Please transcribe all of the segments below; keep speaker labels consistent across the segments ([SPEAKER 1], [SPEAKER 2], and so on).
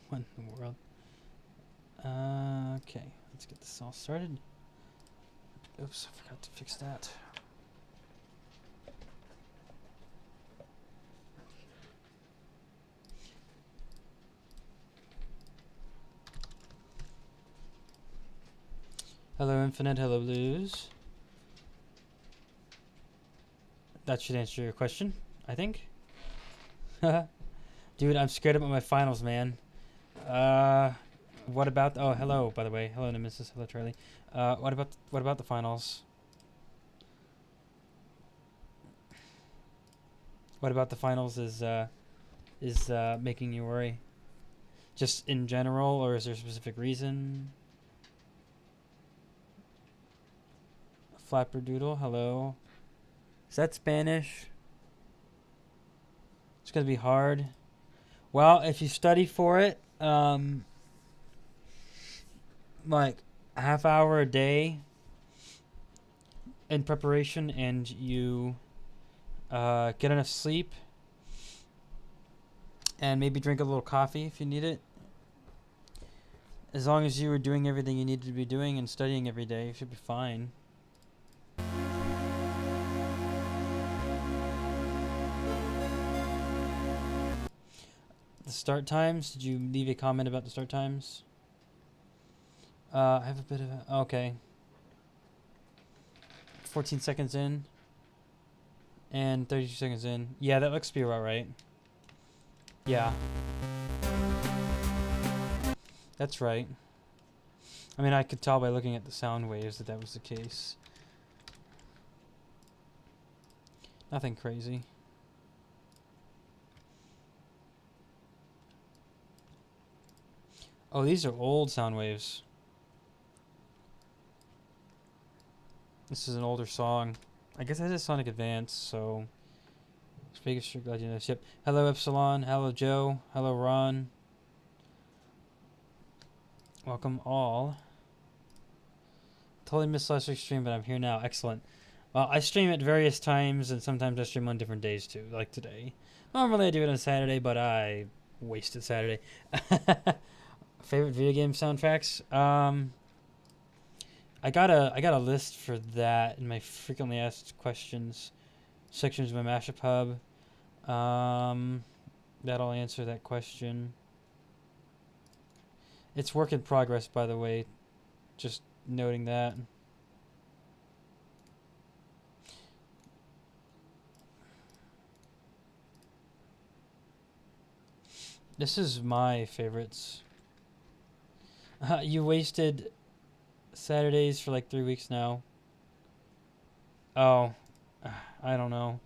[SPEAKER 1] What in the world? Okay, let's get this all started. Oops, I forgot to fix that. Hello, Infinite. Hello, Blues. That should answer your question, I think. Dude, I'm scared about my finals, man. What about... Oh, hello, by the way. Hello, Nemesis. Hello, Charlie. What about the finals? What about the finals is making you worry? Just in general, or is there a specific reason? Flapperdoodle, hello. Is that Spanish? It's gonna be hard. Well, if you study for it, like a half hour a day in preparation, and you get enough sleep, and maybe drink a little coffee if you need it. As long as you were doing everything you needed to be doing and studying every day, you should be fine. The start times? Did you leave a comment about the start times? I have a bit of a... Okay. 14 seconds in. And 32 seconds in. Yeah, that looks to be about right. Yeah. That's right. I mean, I could tell by looking at the sound waves that was the case. Nothing crazy. Oh, these are old sound waves. This is an older song. I guess I did Sonic Advance, so... Vegas, sure, glad you know this. Yep. Hello, Epsilon. Hello, Joe. Hello, Ron. Welcome all. Totally missed last week's stream, but I'm here now. Excellent. Well, I stream at various times, and sometimes I stream on different days, too, like today. Normally I do it on Saturday, but I wasted Saturday. Favorite video game soundtracks? I got a list for that in my frequently asked questions sections of my mashup hub. That'll answer that question. It's work in progress, by the way. Just noting that. This is my favorites. You wasted Saturdays for like 3 weeks now. Oh, I don't know.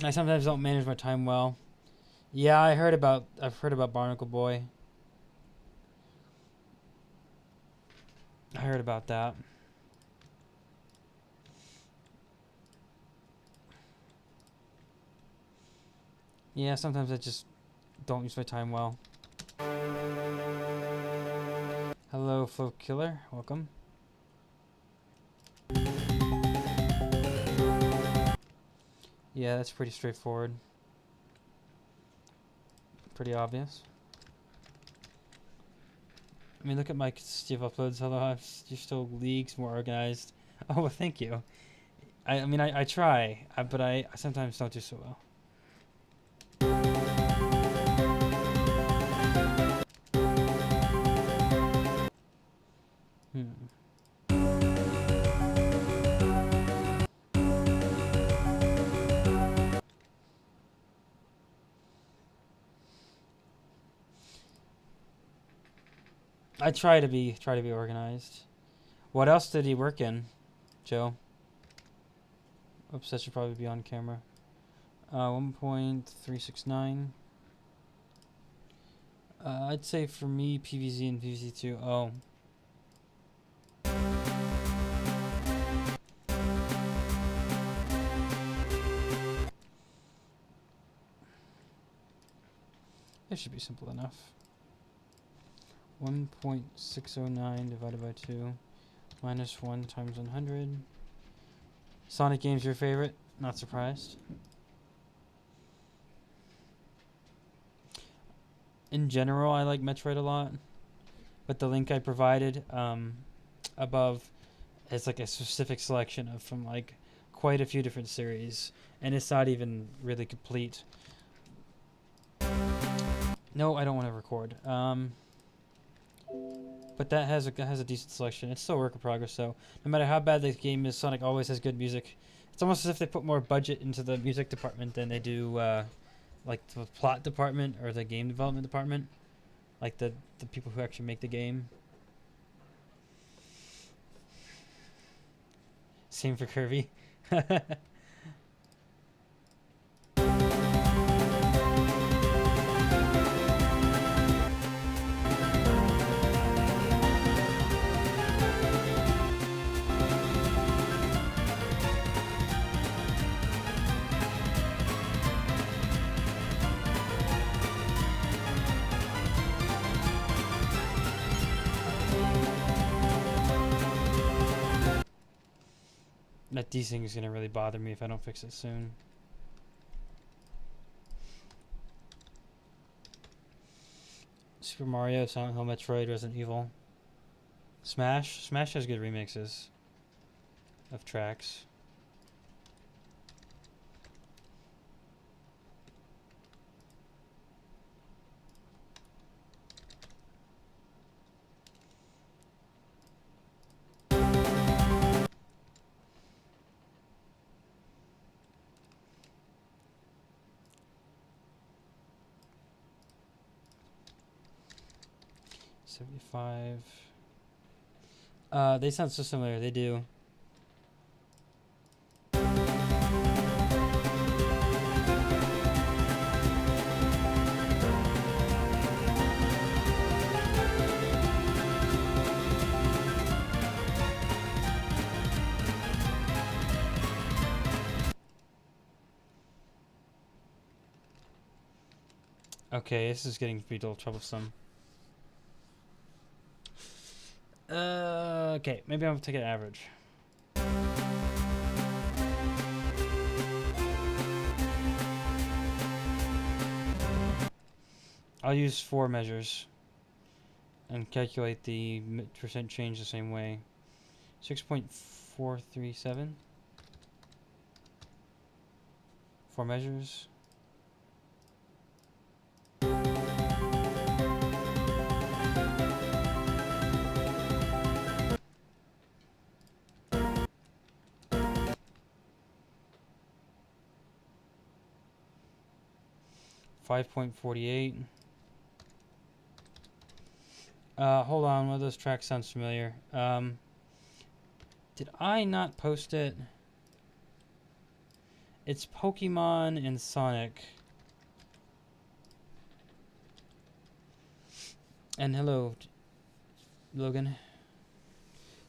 [SPEAKER 1] I sometimes don't manage my time well. Yeah, I've heard about Barnacle Boy. I heard about that. Yeah, sometimes I just don't use my time well. Hello, Folk Killer. Welcome. Yeah, that's pretty straightforward. Pretty obvious. I mean, look at Mike Steve uploads. Hello, you're still leagues more organized. Oh, well, thank you. I mean, I try, but I sometimes don't do so well. I try to be organized. What else did he work in, Joe? Oops, that should probably be on camera. 1.369. I'd say for me, PVZ and PVZ2. Oh. It should be simple enough. 1.609 divided by 2 minus 1 times 100. Sonic games your favorite? Not surprised. In general, I like Metroid a lot, but the link I provided above is like a specific selection of from like quite a few different series, and it's not even really complete. No, I don't want to record. But that has a decent selection. It's still a work in progress, though. No matter how bad the game is, Sonic always has good music. It's almost as if they put more budget into the music department than they do, like the plot department or the game development department. Like the people who actually make the game. Same for Kirby. That desync is gonna really bother me if I don't fix it soon. Super Mario, Silent Hill, Metroid, Resident Evil. Smash has good remixes of tracks. They sound so similar. They do. Okay, this is getting pretty troublesome. Okay, maybe I'll take an average. I'll use 4 measures and calculate the percent change the same way. 6.437. 4 measures. .48. Hold on, one of those tracks sounds familiar. Did I not post it? It's Pokemon and Sonic. And hello, Logan.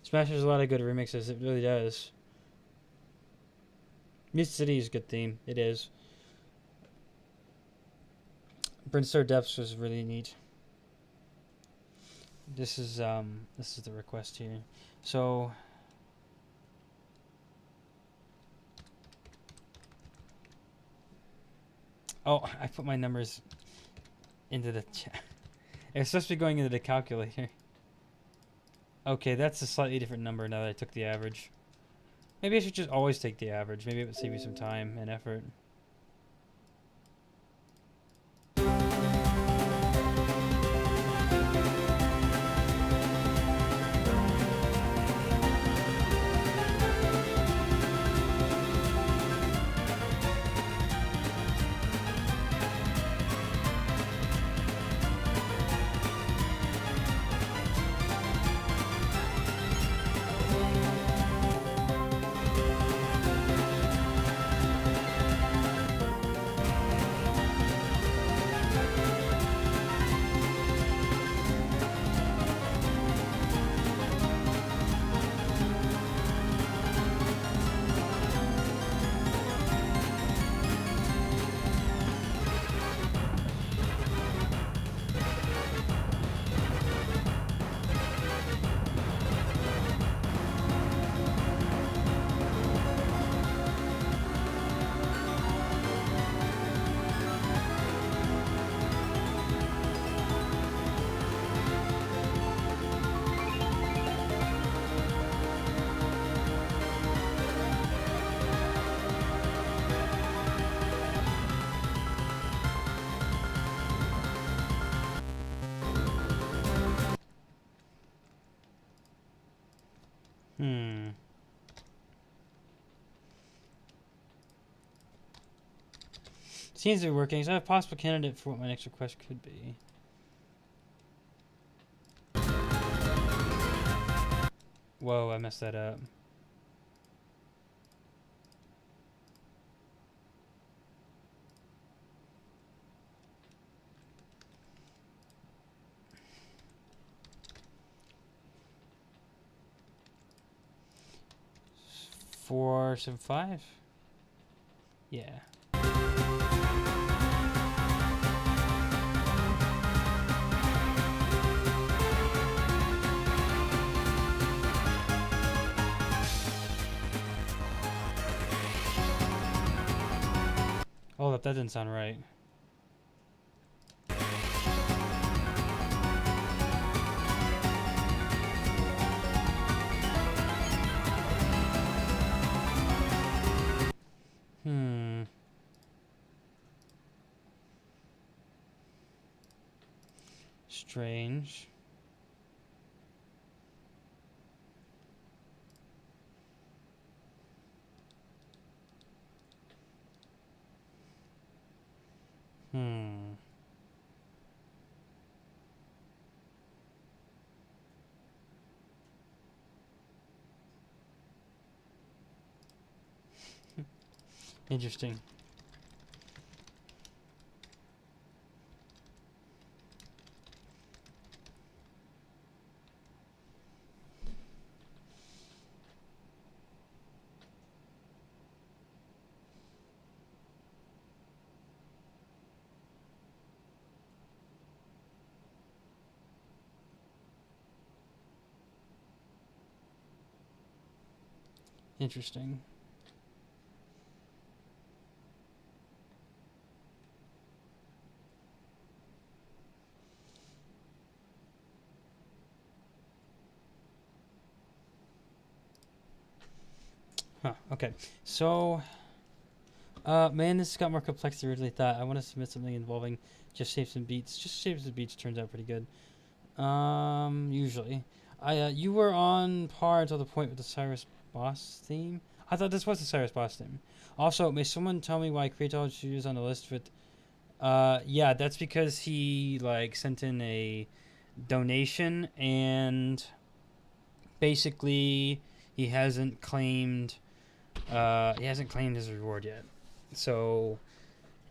[SPEAKER 1] Smash has a lot of good remixes, it really does. Mist City is a good theme, it is. Brimstone Depths was really neat. This is the request here. So oh, I put my numbers into the chat. It's supposed to be going into the calculator. Okay, that's a slightly different number now that I took the average. Maybe I should just always take the average. Maybe it would save me some time and effort. Hmm. Seems to be working. Is that a possible candidate for what my next request could be? Whoa, I messed that up. Four, 7, 5? Yeah. Hold up, that didn't sound right. Hmm. Strange. Hmm. Interesting. Interesting. Huh. Okay. So, man, this got more complex than I originally thought. I want to submit something involving just shapes and beats. Just shapes and beats turns out pretty good. Usually. You were on par until the point with the Cyrus Boss theme. I thought this was the Cyrus Boss theme. Also, may someone tell me why Creator Studios on the list with? Yeah, that's because he like sent in a donation and basically he hasn't claimed his reward yet. So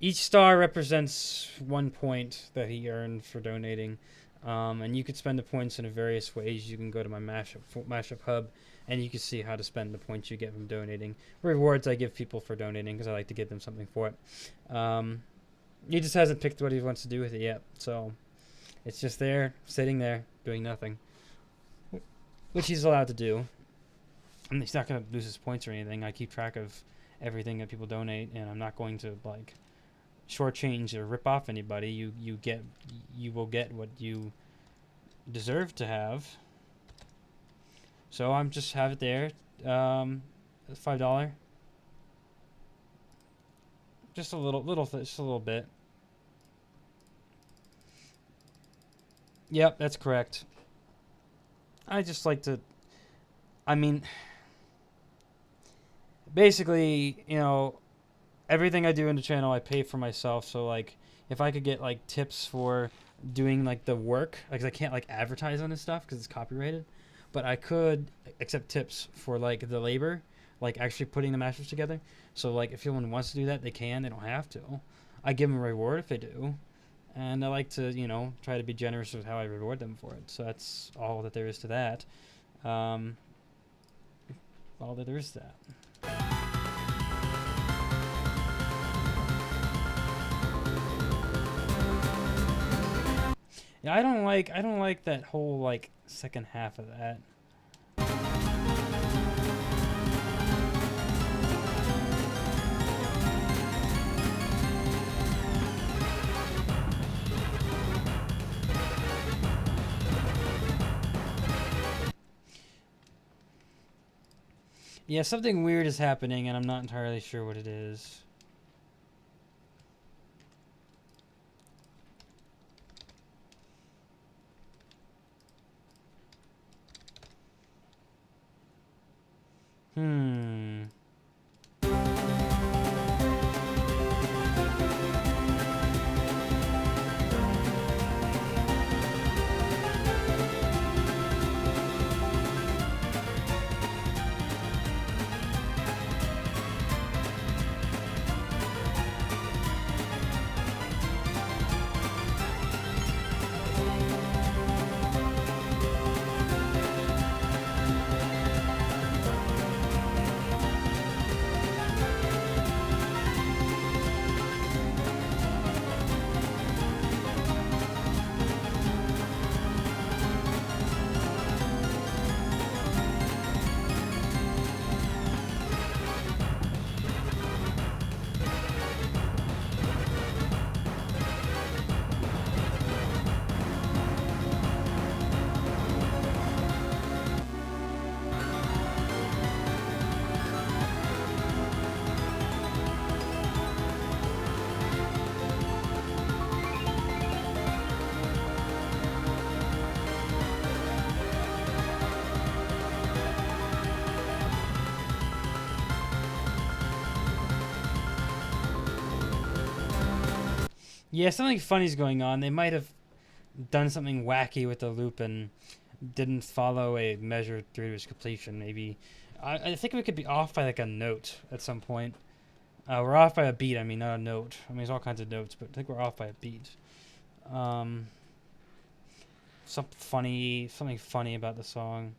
[SPEAKER 1] each star represents 1 point that he earned for donating. And you could spend the points in various ways. You can go to my mashup hub, and you can see how to spend the points you get from donating. Rewards I give people for donating because I like to give them something for it. He just hasn't picked what he wants to do with it yet, so it's just there, sitting there, doing nothing, which he's allowed to do. And he's not going to lose his points or anything. I keep track of everything that people donate, and I'm not going to like shortchange or rip off anybody. You will get what you deserve to have. So I'm just have it there. $5. Just a just a little bit. Yep, that's correct. I just like to. I mean, basically, everything I do in the channel, I pay for myself. So like, if I could get like tips for doing like the work, like I can't like advertise on this stuff because it's copyrighted, but I could accept tips for like the labor, like actually putting the masters together. So like, if anyone wants to do that, they can. They don't have to. I give them a reward if they do, and I like to try to be generous with how I reward them for it. So that's all that there is to that. All that there is to that. Yeah, I don't like that whole like second half of that. Yeah, something weird is happening and I'm not entirely sure what it is. Yeah, something funny's going on. They might have done something wacky with the loop and didn't follow a measure through to its completion. Maybe I think we could be off by like a note at some point. We're off by a beat. I mean, not a note. I mean, there's all kinds of notes, but I think we're off by a beat. Something funny about the song.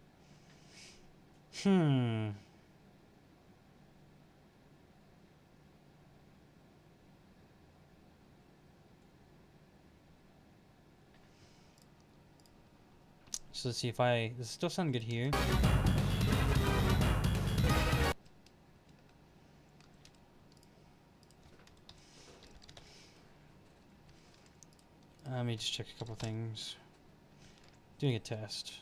[SPEAKER 1] So let's see if does it still sound good here? Let me just check a couple things. Doing a test.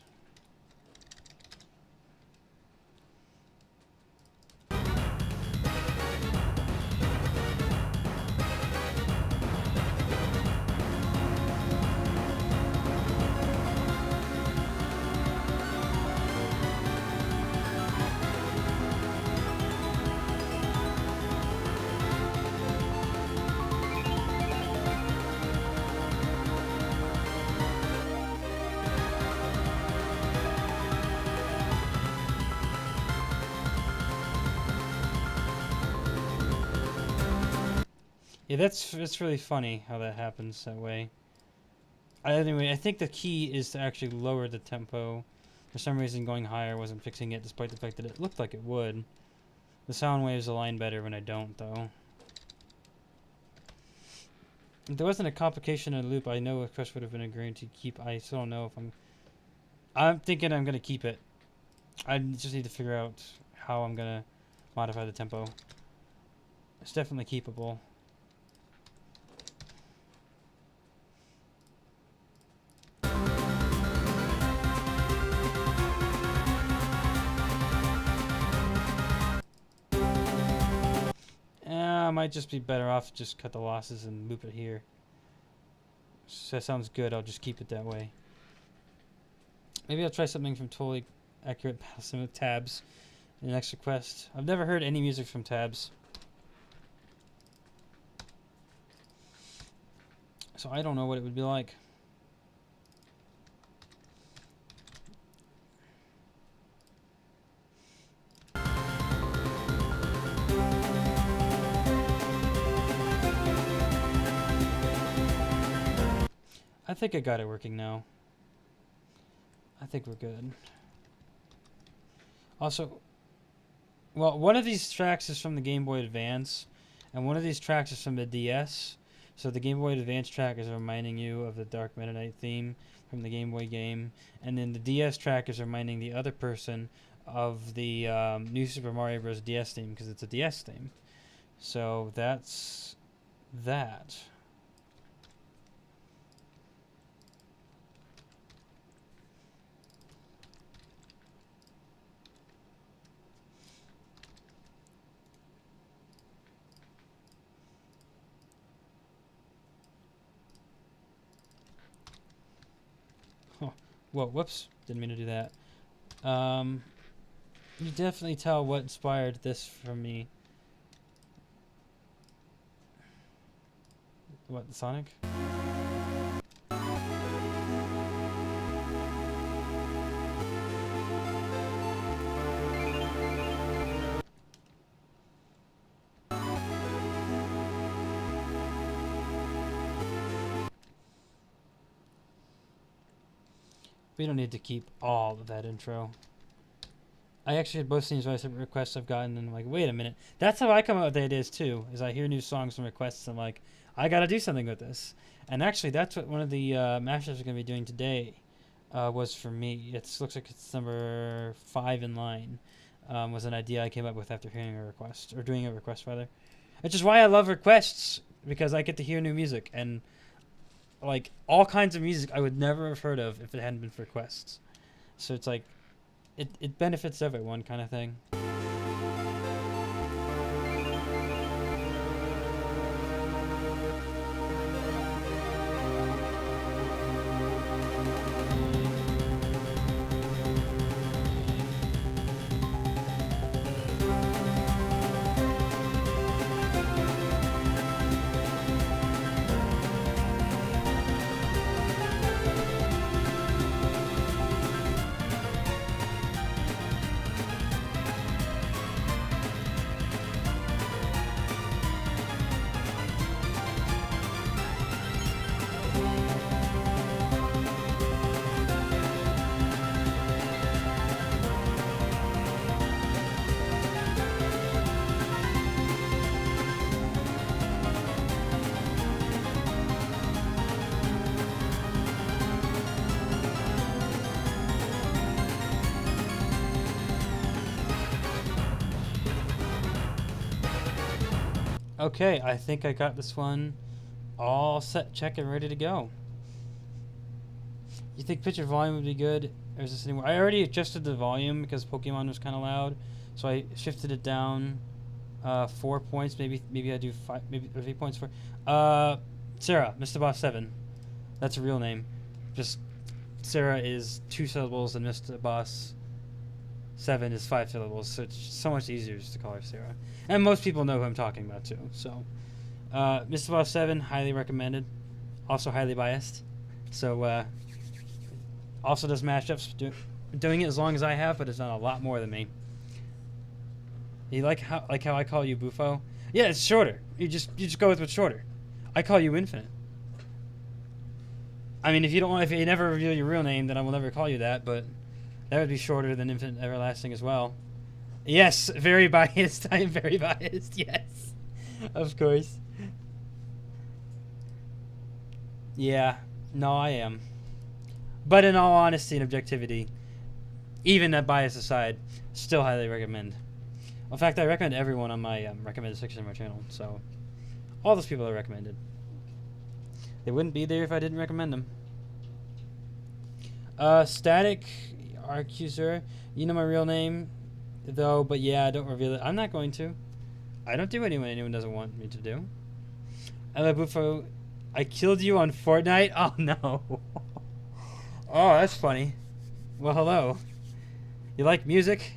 [SPEAKER 1] Yeah, that's really funny how that happens that way. Anyway, I think the key is to actually lower the tempo. For some reason, going higher wasn't fixing it, despite the fact that it looked like it would. The sound waves align better when I don't, though. If there wasn't a complication in the loop, I know Chris would have been agreeing to keep. I still don't know if I'm thinking I'm gonna keep it. I just need to figure out how I'm gonna modify the tempo. It's definitely keepable. I might just be better off to just cut the losses and loop it here. So that sounds good. I'll just keep it that way. Maybe I'll try something from Totally Accurate Battle with tabs in the next request. I've never heard any music from tabs, so I don't know what it would be like. I think I got it working now. I think we're good. Also, well, one of these tracks is from the Game Boy Advance, and one of these tracks is from the DS. So the Game Boy Advance track is reminding you of the Dark Mennonite theme from the Game Boy game, and then the DS track is reminding the other person of the New Super Mario Bros. DS theme, because it's a DS theme. So that's that. Whoa, whoops. Didn't mean to do that. You definitely tell what inspired this from me. What, Sonic? We don't need to keep all of that intro. I actually had both scenes where I said requests I've gotten, and I'm like, wait a minute. That's how I come up with the ideas too, is I hear new songs and requests, and I'm like, I gotta do something with this. And actually, that's what one of the mashups we're gonna be doing today was for me. It looks like it's number 5 in line. Was an idea I came up with after hearing a request, or doing a request rather. Which is why I love requests, because I get to hear new music, and like all kinds of music I would never have heard of if it hadn't been for requests. So it's like it benefits everyone, kind of thing. Okay, I think I got this one all set, check, and ready to go. You think picture volume would be good, or is this anymore? I already adjusted the volume because Pokemon was kind of loud, so I shifted it down 4 points. Maybe I do 5, maybe 8 points for. Sarah, Mr. Boss 7. That's a real name. Just Sarah is 2 syllables and Mr. Boss 7 is 5 syllables, so it's so much easier just to call her Sarah. And most people know who I'm talking about too. So, Mr. Boss 7, highly recommended. Also highly biased. So, also does mashups. Doing it as long as I have, but it's done a lot more than me. You like how I call you Bufo? Yeah, it's shorter. You just go with what's shorter. I call you Infinite. I mean, if you never reveal your real name, then I will never call you that. But that would be shorter than Infinite Everlasting as well. Yes, very biased. I am very biased. Yes, of course. Yeah, no, I am. But in all honesty and objectivity, even that bias aside, still highly recommend. In fact, I recommend everyone on my recommended section of my channel. So, all those people I recommended. They wouldn't be there if I didn't recommend them. Static Arcuser. You know my real name, though, but yeah, don't reveal it. I'm not going to. I don't do anyone doesn't want me to do. I love Bufo. I killed you on Fortnite? Oh, no. Oh, that's funny. Well, hello. You like music?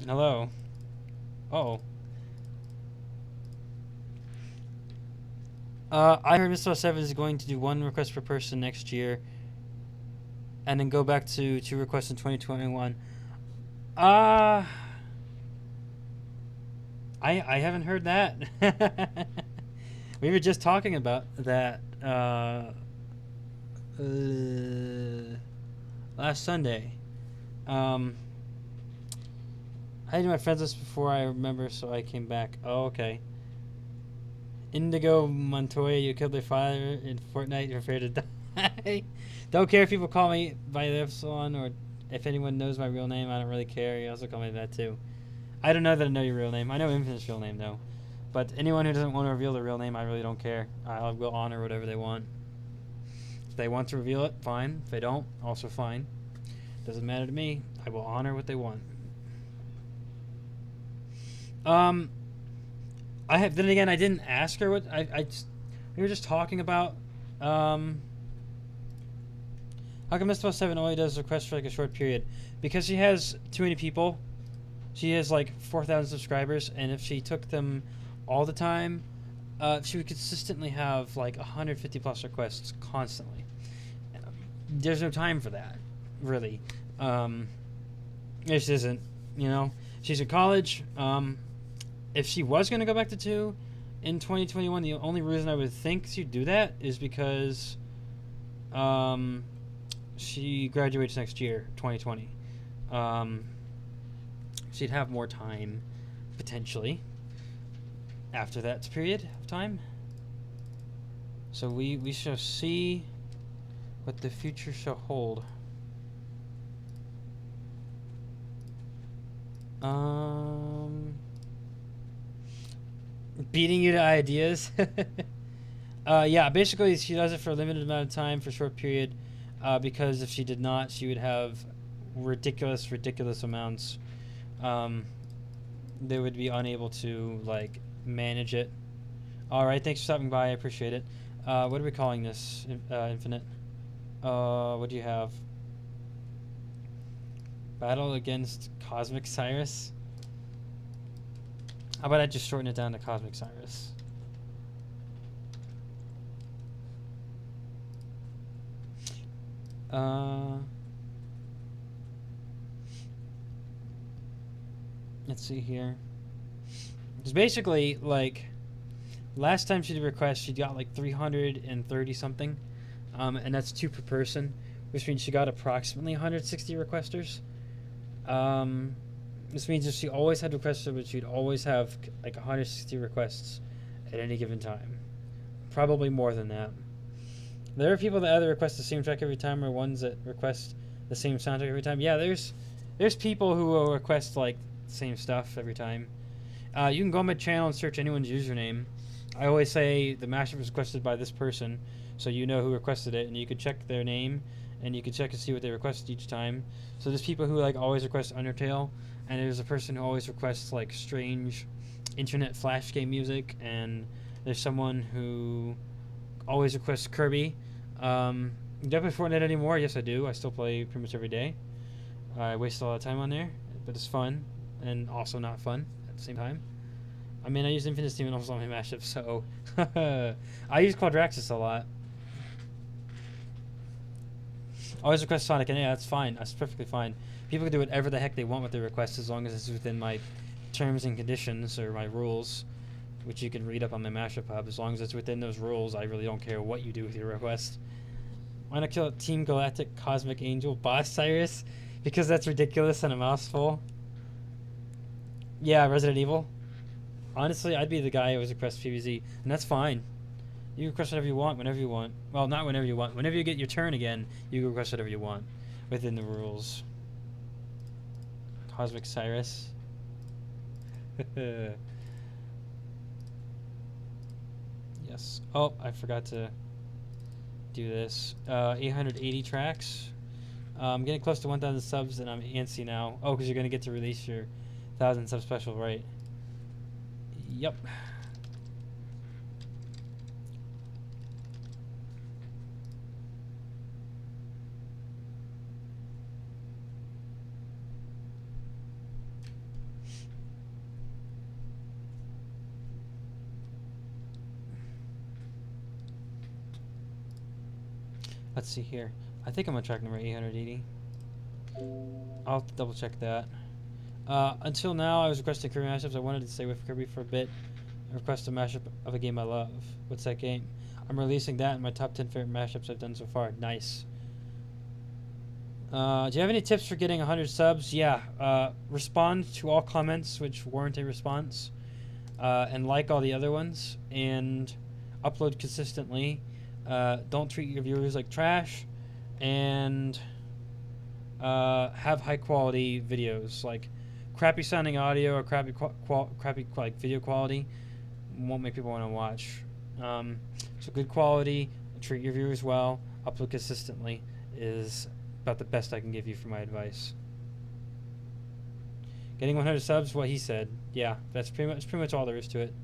[SPEAKER 1] Hello. Uh-oh. I heard Mr. 7 is going to do 1 request per person next year, and then go back to 2 requests in 2021. I haven't heard that. We were just talking about that last Sunday. I did my friends list before I remember, so I came back. Oh, okay. Indigo Montoya, you killed their father in Fortnite. You're afraid to die. Don't care if people call me by the Epsilon or if anyone knows my real name. I don't really care. You also call me that too. I don't know that I know your real name. I know Infinite's real name though. But anyone who doesn't want to reveal their real name, I really don't care. I will honor whatever they want. If they want to reveal it, fine. If they don't, also fine. Doesn't matter to me. I will honor what they want. Then again, I didn't ask her what we were just talking about. How come Mr. 7 only does requests for like a short period? Because she has too many people. She has like 4,000 subscribers, and if she took them all the time, she would consistently have like 150 plus requests constantly. There's no time for that, really. This isn't, you know. She's in college. If she was going to go back to 2 in 2021, the only reason I would think she'd do that is because she graduates next year, 2020. She'd have more time, potentially, after that period of time. So we shall see what the future shall hold. Beating you to ideas. Yeah, basically she does it for a limited amount of time, for a short period, because if she did not, she would have ridiculous amounts. They would be unable to like manage it. All right, thanks for stopping by. I appreciate it. What are we calling this? Infinite. What do you have? Battle against Cosmic Cyrus. How about I just shorten it down to Cosmic Cyrus? Let's see here. Because basically, like, last time she did requests, she got like 330 something. And that's 2 per person, which means she got approximately 160 requesters. This means if she always had requests, but she'd always have like 160 requests at any given time. probably more than that. There are people that either request the same track every time or ones that request the same soundtrack every time. Yeah, there's people who will request like the same stuff every time. You can go on my channel and search anyone's username. I always say the mashup was requested by this person, so you know who requested it, and you could check their name, and you could check and see what they requested each time. So there's people who like always request Undertale, and there's a person who always requests like strange internet flash game music, and there's someone who always requests Kirby. Do I play Fortnite anymore? Yes, I do. I still play pretty much every day. I waste a lot of time on there, but it's fun and also not fun at the same time. I mean, I use Infinite Steam and also on my mashups, so I use Quadraxis a lot. Always request Sonic, and yeah, that's fine. That's perfectly fine. People can do whatever the heck they want with their requests as long as it's within my terms and conditions or my rules, which you can read up on my mashup hub. As long as it's within those rules, I really don't care what you do with your request. Why not kill Team Galactic Cosmic Angel Boss Cyrus? Because that's ridiculous and a mouthful. Yeah, Resident Evil. Honestly, I'd be the guy who always requests PvZ, and that's fine. You request whatever you want, whenever you want. Well, not whenever you want. Whenever you get your turn again, you can request whatever you want within the rules. Cosmic Cyrus. Yes. Oh, I forgot to do this. 880 tracks. I'm getting close to 1,000 subs, and I'm antsy now. Oh, because you're going to get to release your 1,000 sub special, right? Yep. Let's see here. I think I'm on track number 880. I'll have to double check that. Until now, I was requesting Kirby mashups. I wanted to stay with Kirby for a bit and request a mashup of a game I love. What's that game? I'm releasing that in my top 10 favorite mashups I've done so far. Nice. Do you have any tips for getting 100 subs? Yeah. Respond to all comments which warrant a response. And like all the other ones. And upload consistently. Don't treat your viewers like trash. And have high quality videos. Like crappy sounding audio or crappy like video quality won't make people want to watch. So good quality, treat your viewers well, upload consistently is about the best I can give you for my advice. Getting 100 subs, what he said. Yeah, that's pretty much all there is to it.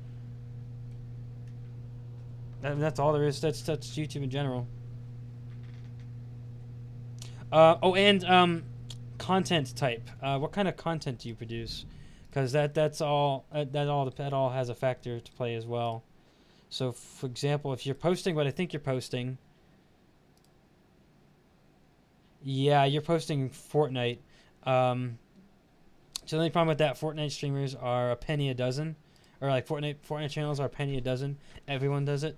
[SPEAKER 1] That's all there is. That's YouTube in general. Content type. What kind of content do you produce? Because that all has a factor to play as well. So, for example, if you're posting what I think you're posting, yeah, you're posting Fortnite. So the only problem with that, Fortnite streamers are a penny a dozen, or like Fortnite channels are a penny a dozen. Everyone does it.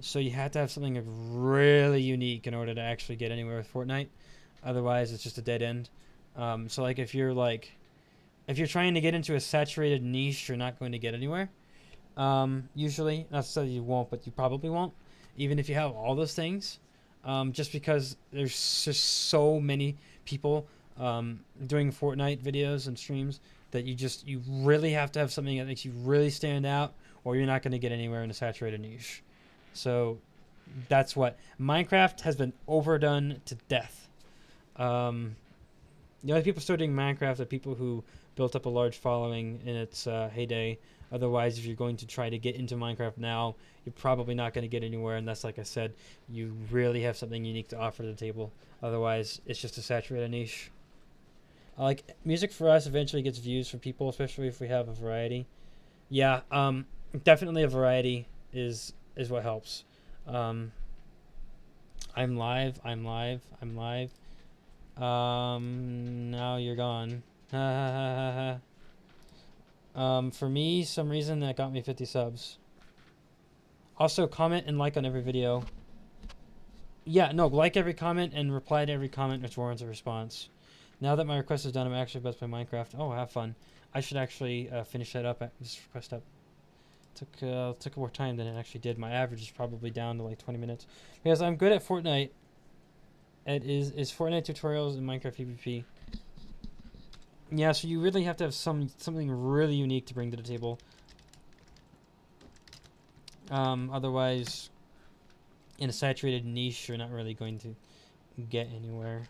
[SPEAKER 1] So you have to have something really unique in order to actually get anywhere with Fortnite. Otherwise, it's just a dead end. So like if you're trying to get into a saturated niche, you're not going to get anywhere. Usually, not to say you won't, but you probably won't, even if you have all those things. Just because there's just so many people doing Fortnite videos and streams that you really have to have something that makes you really stand out, or you're not going to get anywhere in a saturated niche. So that's what Minecraft has been overdone to death. The only people still doing Minecraft are people who built up a large following in its heyday. Otherwise, if you're going to try to get into Minecraft now, you're probably not going to get anywhere unless, like I said, you really have something unique to offer to the table. Otherwise, it's just a saturated niche. Like, music for us eventually gets views for people, especially if we have a variety. Yeah, definitely a variety is what helps. I'm live. Now you're gone. For me, some reason that got me 50 subs. Also, comment and like on every video. Yeah, no, like every comment and reply to every comment which warrants a response. Now that my request is done, I'm actually about to play Minecraft. Oh, have fun. I should actually finish that up. This request up Took more time than it actually did. My average is probably down to like 20 minutes because I'm good at Fortnite. It is Fortnite tutorials and Minecraft PvP. Yeah, so you really have to have something really unique to bring to the table. Otherwise, in a saturated niche, you're not really going to get anywhere.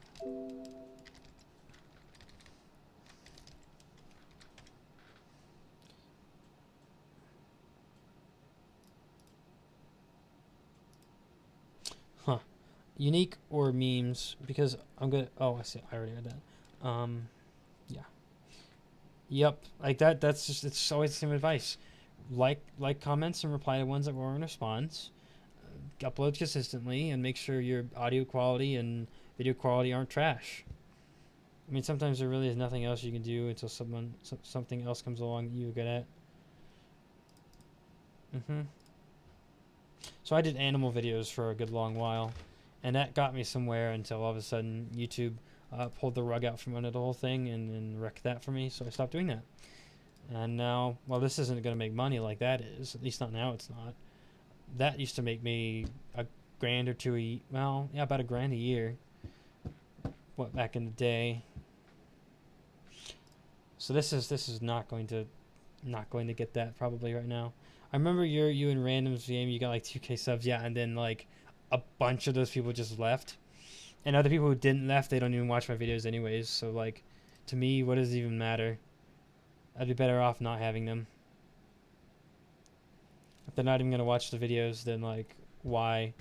[SPEAKER 1] Huh. Unique or memes, because I'm good. Oh, I see. I already had that. Yeah. Yep. Like that. That's just. It's always the same advice. Like comments and reply to ones that were in response. Upload consistently and make sure your audio quality and video quality aren't trash. I mean, sometimes there really is nothing else you can do until something else comes along that you're good at. So I did animal videos for a good long while, and that got me somewhere until all of a sudden YouTube pulled the rug out from under the whole thing and wrecked that for me, so I stopped doing that. And now, well, this isn't going to make money like that is. At least not now, it's not. That used to make me a grand or two well, yeah, about $1,000 a year. What, back in the day. So this is not going to get that probably right now. I remember you and Random's game, you got like 2K subs, yeah, and then like a bunch of those people just left. And other people who didn't left, they don't even watch my videos anyways. So like, to me, what does it even matter? I'd be better off not having them. If they're not even gonna watch the videos, then like, why?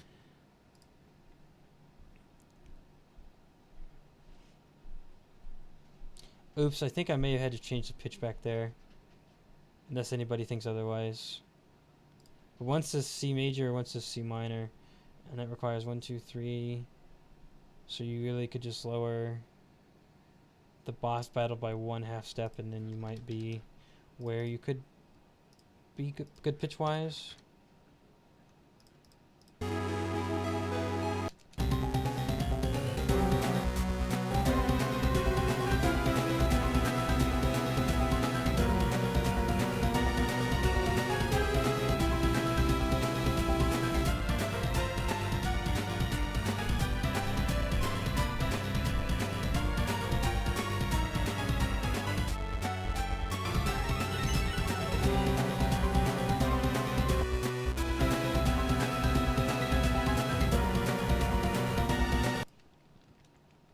[SPEAKER 1] Oops, I think I may have had to change the pitch back there. Unless anybody thinks otherwise. But once this C major, once this C minor. And that requires 1, 2, 3. So you really could just lower the boss battle by 1/2 step, and then you might be where you could be good pitch wise.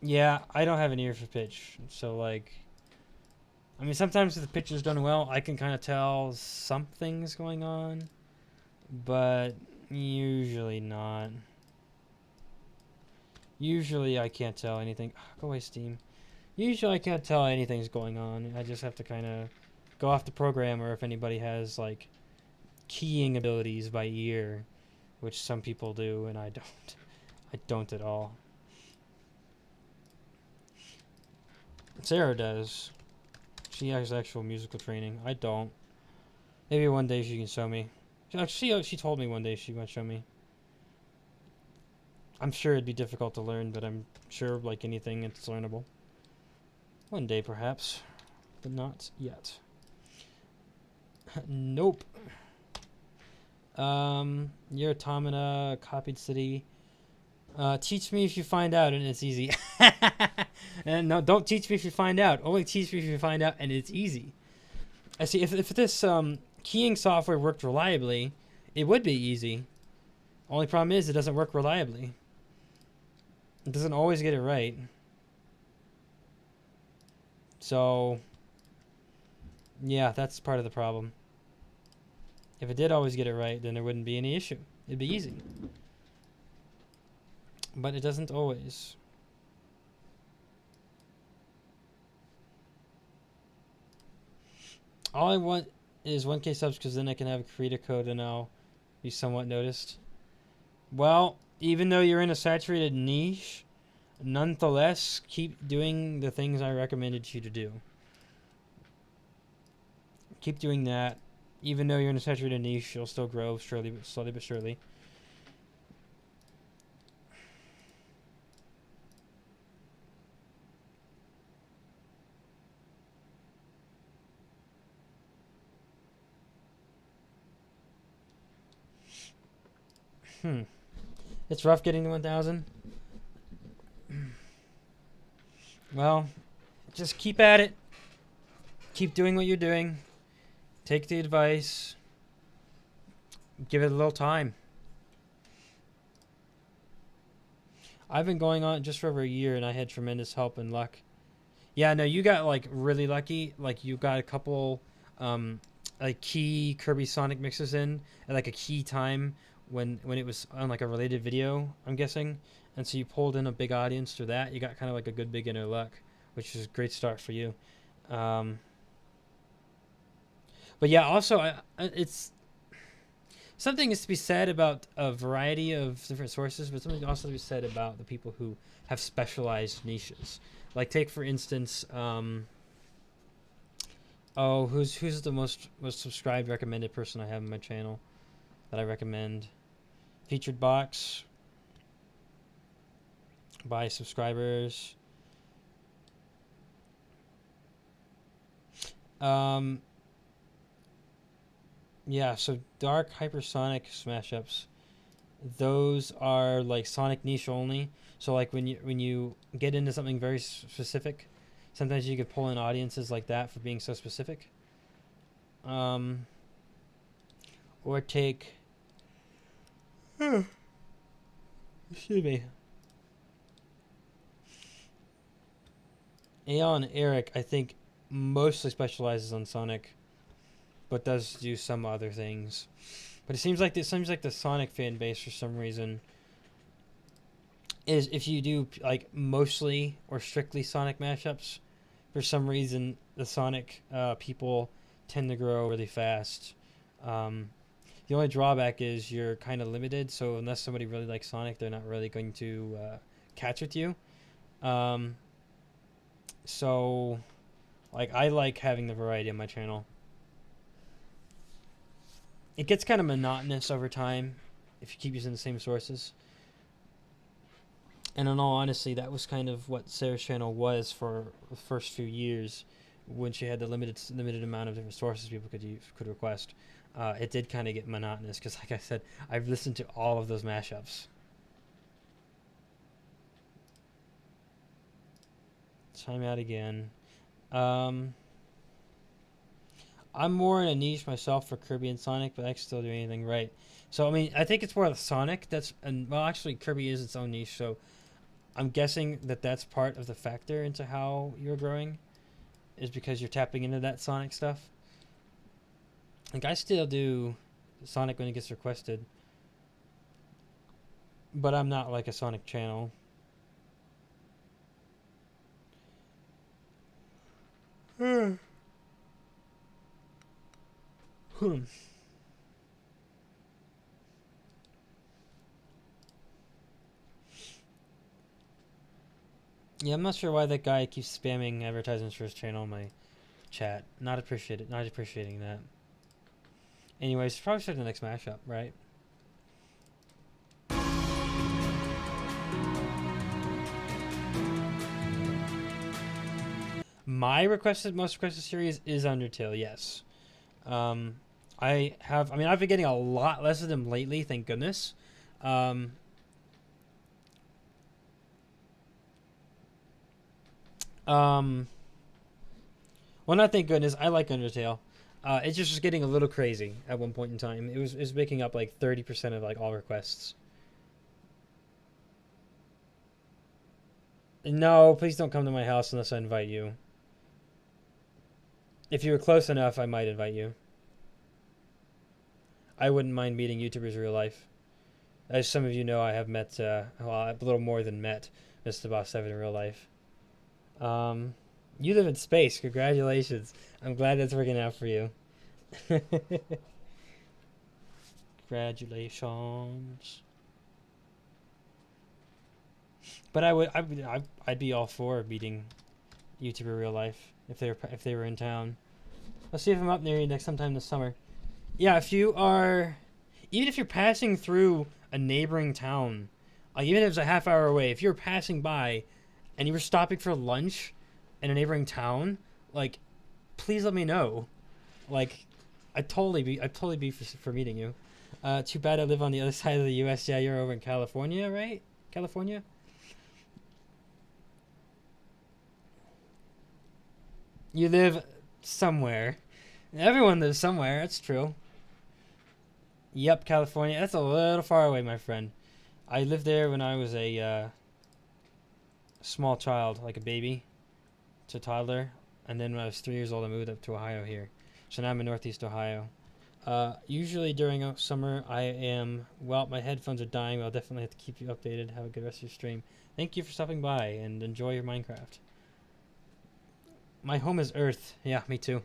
[SPEAKER 1] Yeah, I don't have an ear for pitch, so like, I mean, sometimes if the pitch is done well, I can kind of tell something's going on, but usually not. Usually I can't tell anything. Go away, Steam. Usually I can't tell anything's going on. I just have to kind of go off the program, or if anybody has like keying abilities by ear, which some people do, and I don't. I don't at all. Sarah does. She has actual musical training. I don't. Maybe one day she can show me. She told me one day she might show me. I'm sure it'd be difficult to learn, but I'm sure, like anything, it's learnable. One day, perhaps. But not yet. Nope. Your Automata, copied city. Teach me if you find out, and it's easy. And no, don't teach me if you find out. Only teach me if you find out, and it's easy. I see. If this keying software worked reliably, it would be easy. Only problem is it doesn't work reliably. It doesn't always get it right. So, yeah, that's part of the problem. If it did always get it right, then there wouldn't be any issue. It'd be easy. But it doesn't always. All I want is 1K subs, because then I can have a creator code and I'll be somewhat noticed. Well, even though you're in a saturated niche, nonetheless, keep doing the things I recommended you to do. Keep doing that. Even though you're in a saturated niche, you'll still grow slowly but surely. It's rough getting to 1,000. Well, just keep at it. Keep doing what you're doing. Take the advice. Give it a little time. I've been going on just for over a year, and I had tremendous help and luck. Yeah, no, you got like really lucky. Like you got a couple like key Kirby Sonic mixes in at like a key time when it was on like a related video, I'm guessing. And so you pulled in a big audience through that. You got kind of like a good beginner luck, which is a great start for you. But yeah, also it's something is to be said about a variety of different sources, but something also to be said about the people who have specialized niches. Like take for instance, who's the most subscribed recommended person I have on my channel that I recommend? Featured box by subscribers. Yeah, so dark hypersonic mashups. Those are like Sonic niche only. So like when you get into something very specific, sometimes you could pull in audiences like that for being so specific. Or take excuse me. Aeon Eric, I think, mostly specializes on Sonic, but does do some other things. But it seems like the Sonic fan base for some reason is if you do like mostly or strictly Sonic mashups, for some reason the Sonic people tend to grow really fast. The only drawback is you're kind of limited, so unless somebody really likes Sonic, they're not really going to catch with you. So, like, I like having the variety on my channel. It gets kind of monotonous over time if you keep using the same sources. And in all honesty, that was kind of what Sarah's channel was for the first few years, when she had the limited amount of different sources people could request. It did kind of get monotonous because, like I said, I've listened to all of those mashups. Time out again. I'm more in a niche myself for Kirby and Sonic, but I can still do anything right. So I mean, I think it's more the Sonic well, actually Kirby is its own niche, so I'm guessing that's part of the factor into how you're growing, is because you're tapping into that Sonic stuff. Like I still do Sonic when it gets requested, but I'm not like a Sonic channel. Yeah, I'm not sure why that guy keeps spamming advertisements for his channel in my chat. Not appreciating that. Anyways, probably start the next mashup, right? My most requested series is Undertale, yes. I've been getting a lot less of them lately, thank goodness. Well, not thank goodness. I like Undertale. It just was getting a little crazy at one point in time. It was making up like 30% of like all requests. No, please don't come to my house unless I invite you. If you were close enough, I might invite you. I wouldn't mind meeting YouTubers in real life. As some of you know, I have met, a little more than met Mr. Boss 7 in real life. You live in space. Congratulations. I'm glad that's working out for you. Congratulations. But I'd be all for meeting YouTuber in real life if they were in town. Let's see if I'm up near you sometime this summer. Yeah, even if you're passing through a neighboring town, even if it's a half hour away, if you're passing by and you were stopping for lunch in a neighboring town, like, please let me know. Like, I'd totally be for meeting you. Too bad I live on the other side of the U.S. Yeah, you're over in California, right? California? You live somewhere. Everyone lives somewhere. That's true. Yep, California. That's a little far away, my friend. I lived there when I was a small child, like a baby to toddler. And then when I was 3 years old, I moved up to Ohio here. So now I'm in Northeast Ohio. Usually during summer, I am... Well, my headphones are dying, but I'll definitely have to keep you updated. Have a good rest of your stream. Thank you for stopping by, and enjoy your Minecraft. My home is Earth. Yeah, me too.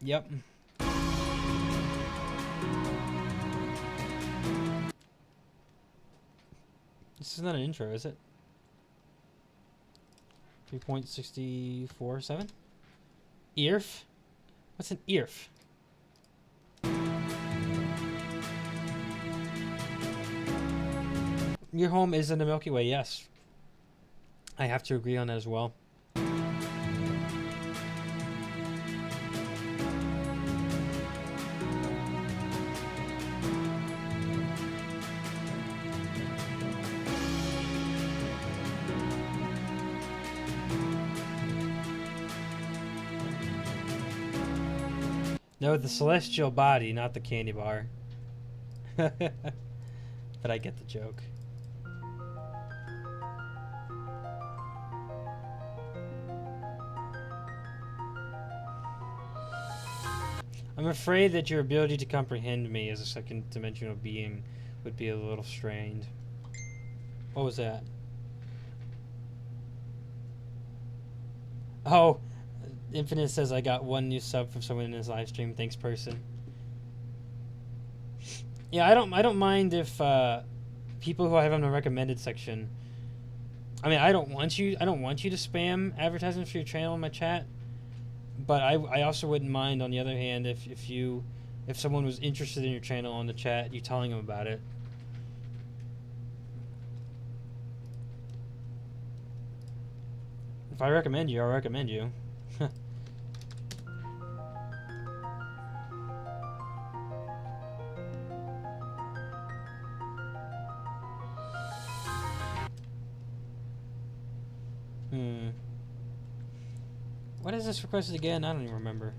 [SPEAKER 1] Yep. This is not an intro, is it? 3.647? EARF? What's an EARF? Your home is in the Milky Way, yes. I have to agree on that as well. No, the celestial body, not the candy bar. But I get the joke. I'm afraid that your ability to comprehend me as a second dimensional being would be a little strained. What was that? Oh, Infinite says I got 1 new sub from someone in his live stream. Thanks, person. Yeah, I don't mind if people who I have on the recommended section. I mean, I don't want you to spam advertisements for your channel in my chat. But I also wouldn't mind, on the other hand, if someone was interested in your channel on the chat, you telling them about it. If I recommend you, I'll recommend you. What is this requested again? I don't even remember.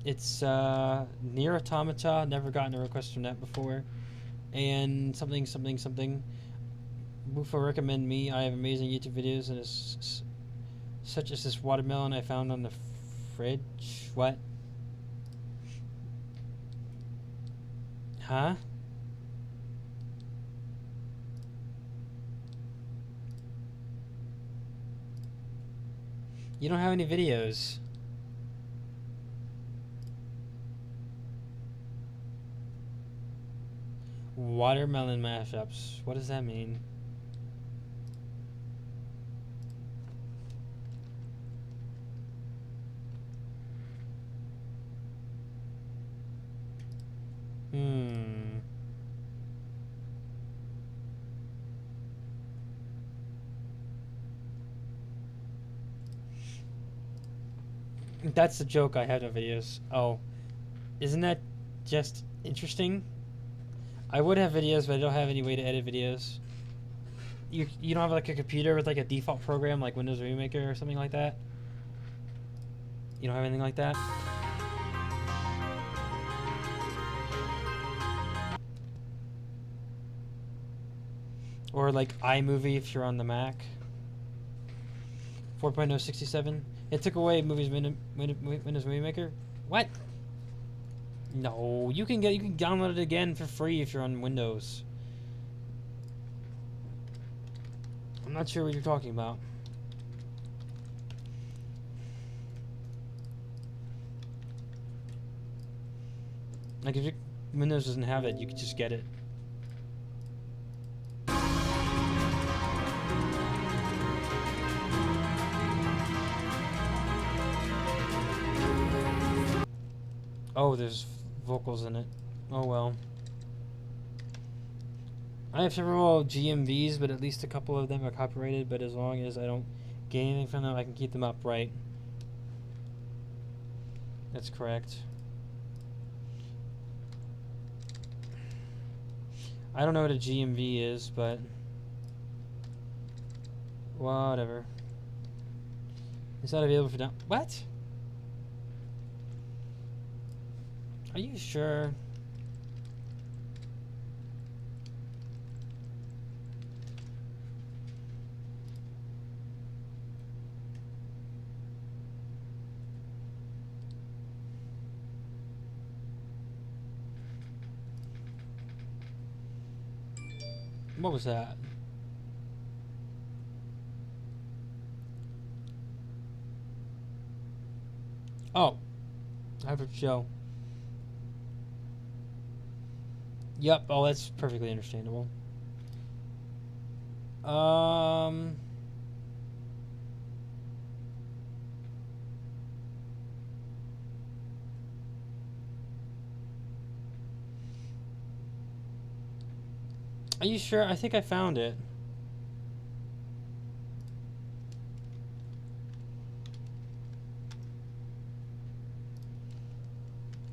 [SPEAKER 1] It's Near Automata. Never gotten a request from that before. And something. Bufo recommend me. I have amazing YouTube videos, and it's such as this watermelon I found on the fridge. What? Huh? You don't have any videos. Watermelon mashups. What does that mean? That's the joke. I have no videos. Oh, isn't that just interesting? I would have videos, but I don't have any way to edit videos. You don't have like a computer with like a default program like Windows Remaker or something like that? You don't have anything like that? Or like iMovie if you're on the Mac. 4.067. It took away Windows Movie Maker. What? No, you can download it again for free if you're on Windows. I'm not sure what you're talking about. Like if your Windows doesn't have it, you could just get it. Oh, there's vocals in it. Oh well. I have several GMVs, but at least a couple of them are copyrighted, but as long as I don't gain anything from them, I can keep them upright. That's correct. I don't know what a GMV is, but whatever. It's not available for down. What? Are you sure? What was that? Oh, average Joe. Yep. Oh, that's perfectly understandable. Are you sure? I think I found it.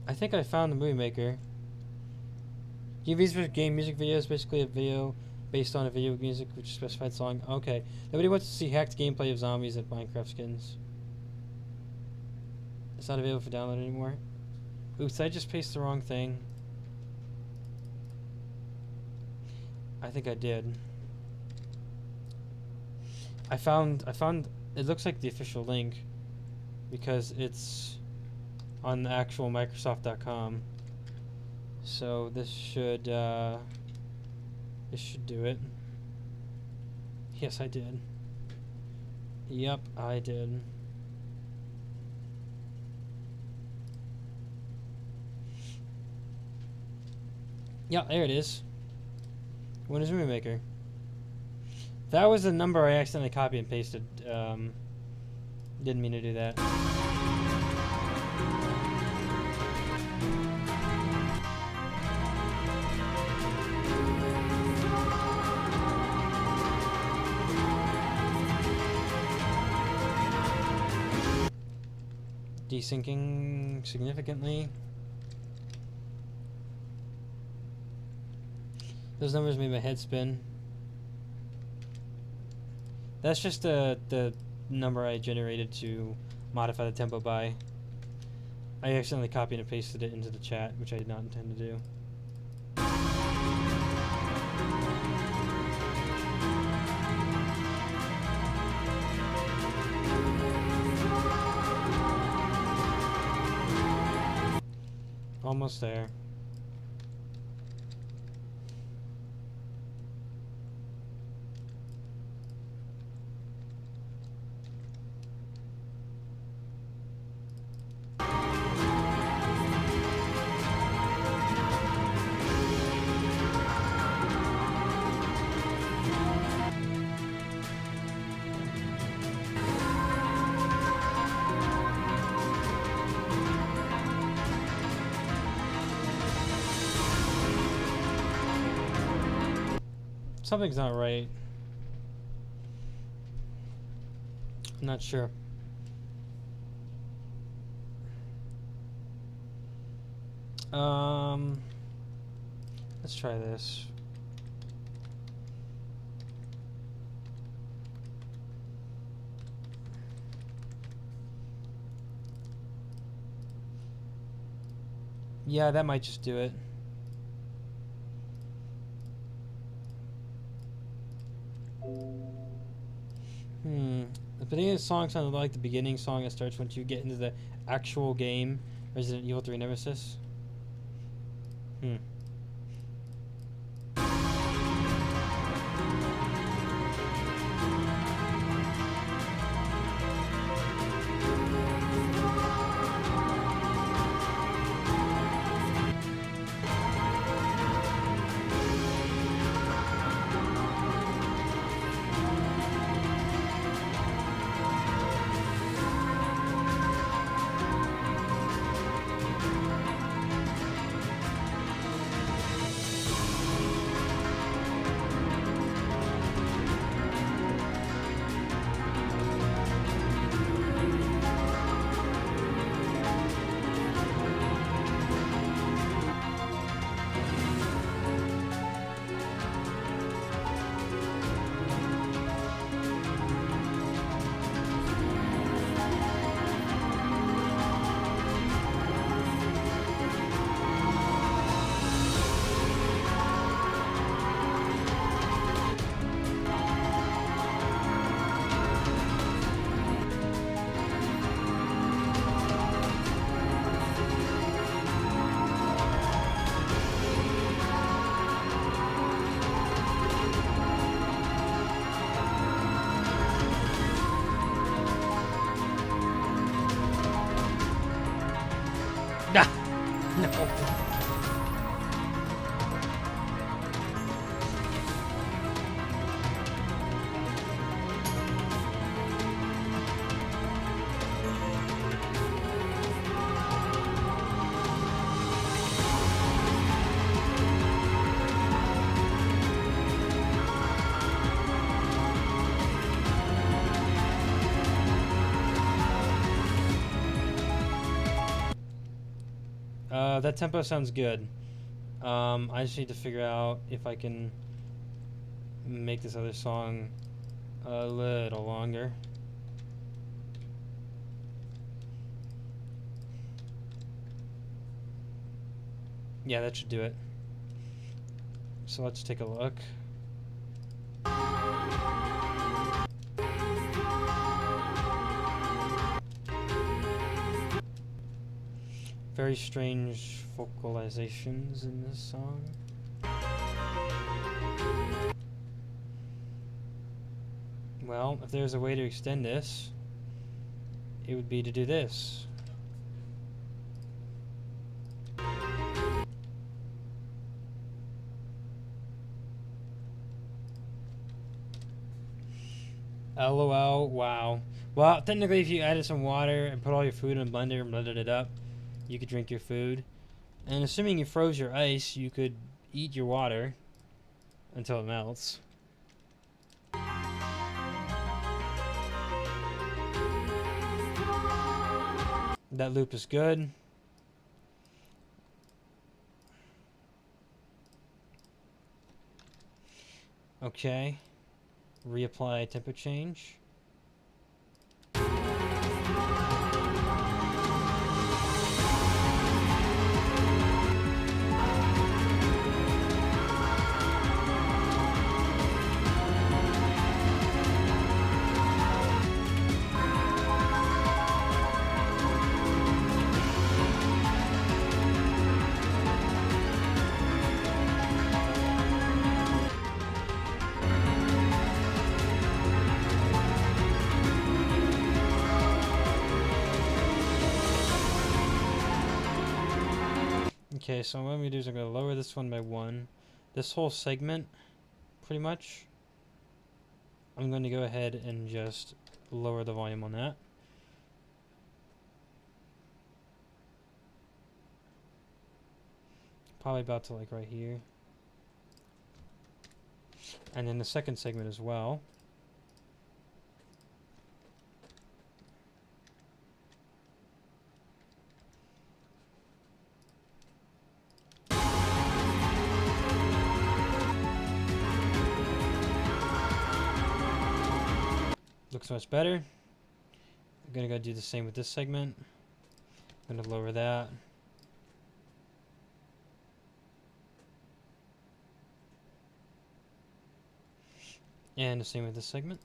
[SPEAKER 1] I think I found the Movie Maker. GVs for game music videos, basically a video based on a video music which is a specified song. Okay. Nobody wants to see hacked gameplay of zombies and Minecraft skins. It's not available for download anymore. Oops, I just pasted the wrong thing. I think I did. I found it looks like the official link because it's on the actual Microsoft.com. So this should do it. Yes, I did. Yep, I did. Yeah, there it is. Windows Movie Maker. That was the number I accidentally copied and pasted. Didn't mean to do that. Desyncing significantly. Those numbers made my head spin. That's just the number I generated to modify the tempo by. I accidentally copied and pasted it into the chat, which I did not intend to do. Almost there. Something's not right. I'm not sure. Let's try this. Yeah, that might just do it. The beginning of the song sounded like the beginning song that starts once you get into the actual game, Resident Evil 3 Nemesis. Ah! No. That tempo sounds good. I just need to figure out if I can make this other song a little longer. Yeah, that should do it. So let's take a look. Very strange vocalizations in this song. Well, if there's a way to extend this, it would be to do this. LOL, wow. Well, technically if you added some water and put all your food in a blender and blended it up, you could drink your food. And assuming you froze your ice, you could eat your water until it melts. That loop is good. Okay. Reapply tempo change. Okay, so what I'm going to do is I'm going to lower this one by 1. This whole segment, pretty much, I'm going to go ahead and just lower the volume on that. Probably about to like right here. And then the second segment as well. Looks much better. I'm gonna go do the same with this segment. I'm gonna lower that. And the same with this segment.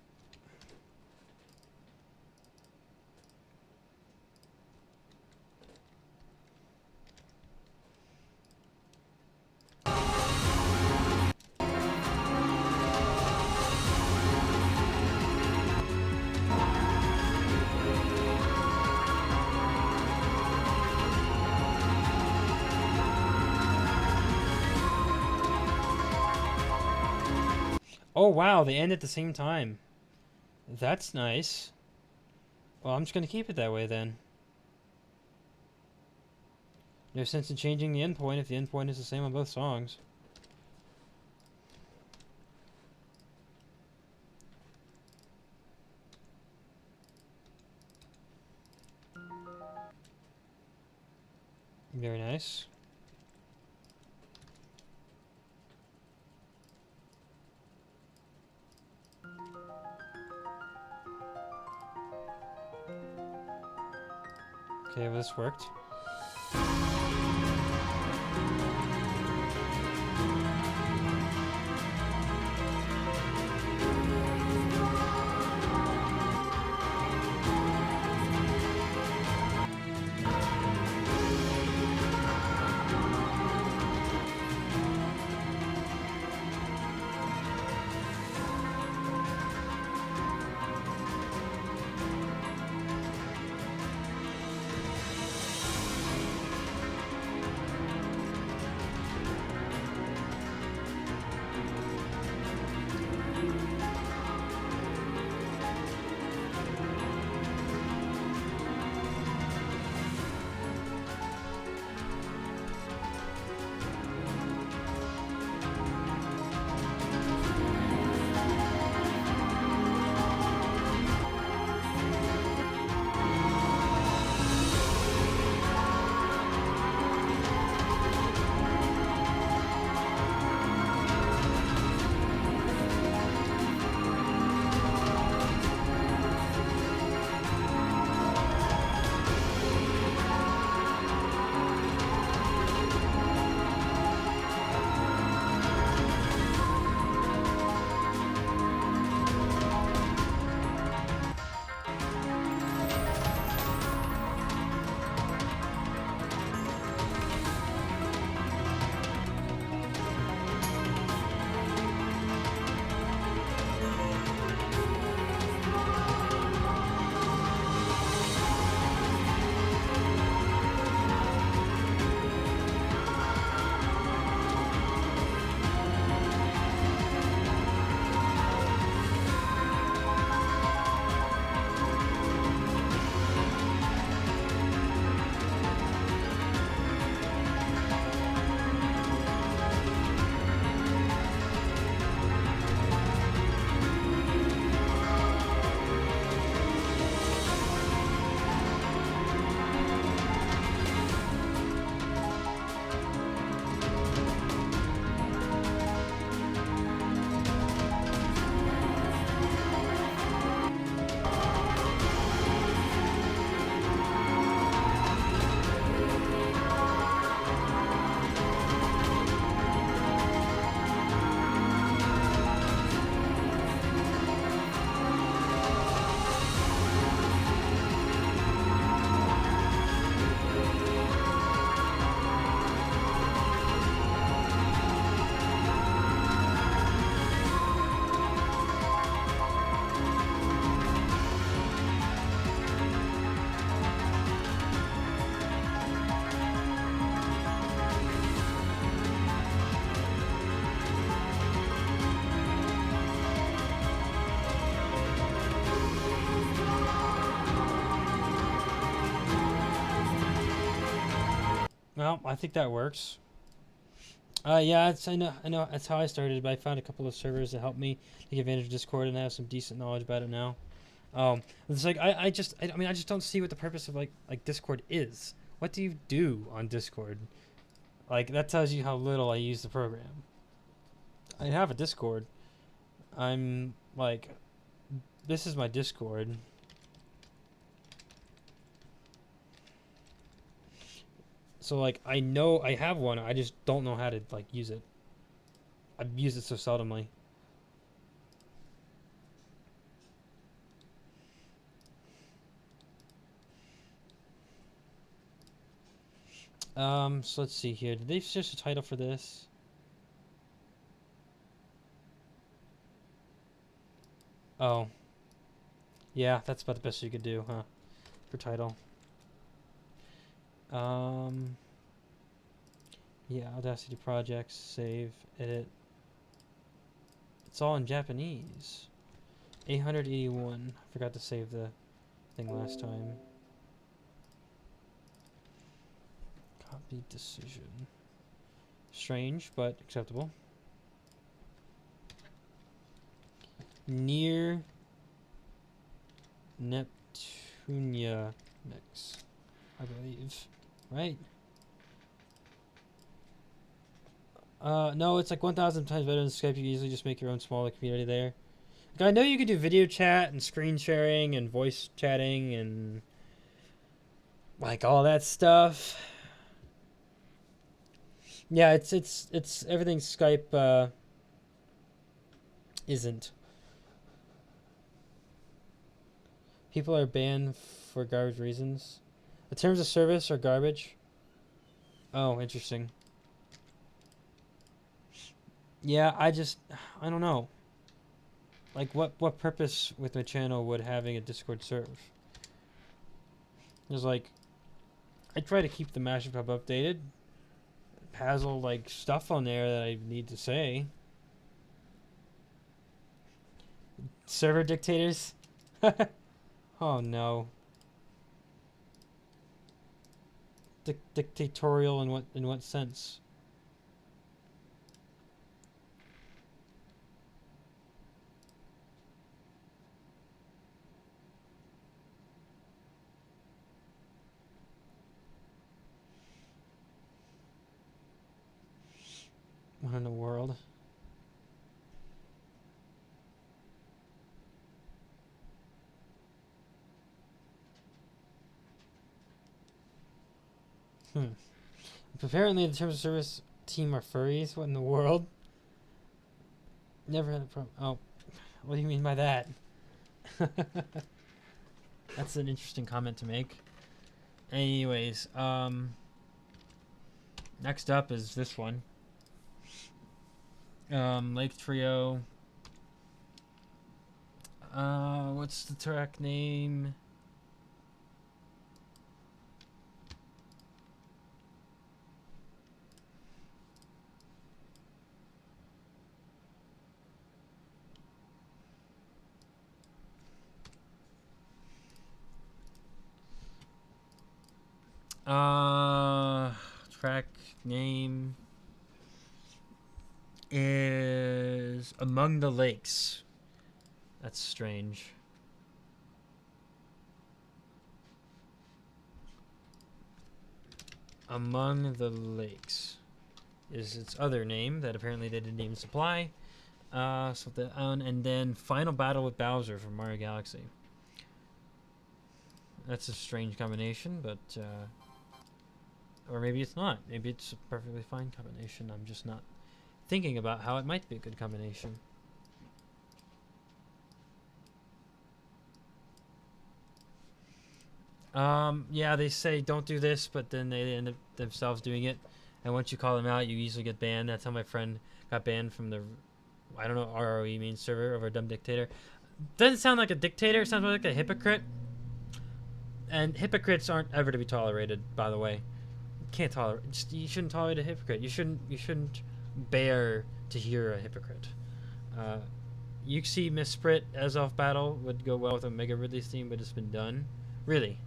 [SPEAKER 1] Oh wow, they end at the same time. That's nice. Well, I'm just going to keep it that way then. No sense in changing the endpoint if the endpoint is the same on both songs. Very nice. Okay, well, this worked. Well, I think that works. Yeah, I know. That's how I started. But I found a couple of servers that helped me take advantage of Discord, and I have some decent knowledge about it now. It's like I mean, I just don't see what the purpose of like Discord is. What do you do on Discord? Like that tells you how little I use the program. I have a Discord. I'm like, this is my Discord. So like I know I have one. I just don't know how to like use it. I've used it so seldomly. So let's see here. Did they suggest a title for this? Oh. Yeah, that's about the best you could do, huh? For title. Yeah, Audacity projects, save, edit. It's all in Japanese. 881. I forgot to save the thing last time. Copy decision. Strange, but acceptable. Near Neptunia mix, I believe. Right? No, it's like 1,000 times better than Skype. You can easily just make your own smaller community there. Like, I know you could do video chat and screen sharing and voice chatting and like all that stuff. Yeah, it's everything Skype isn't. People are banned for garbage reasons. The terms of service are garbage. Oh, interesting. Yeah, I don't know. Like, what purpose with my channel would having a Discord serve? There's like, I try to keep the Mashup Hub updated. Hazel like stuff on there that I need to say. Server dictators. Oh no. Dictatorial in what sense? What in the world? Apparently the terms of service team are furries. What in the world? Never had a problem. Oh, what do you mean by that? That's an interesting comment to make. Anyways, next up is this one. Lake Trio. What's the track name? Track name is Among the Lakes. That's strange. Among the Lakes is its other name that apparently they didn't even supply. So the and then Final Battle with Bowser from Mario Galaxy. That's a strange combination, but or maybe it's not. Maybe it's a perfectly fine combination. I'm just not thinking about how it might be a good combination. Yeah, they say don't do this, but then they end up themselves doing it. And once you call them out, you usually get banned. That's how my friend got banned from the, I don't know what ROE means, server over a dumb dictator. Doesn't sound like a dictator. It sounds more like a hypocrite. And hypocrites aren't ever to be tolerated, by the way. Can't tolerate. You shouldn't tolerate a hypocrite. You shouldn't bear to hear a hypocrite. Yuxi Misprit as off battle would go well with a Mega Ridley theme, but it's been done. Really.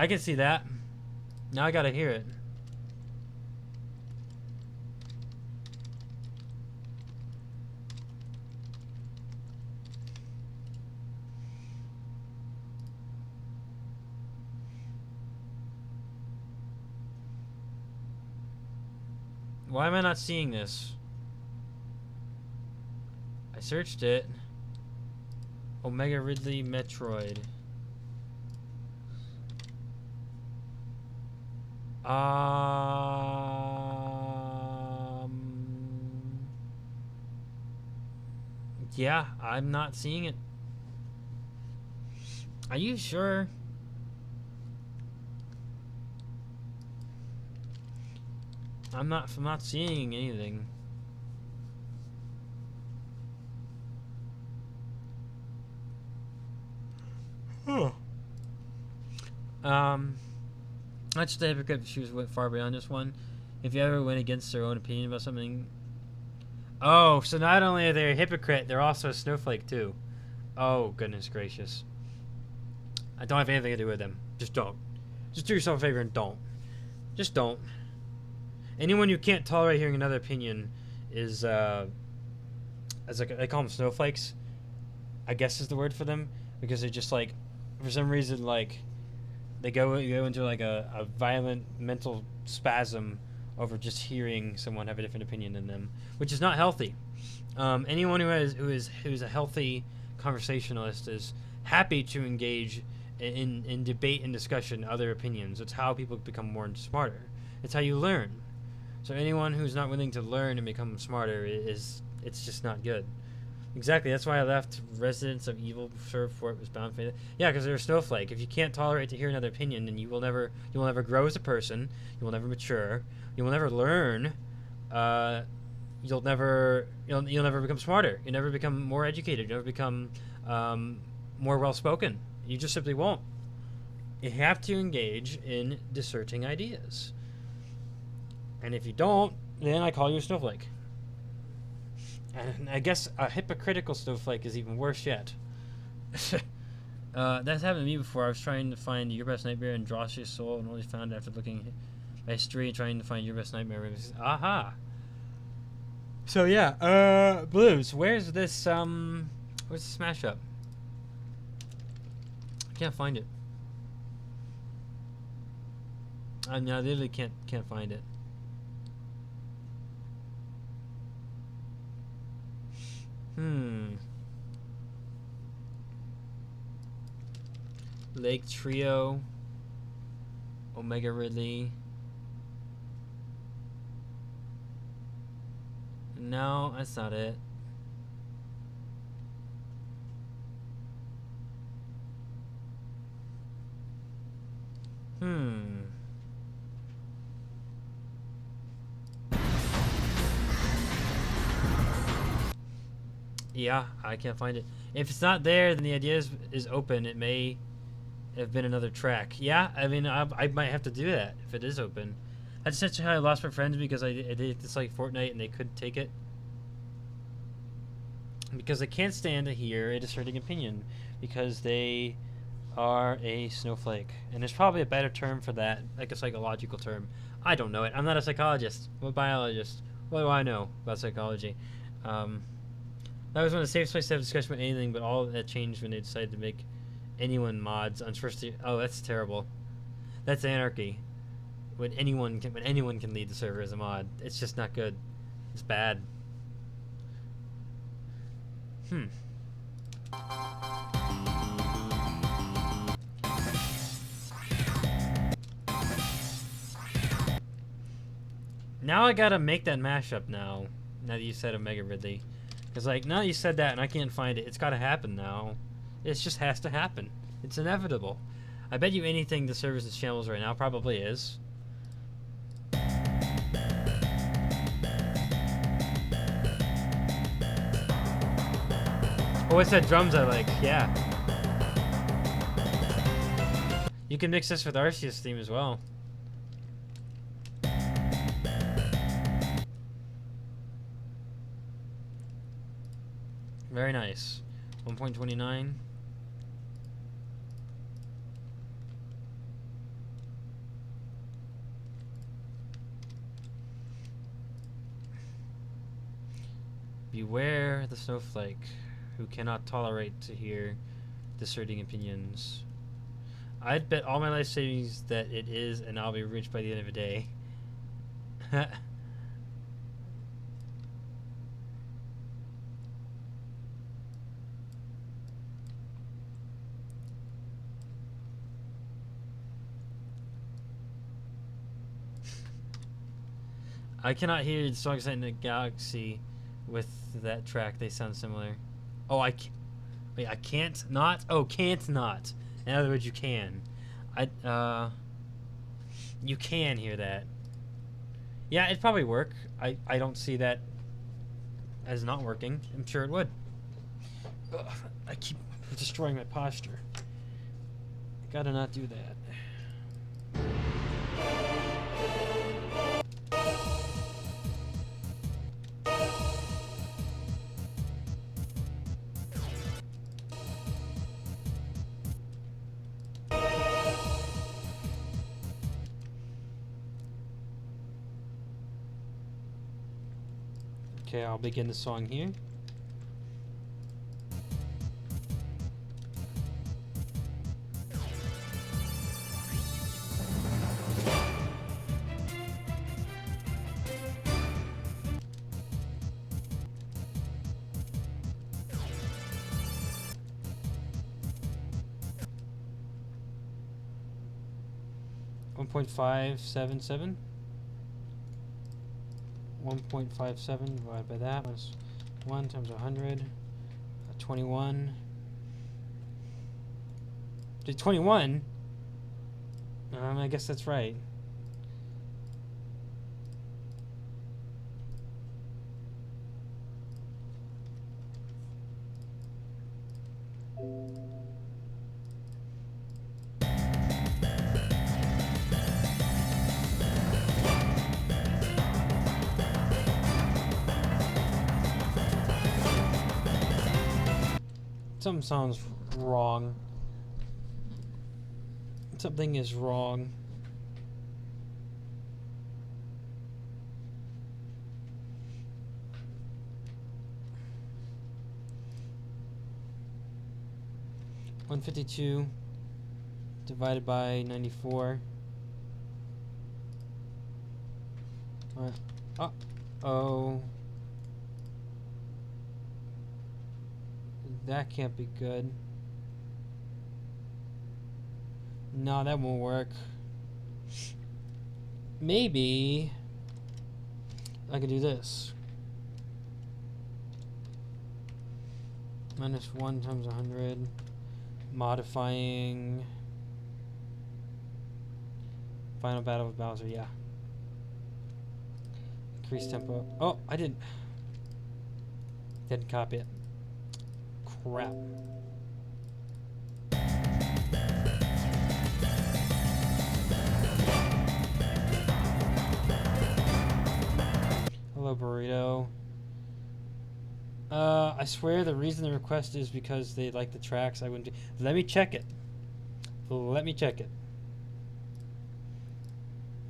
[SPEAKER 1] I can see that. Now I gotta hear it. Why am I not seeing this? I searched it. Omega Ridley Metroid. Yeah, I'm not seeing it. Are you sure? I'm not seeing anything. Huh. Not just a hypocrite, but she went far beyond this one. If you ever went against their own opinion about something. Oh, so not only are they a hypocrite, they're also a snowflake too. Oh, goodness gracious. I don't have anything to do with them. Just don't. Just do yourself a favor and don't. Just don't. Anyone who can't tolerate hearing another opinion is, as like they call them snowflakes, I guess is the word for them, because they're just like, for some reason, like, they go into like a violent mental spasm over just hearing someone have a different opinion than them, which is not healthy. Anyone who's a healthy conversationalist is happy to engage in debate and discussion other opinions. It's how people become more and smarter. It's how you learn. So anyone who's not willing to learn and become smarter it's just not good. Exactly. That's why I left Residents of Evil before it was bound for it. Yeah, because they're a snowflake. If you can't tolerate to hear another opinion, then you will never grow as a person. You will never mature. You will never learn. You'll never become smarter. You'll never become more educated. You'll never become more well spoken. You just simply won't. You have to engage in disserting ideas. And if you don't, then I call you a snowflake. And I guess a hypocritical snowflake is even worse yet. That's happened to me before. I was trying to find Your Best Nightmare and Josh's Soul, and only found it after looking at history and trying to find Your Best Nightmare. Aha! So yeah, Blues, where's this mashup? I can't find it. I mean, I literally can't find it. Lake Trio, Omega Ridley. No, that's not it. Yeah, I can't find it. If it's not there, then the idea is open. It may have been another track. Yeah, I mean, I might have to do that if it is open. That's essentially how I lost my friends, because I did this like Fortnite and they couldn't take it. Because they can't stand to hear a dissenting opinion, because they are a snowflake. And there's probably a better term for that, like a psychological term. I don't know it. I'm not a psychologist. I'm a biologist. What do I know about psychology? That was one of the safest places to have discussion about anything, but all of that changed when they decided to make anyone mods on first. Oh, that's terrible. That's anarchy. When anyone can lead the server as a mod, it's just not good. It's bad. Now I gotta make that mashup now. Now that you said Omega Ridley. Because, like, now you said that and I can't find it. It's gotta happen now. It just has to happen. It's inevitable. I bet you anything the server's in shambles right now probably is. Oh, it's that drums I like. Yeah. You can mix this with Arceus theme as well. Very nice. 1.29. Beware the snowflake, who cannot tolerate to hear dissenting opinions. I'd bet all my life savings that it is, and I'll be rich by the end of the day. I cannot hear the songs in the galaxy with that track. They sound similar. Oh, I can't. Wait, I can't not? Oh, can't not. In other words, you can. You can hear that. Yeah, it'd probably work. I don't see that as not working. I'm sure it would. Ugh, I keep destroying my posture. I gotta not do that. Okay, I'll begin the song here. .577. 1.57 divided by that was 1 times 100. 21. Did 21? I guess that's right. Something sounds wrong. Something is wrong. $152 divided by 94. Uh-oh. That can't be good. No, that won't work. Maybe I could do this. Minus 1 times 100. Modifying. Final battle with Bowser, yeah. Increase tempo. Oh, I didn't copy it. Crap. Hello, Burrito. I swear the reason the request is because they like the tracks. I wouldn't do. Let me check it. Let me check it.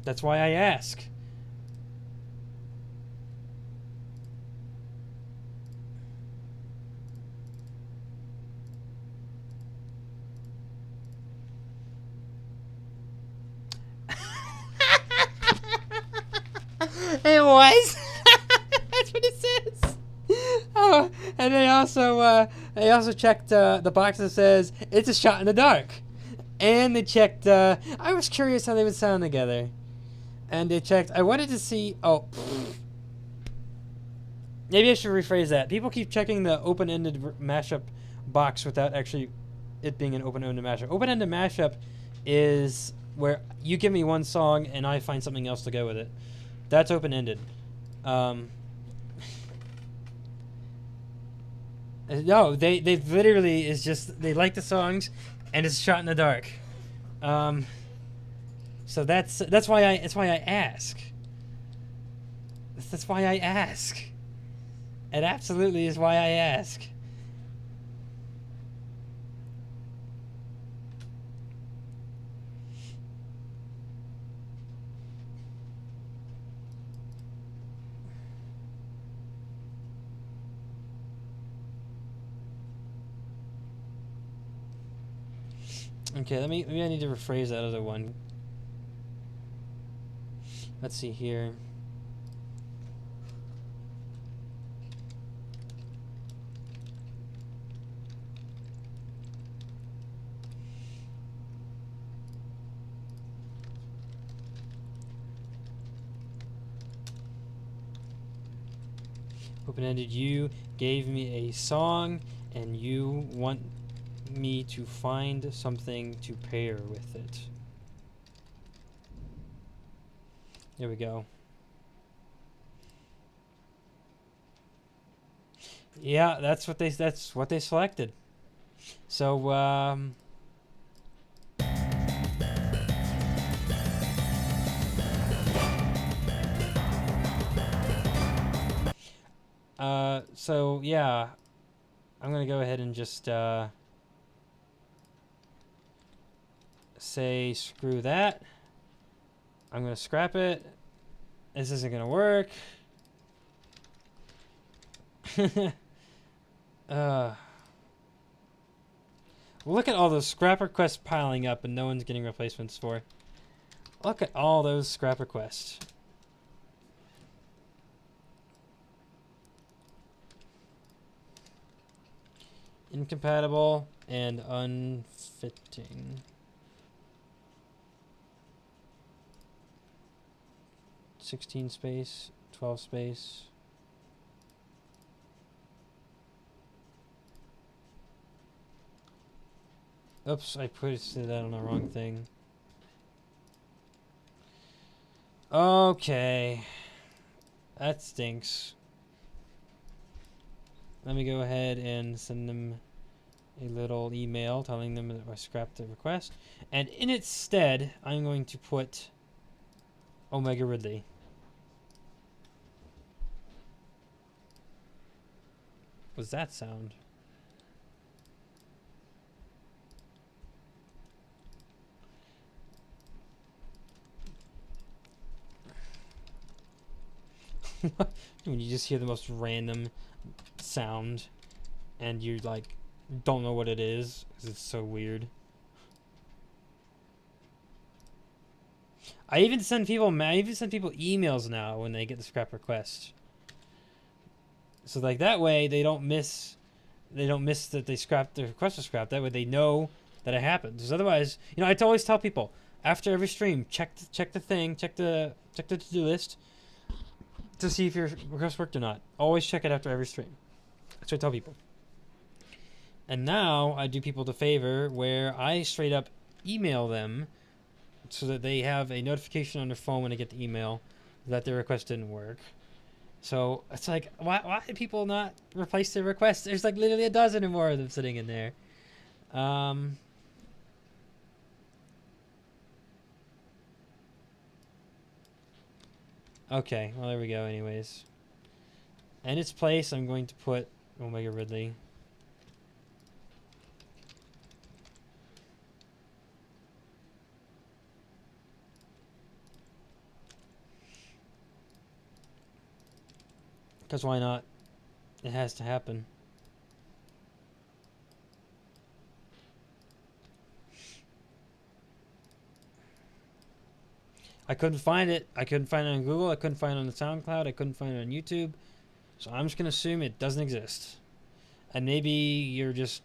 [SPEAKER 1] That's why I ask. It was. That's what it says. Oh, and they also checked the box that says it's a shot in the dark, and they checked. I was curious how they would sound together, and they checked. I wanted to see. Oh, maybe I should rephrase that. People keep checking the open-ended mashup box without actually it being an open-ended mashup. Open-ended mashup is where you give me one song and I find something else to go with it. That's open-ended. No, they literally is just they like the songs, and it's shot in the dark. So that's why I ask. That's why I ask. It absolutely is why I ask. Okay, maybe I need to rephrase that other one. Let's see here. Open-ended, you gave me a song and you want me to find something to pair with it. There we go. Yeah, that's what they selected. So so yeah, I'm gonna go ahead and just say screw that. I'm gonna scrap it. This isn't gonna work. Look at all those scrap requests piling up and no one's getting replacements for. Look at all those scrap requests. Incompatible and unfitting. 16 space, 12 space. Oops, I pasted that on the wrong thing. Okay. That stinks. Let me go ahead and send them a little email telling them that I scrapped the request. And in its stead, I'm going to put Omega Ridley. What's that sound? When you just hear the most random sound and you like don't know what it is because it's so weird. I even send people emails now when they get the scrap request. So like that way they don't miss that they scrapped the request was scrapped. That way they know that it happened. Because otherwise, I always tell people after every stream, check the to-do list to see if your request worked or not. Always check it after every stream. That's what I tell people. And now I do people the favor where I straight up email them so that they have a notification on their phone when they get the email that their request didn't work. So it's like, why do people not replace their requests? There's like literally a dozen or more of them sitting in there. Okay, well there we go anyways. In its place, I'm going to put Omega Ridley. Because why not? It has to happen. I couldn't find it. I couldn't find it on Google. I couldn't find it on the SoundCloud. I couldn't find it on YouTube. So I'm just going to assume it doesn't exist. And maybe you're just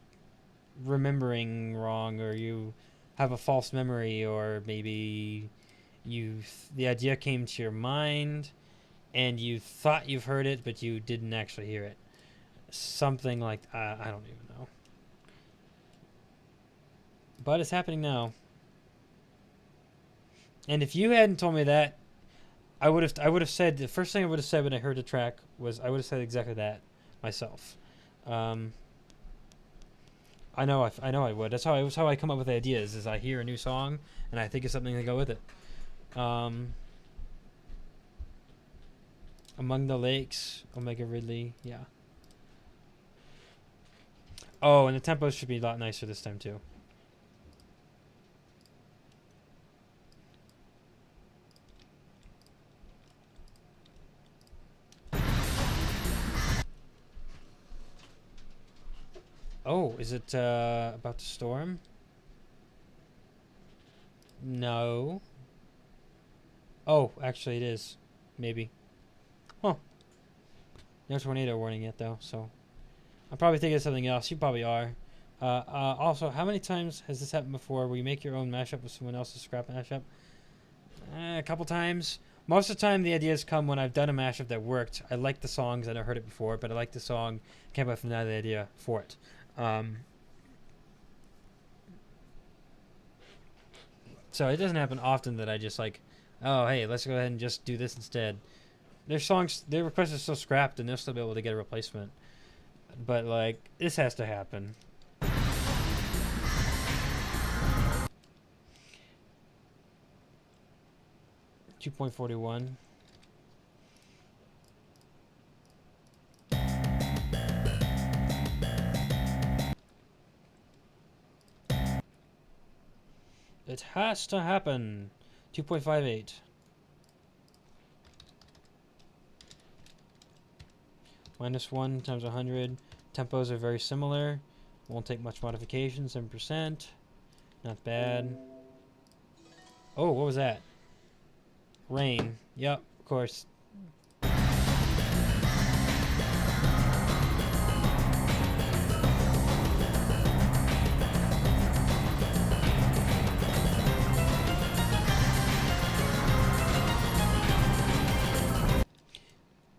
[SPEAKER 1] remembering wrong, or you have a false memory, or maybe the idea came to your mind and you thought you've heard it, but you didn't actually hear it. Something like, I don't even know. But it's happening now. And if you hadn't told me that, I would have said, the first thing I would have said when I heard the track was, I would have said exactly that myself. I know I would. That's how I come up with ideas, is I hear a new song and I think of something to go with it. Among the Lakes, Omega Ridley, yeah. Oh, and the tempo should be a lot nicer this time too. Oh, is it about to storm? No. Oh, actually it is. Maybe. Huh. No tornado warning yet though, so I'm probably thinking of something else. You probably are. Also, how many times has this happened before where you make your own mashup with someone else's scrap mashup? A couple times. Most of the time, the ideas come when I've done a mashup that worked. I like the songs, I never heard it before, but I like the song, came up with another idea for it. So it doesn't happen often that I just like, oh, hey, let's go ahead and just do this instead. Their songs, their requests are still scrapped, and they'll still be able to get a replacement. But, like, this has to happen. $2.41. It has to happen. 2.58. -1 times 100. Tempos are very similar. Won't take much modification. 7%. Not bad. Oh, what was that? Rain. Yep, of course.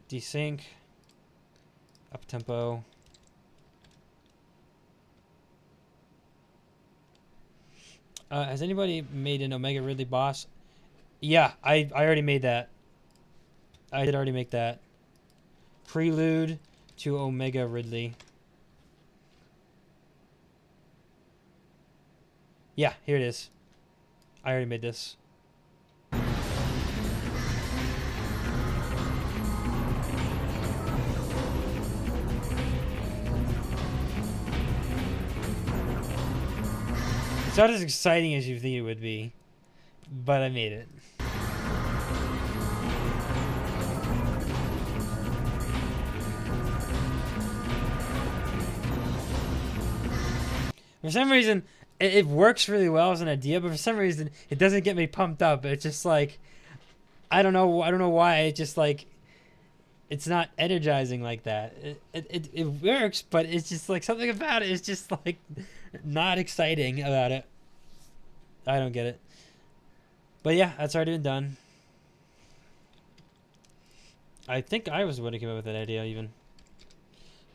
[SPEAKER 1] Desync. Up tempo. Has anybody made an Omega Ridley boss? Yeah, I already made that. I did already make that. Prelude to Omega Ridley. Yeah, here it is. I already made this. It's not as exciting as you think it would be, but I made it. For some reason, it works really well as an idea, but for some reason, it doesn't get me pumped up. It's just like, I don't know why. It just like, it's not energizing like that. It works, but it's just like something about it is just like not exciting about it. I don't get it. But yeah, that's already been done. I think I was the one who came up with that idea even.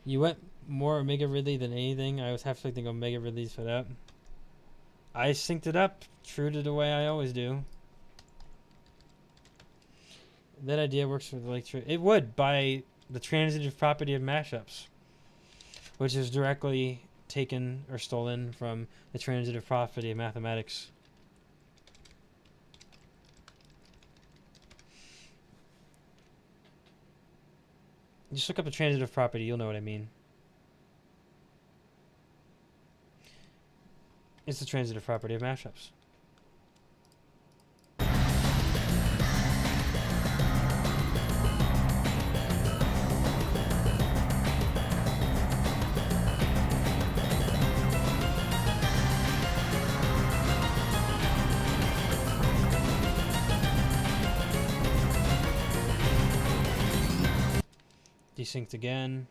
[SPEAKER 1] You went more Omega Ridley than anything. I was half thinking Omega Ridley's for that. I synced it up true to the way I always do. That idea works for the like it would by the transitive property of mashups, which is directly taken or stolen from the transitive property of mathematics. Just look up a transitive property, you'll know what I mean. It's the transitive property of mashups. Desynced again.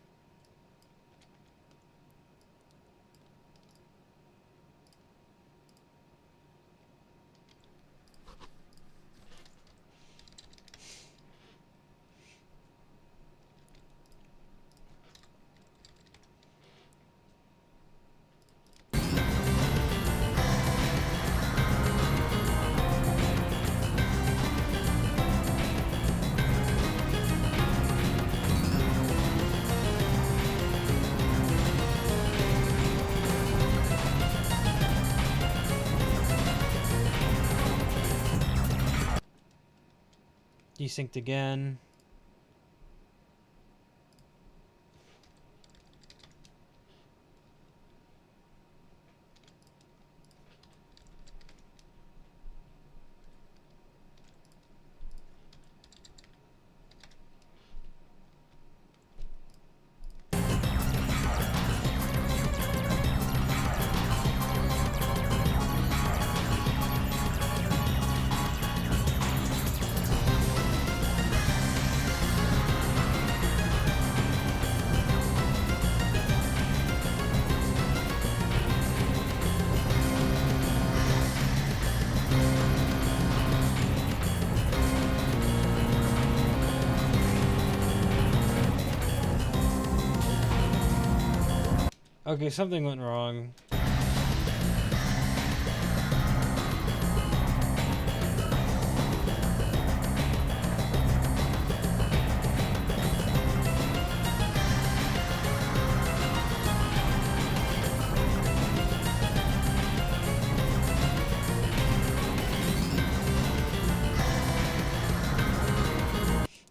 [SPEAKER 1] Desynced again. Okay, something went wrong.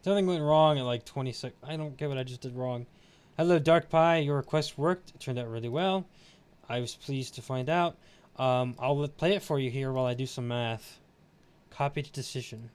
[SPEAKER 1] Something went wrong at like 26. I don't get what I just did wrong. Hello, Dark Pie. Your request worked. It turned out really well. I was pleased to find out. I'll play it for you here while I do some math. Copy to decision.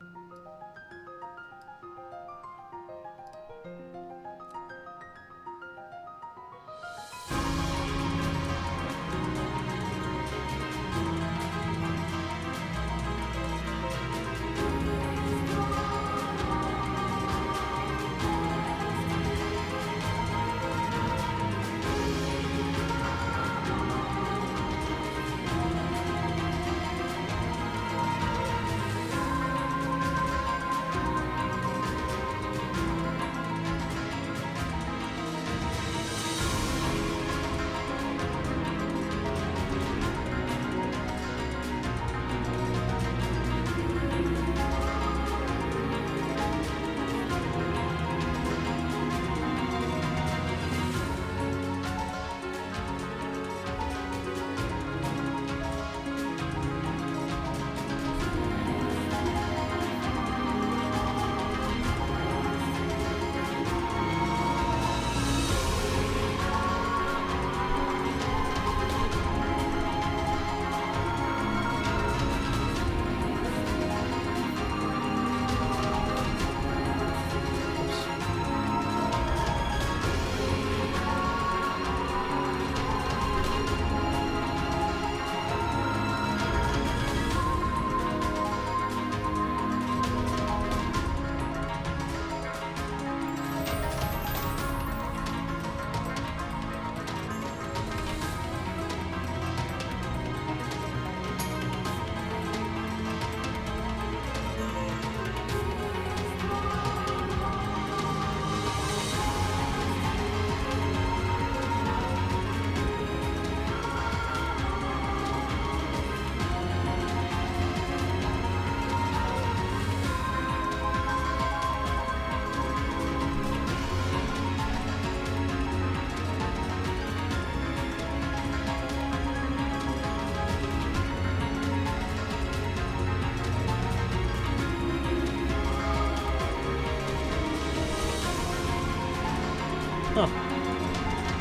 [SPEAKER 1] Huh.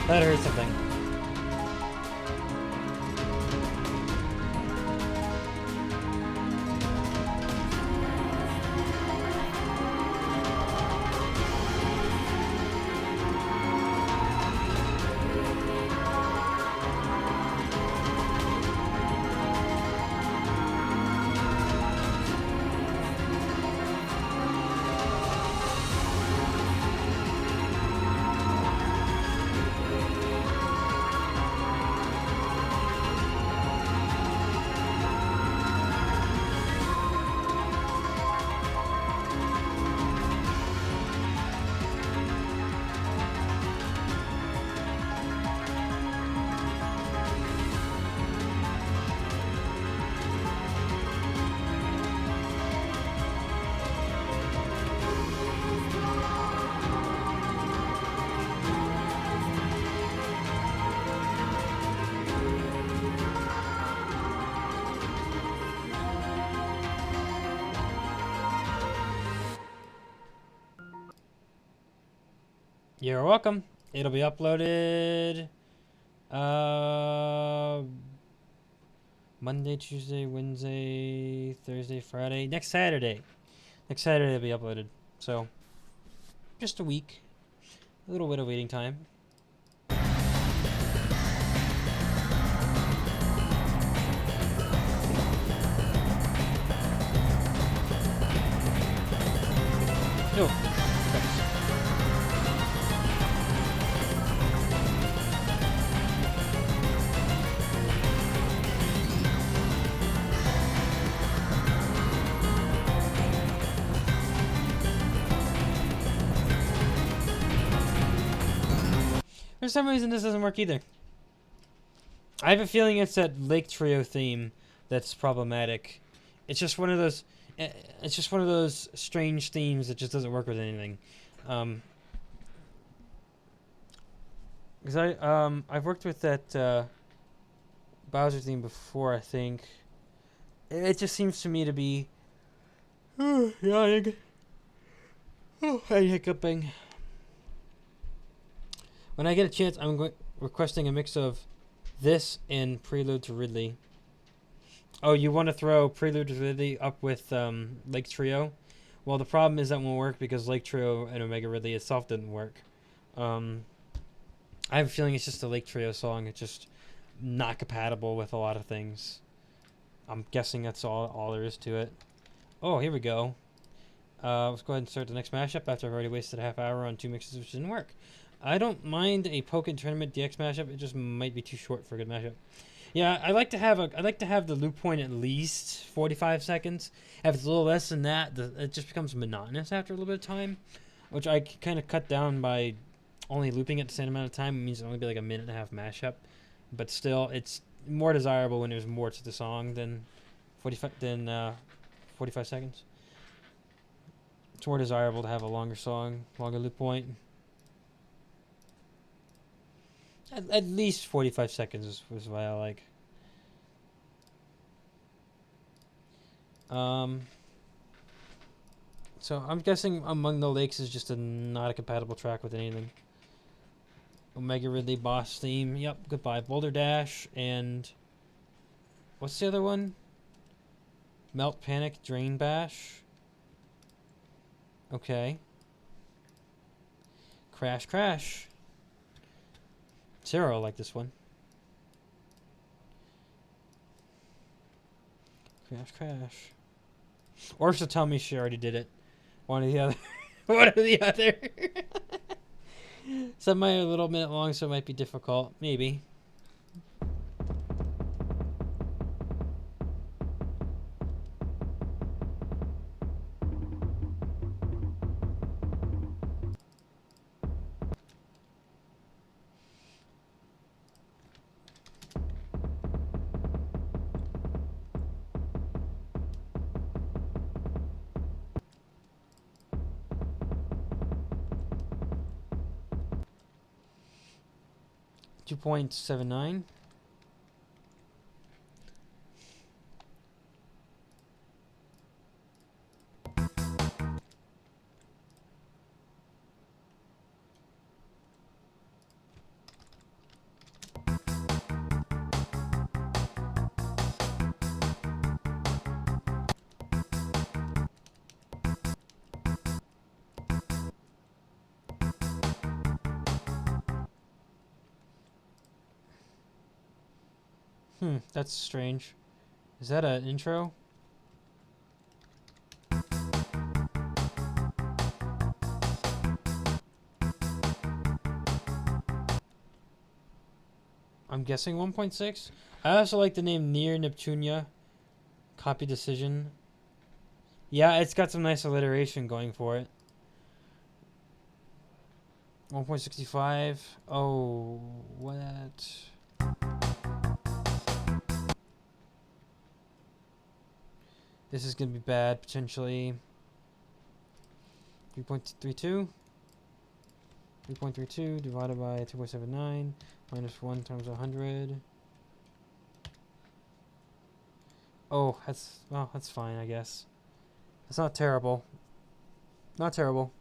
[SPEAKER 1] That hurt something. You're welcome. It'll be uploaded Monday, Tuesday, Wednesday, Thursday, Friday, next Saturday. Next Saturday it'll be uploaded. So just a week. A little bit of waiting time. No. For some reason this doesn't work either. I have a feeling it's that Lake Trio theme that's problematic. It's just one of those. It's just one of those strange themes that just doesn't work with anything. Because I've worked with that Bowser theme before. I think it just seems to me to be yawning. I'm hiccuping. When I get a chance, I'm requesting a mix of this and Prelude to Ridley. Oh, you want to throw Prelude to Ridley up with Lake Trio? Well, the problem is that won't work because Lake Trio and Omega Ridley itself didn't work. I have a feeling it's just a Lake Trio song. It's just not compatible with a lot of things. I'm guessing that's all there is to it. Oh, here we go. Let's go ahead and start the next mashup after I've already wasted a half hour on 2 mixes which didn't work. I don't mind a Pokken Tournament DX mashup. It just might be too short for a good mashup. Yeah, I like to have the loop point at least 45 seconds. If it's a little less than that, it just becomes monotonous after a little bit of time, which I kind of cut down by only looping it the same amount of time. It means it'll only be like a minute and a half mashup, but still, it's more desirable when there's more to the song than 45 seconds. It's more desirable to have a longer song, longer loop point. At least 45 seconds is what I like. So I'm guessing Among the Lakes is just not a compatible track with anything. Omega Ridley boss theme. Yep, goodbye. Boulder Dash and what's the other one? Melt Panic Drain Bash. Okay. Crash Crash. Sarah will like this one. Crash Crash. Or she'll tell me she already did it. One or the other. One or the other. Some might be a little minute long, so it might be difficult. Maybe. .79. That's strange. Is that an intro? I'm guessing 1.6. I also like the name Near Neptunia. Copy decision. Yeah, it's got some nice alliteration going for it. 1.65. Oh, what? This is going to be bad, potentially. 3.32. 3.32 divided by 2.79 minus 1 times 100. Oh, that's fine, I guess. It's not terrible. Not terrible.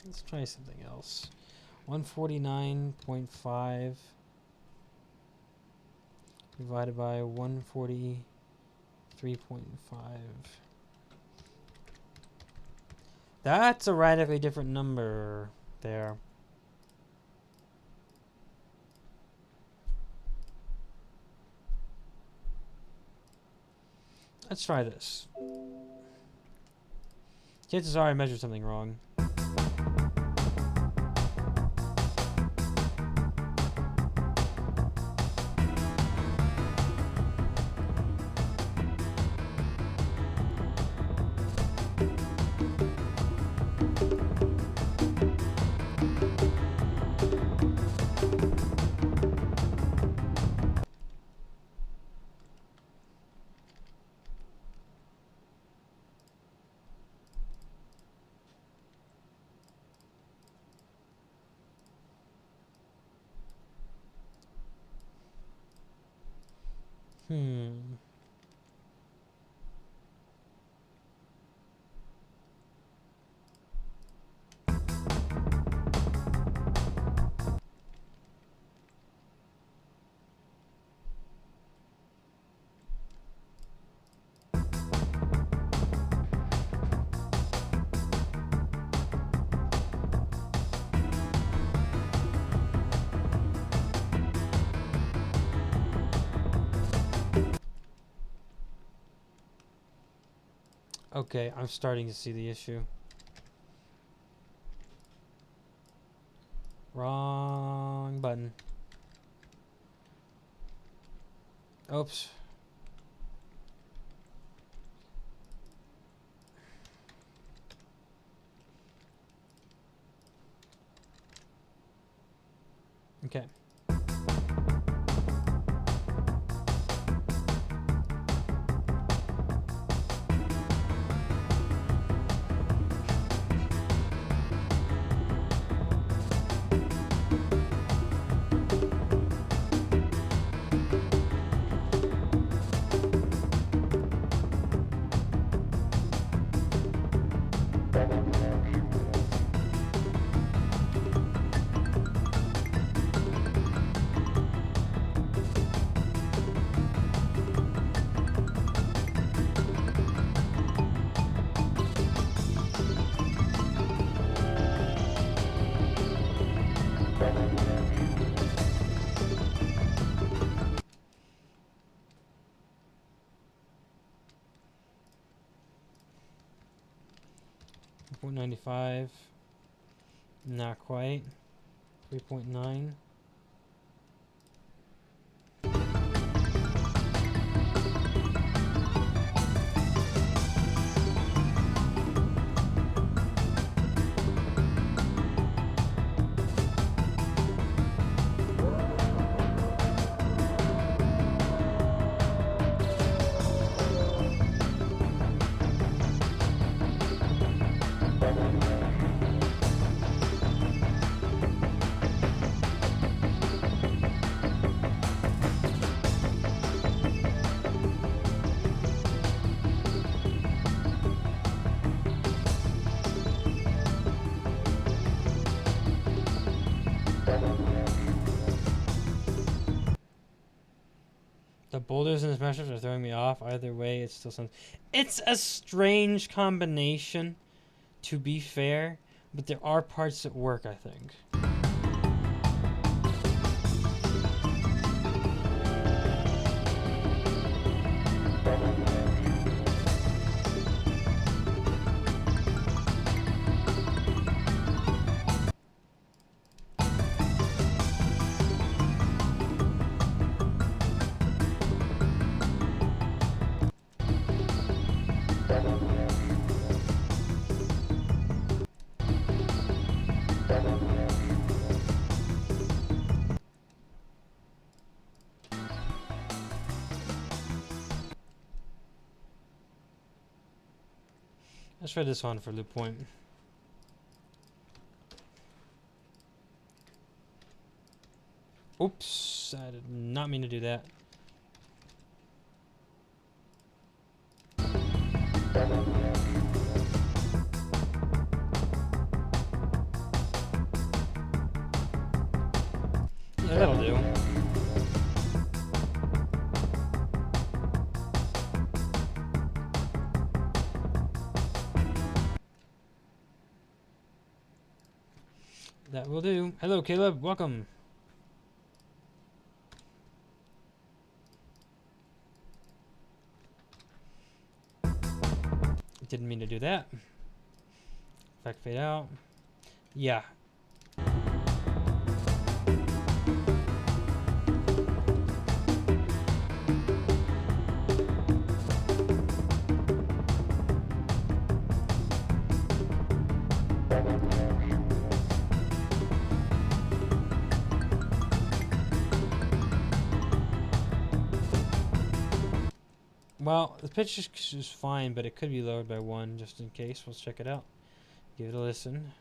[SPEAKER 1] Let's try something else. 149.5 divided by 143.5. That's a radically different number there. Let's try this. Chances are I measured something wrong. Okay, I'm starting to see the issue. Wrong button. Oops. Okay. .95. Not quite. 3.9. The boulders in this mashup are throwing me off. Either way, it's still something. It's a strange combination, to be fair, but there are parts that work, I think. Let's try this one for loop point. Oops, I did not mean to do that. Yeah, that'll do. That will do. Hello, Caleb. Welcome. didn't mean to do that. Effect fade out. Yeah. Well, the pitch is fine, but it could be lowered by 1 just in case. Let's check it out. Give it a listen.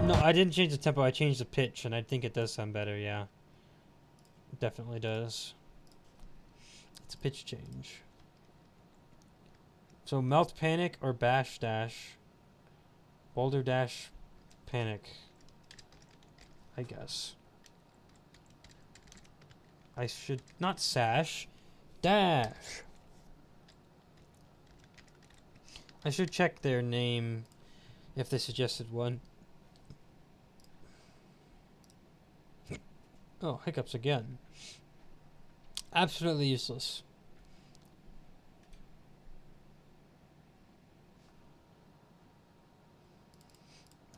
[SPEAKER 1] No, I didn't change the tempo. I changed the pitch, and I think it does sound better, yeah. It definitely does. It's a pitch change. So melt panic or bash dash. Boulder dash panic. I guess. I should not sash. Dash. I should check their name if they suggested one. Oh, hiccups again. Absolutely useless.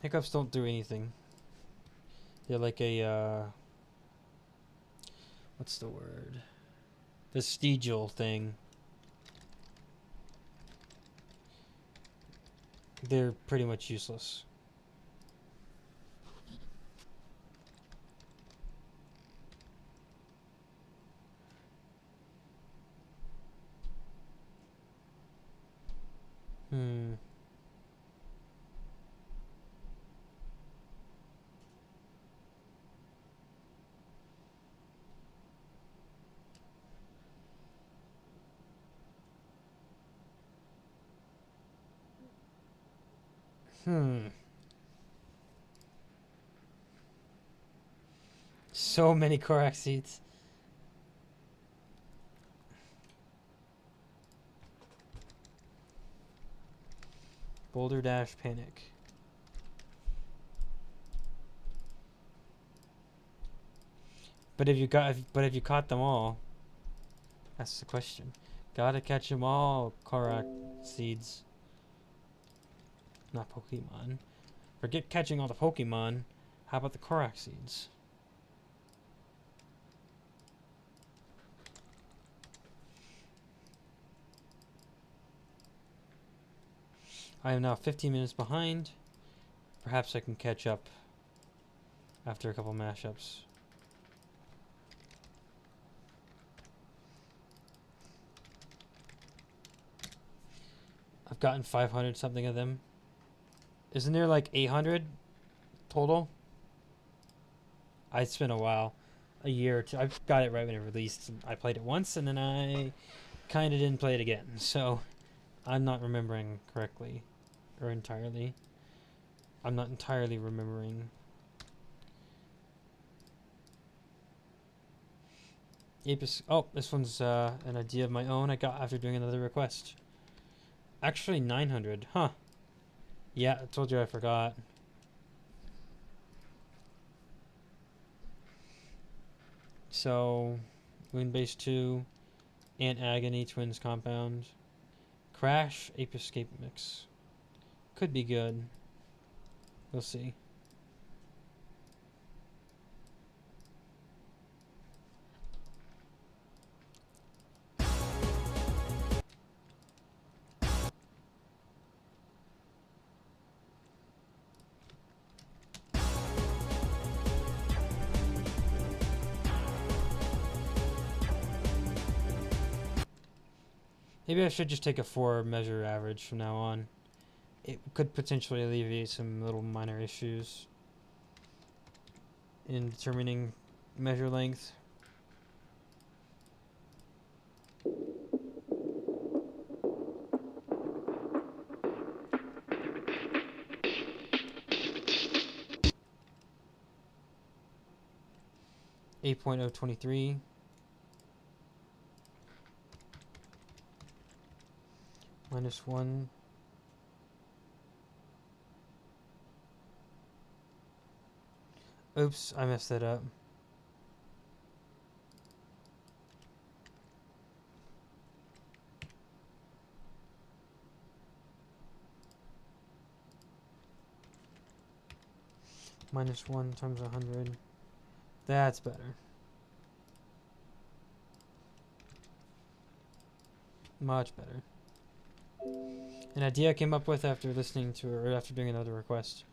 [SPEAKER 1] Hiccups don't do anything. They're like a, what's the word? Vestigial thing. They're pretty much useless. So many Korak seats. Boulder dash panic. But if you caught them all, that's the question. Gotta catch them all, Korak seeds. Not Pokemon. Forget catching all the Pokemon. How about the Korak seeds? I am now 15 minutes behind. Perhaps I can catch up after a couple mashups. I've gotten 500 something of them. Isn't there like 800 total? It's been a while. A year or two. I got it right when it released. I played it once and then I kind of didn't play it again. So I'm not remembering correctly or entirely. I'm not entirely remembering. Apis. Oh, this one's an idea of my own I got after doing another request. Actually 900. Huh. Yeah, I told you I forgot. So, Moonbase 2, Ant Agony, Twins Compound, Crash, Ape Escape Mix. Could be good. We'll see. Maybe I should just take a 4 measure average from now on. It could potentially alleviate some little minor issues in determining measure length. (8.023) -1. Oops, I messed that up. -1 times 100. That's better. Much better. An idea I came up with after listening to or after doing another request.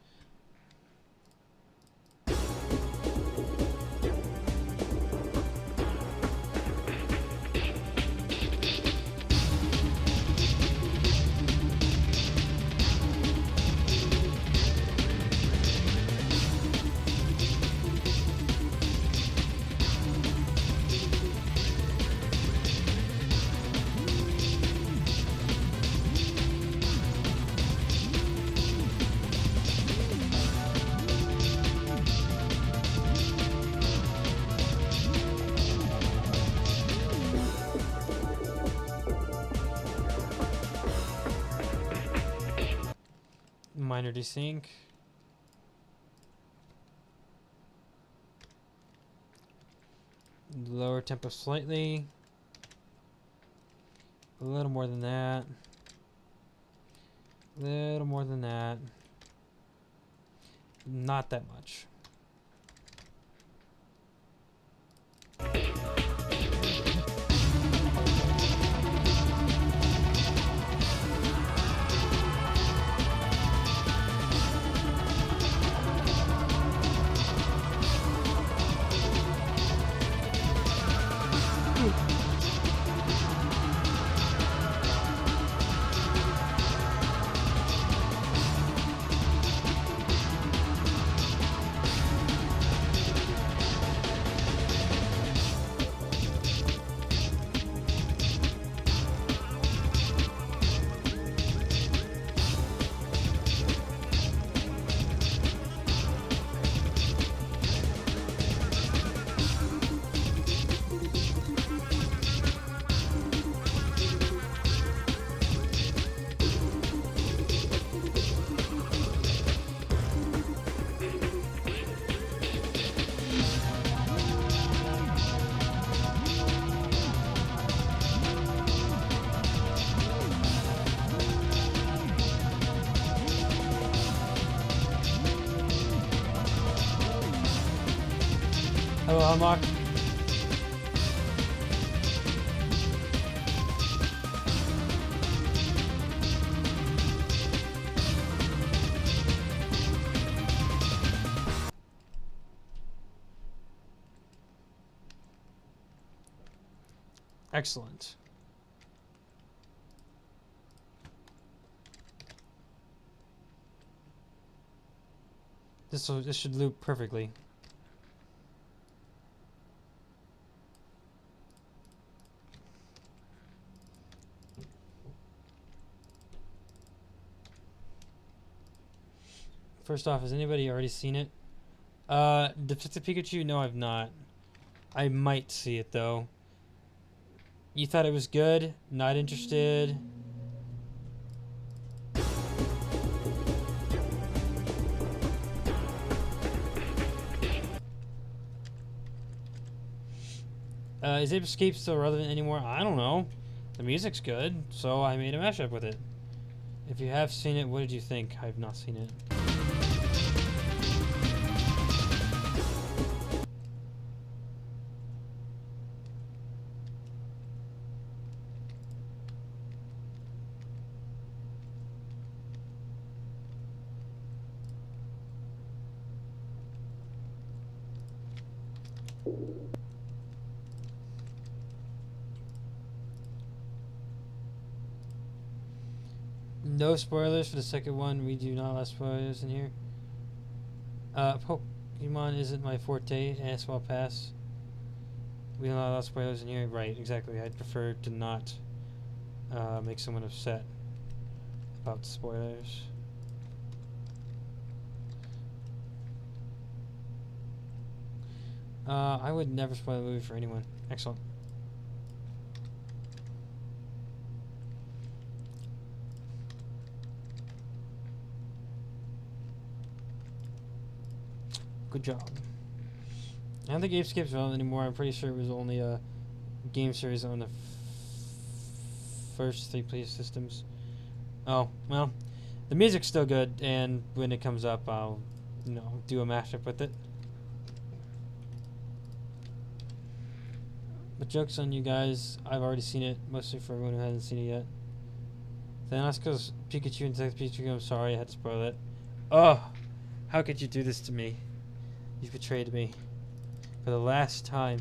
[SPEAKER 1] Minor desync. Lower tempo slightly. A little more than that. A little more than that. Not that much. Hello, Unlock. Excellent. This should loop perfectly. First off, has anybody already seen it? Detective Pikachu? No, I've not. I might see it though. You thought it was good? Not interested? Is Ape Escape still relevant anymore? I don't know. The music's good, so I made a mashup with it. If you have seen it, what did you think? I've not seen it. No spoilers for the second one. We do not allow spoilers in here. Pokemon isn't my forte. As well pass. We don't allow spoilers in here. Right, exactly. I'd prefer to not make someone upset about spoilers. I would never spoil a movie for anyone. Excellent. Good job. I don't think Apescape's relevant anymore. I'm pretty sure it was only a game series on the first 3 play systems. Oh, well, the music's still good, and when it comes up, I'll, do a mashup with it. But joke's on you guys. I've already seen it, mostly for everyone who hasn't seen it yet. Thanos goes Pikachu and Detective Pikachu. I'm sorry, I had to spoil it. Oh, how could you do this to me? You betrayed me for the last time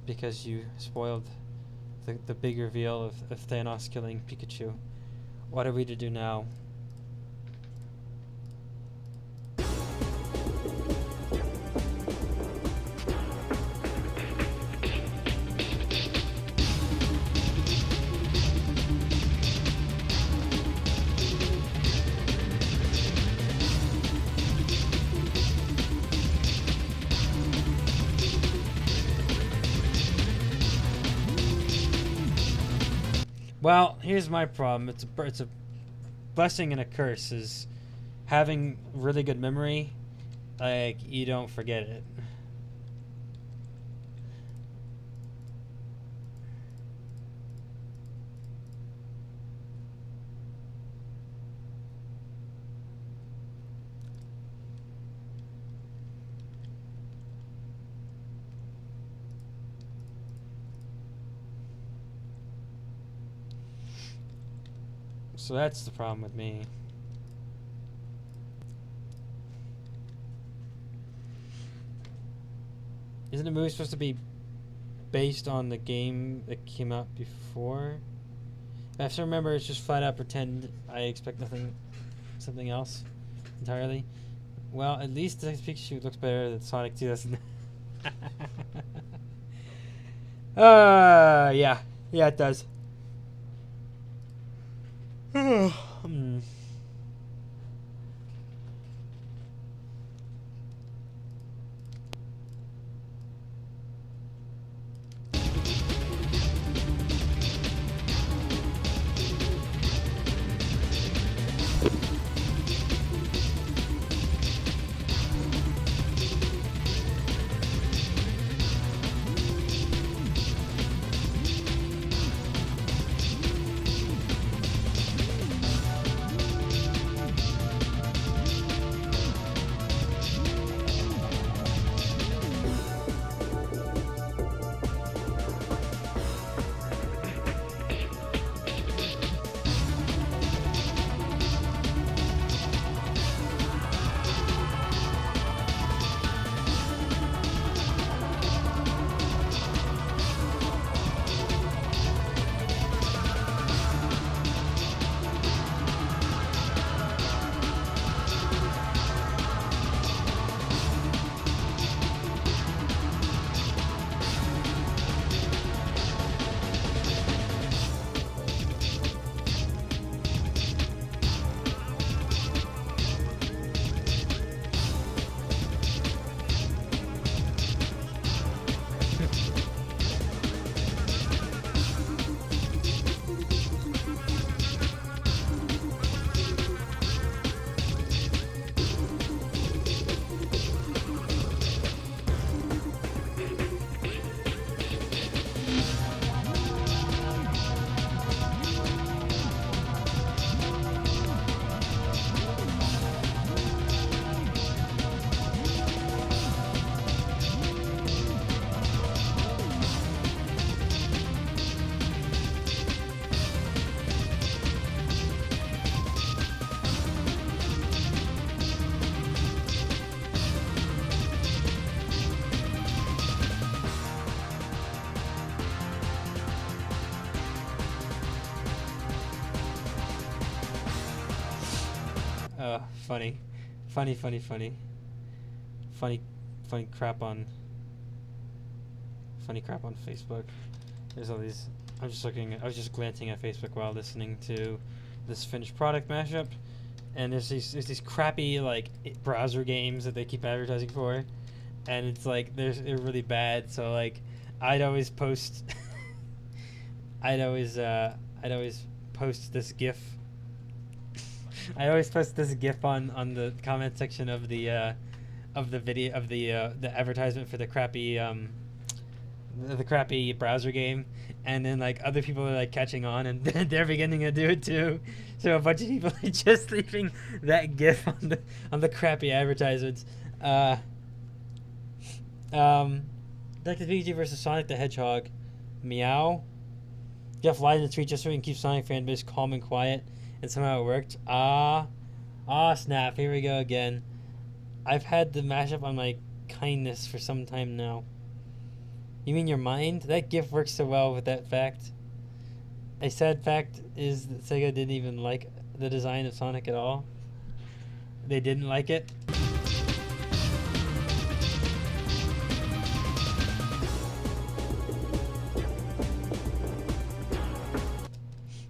[SPEAKER 1] because you spoiled the big reveal of Thanos killing Pikachu. What are we to do now? Well, here's my problem. It's a blessing and a curse. Is having really good memory, like you don't forget it. So that's the problem with me. Isn't the movie supposed to be based on the game that came out before? If I have to remember, it's just flat out pretend I expect something else entirely. Well, at least the Pikachu looks better than Sonic 2000. Yeah, it does. Funny. Funny crap on Facebook. There's all these. I was just glancing at Facebook while listening to this finished product mashup, and there's these crappy like browser games that they keep advertising for, and it's like they're really bad. So like, I'd always post, I'd always post this GIF. I always post this GIF on the comment section of the video of the advertisement for the crappy browser game, and then like other people are like catching on, and they're beginning to do it too. So a bunch of people are just leaving that GIF on the crappy advertisements. Detective Pikachu versus Sonic the Hedgehog. Meow. Jeff lied in the tweet just so he can keep Sonic fanbase calm and quiet, and somehow it worked. Snap! Here we go again. I've had the mashup on my kindness for some time now. You mean your mind? That GIF works so well with that fact. A sad fact is that Sega didn't even like the design of Sonic at all. They didn't like it.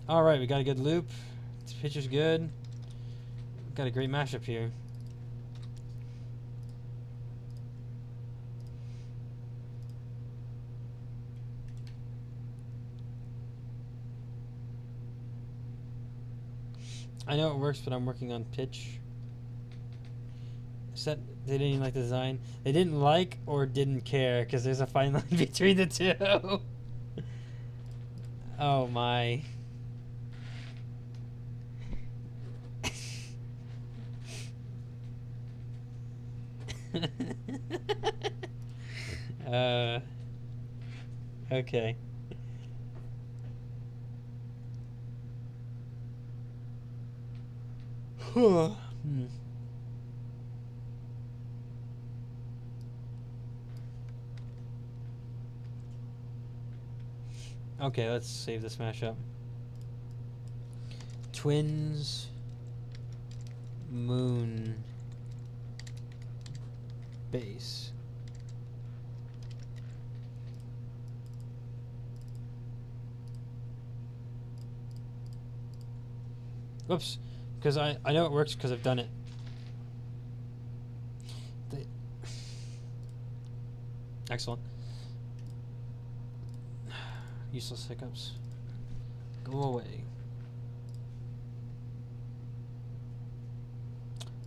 [SPEAKER 1] Alright, we got a good loop. This picture's good. We've got a great mashup here. I know it works, but I'm working on pitch. They didn't even like the design. They didn't like or didn't care, because there's a fine line between the two. Oh my. Okay. Okay, let's save this mashup. Twins Moon Base. Whoops, because I know it works because I've done it. Excellent. Useless hiccups. Go away.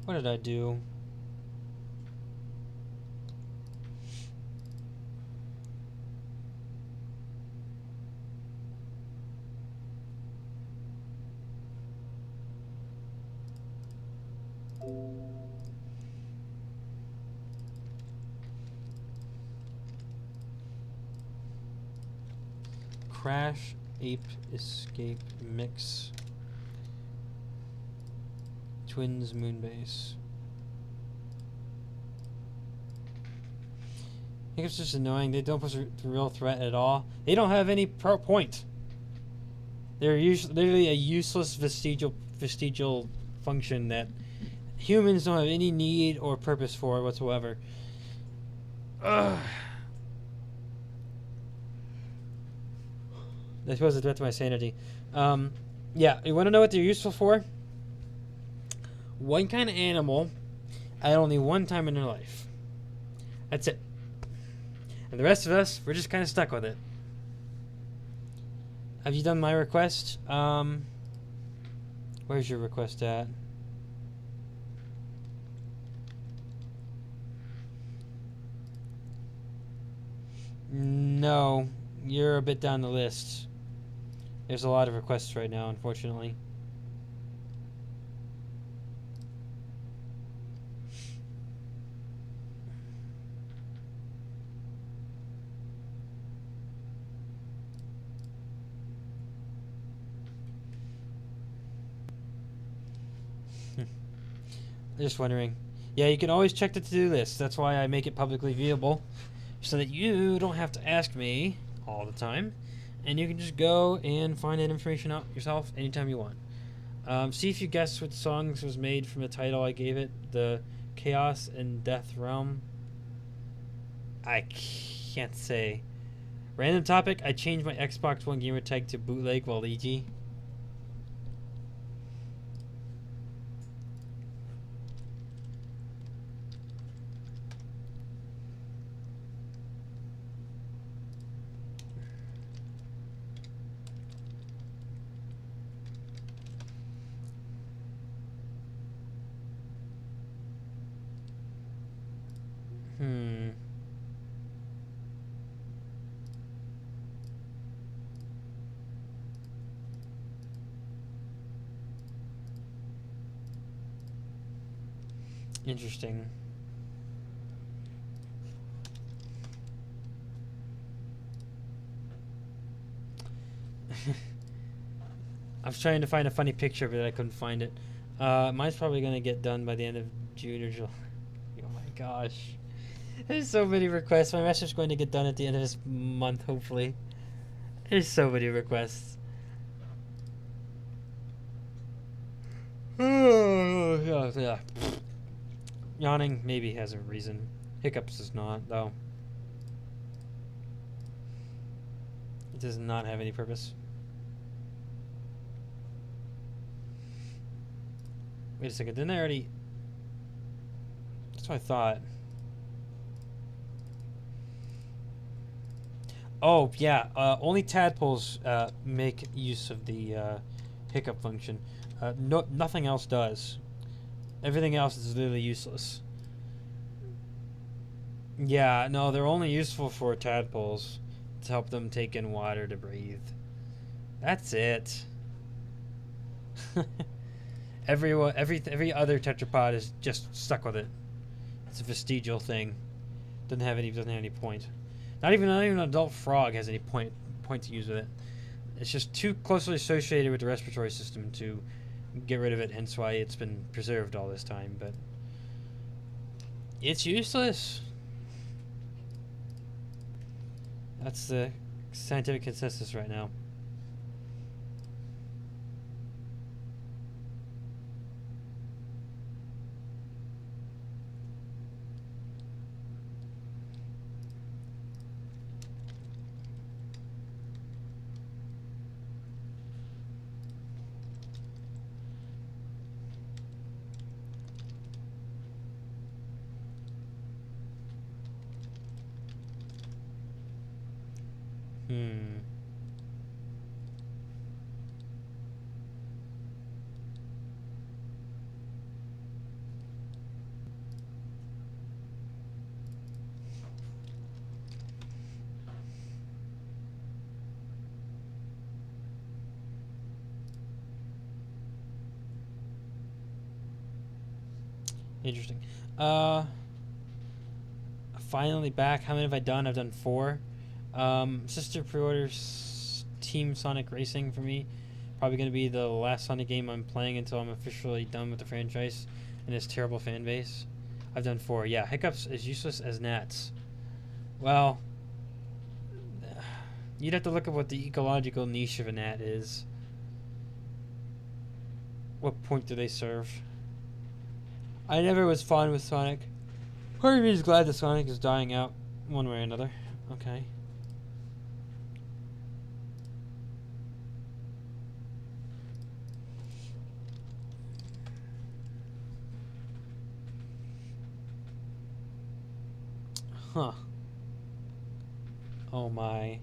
[SPEAKER 1] What did I do? Crash, Ape, Escape, Mix, Twins, Moonbase. I think it's just annoying. They don't pose a real threat at all. They don't have any point. They're literally a useless vestigial function that humans don't have any need or purpose for whatsoever. Ugh. I suppose it's a threat to my sanity. Yeah, you want to know what they're useful for? One kind of animal at only one time in their life. That's it. And the rest of us, we're just kind of stuck with it. Have you done my request? Where's your request at? No, you're a bit down the list. There's a lot of requests right now, unfortunately. Just wondering. Yeah, you can always check the to-do list. That's why I make it publicly viewable, so that you don't have to ask me all the time, and you can just go and find that information out yourself anytime you want. See if you guess what songs was made from the title I gave it, the Chaos and Death Realm. I can't say. Random topic, I changed my Xbox One gamer tag to bootleg Waluigi. Interesting. I was trying to find a funny picture of it, I couldn't find it. Mine's probably gonna get done by the end of June or July. Oh my gosh. There's so many requests. My message going to get done at the end of this month, hopefully. There's so many requests. Yeah. Yawning maybe has a reason. Hiccups does not, though. It does not have any purpose. Wait a second, didn't I already... That's what I thought. Oh, yeah, only tadpoles make use of the hiccup function. Nothing else does. Everything else is literally useless. Yeah, no, they're only useful for tadpoles to help them take in water to breathe. That's it. Every other tetrapod is just stuck with it. It's a vestigial thing. Doesn't have any point. Not even an adult frog has any point to use with it. It's just too closely associated with the respiratory system to get rid of it. Hence why it's been preserved all this time. But it's useless. That's the scientific consensus right now. Interesting. Finally back. How many have I done? I've done 4. Sister pre-orders Team Sonic Racing for me. Probably going to be the last Sonic game I'm playing until I'm officially done with the franchise and its terrible fan base. I've done 4. Yeah, Hiccups as useless as gnats. Well, you'd have to look at what the ecological niche of a gnat is. What point do they serve? I never was fond with Sonic. Part of me is glad that Sonic is dying out one way or another. Okay. Huh. Oh my.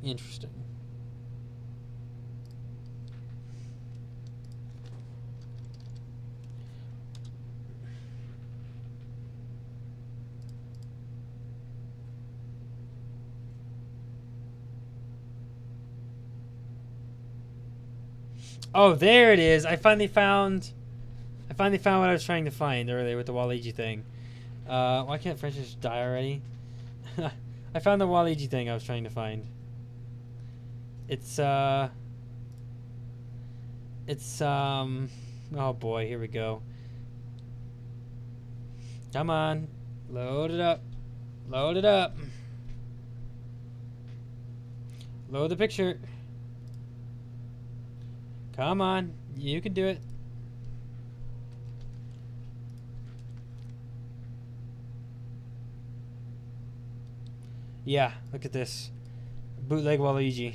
[SPEAKER 1] Interesting. Oh, there it is. I finally found I finally found what I was trying to find earlier with the Waluigi thing. Why can't French just die already? I found the Waluigi thing I was trying to find. It's oh boy, here we go. Come on. Load it up. Load it up. Load the picture. Come on. You can do it. Yeah, look at this. Bootleg Waluigi.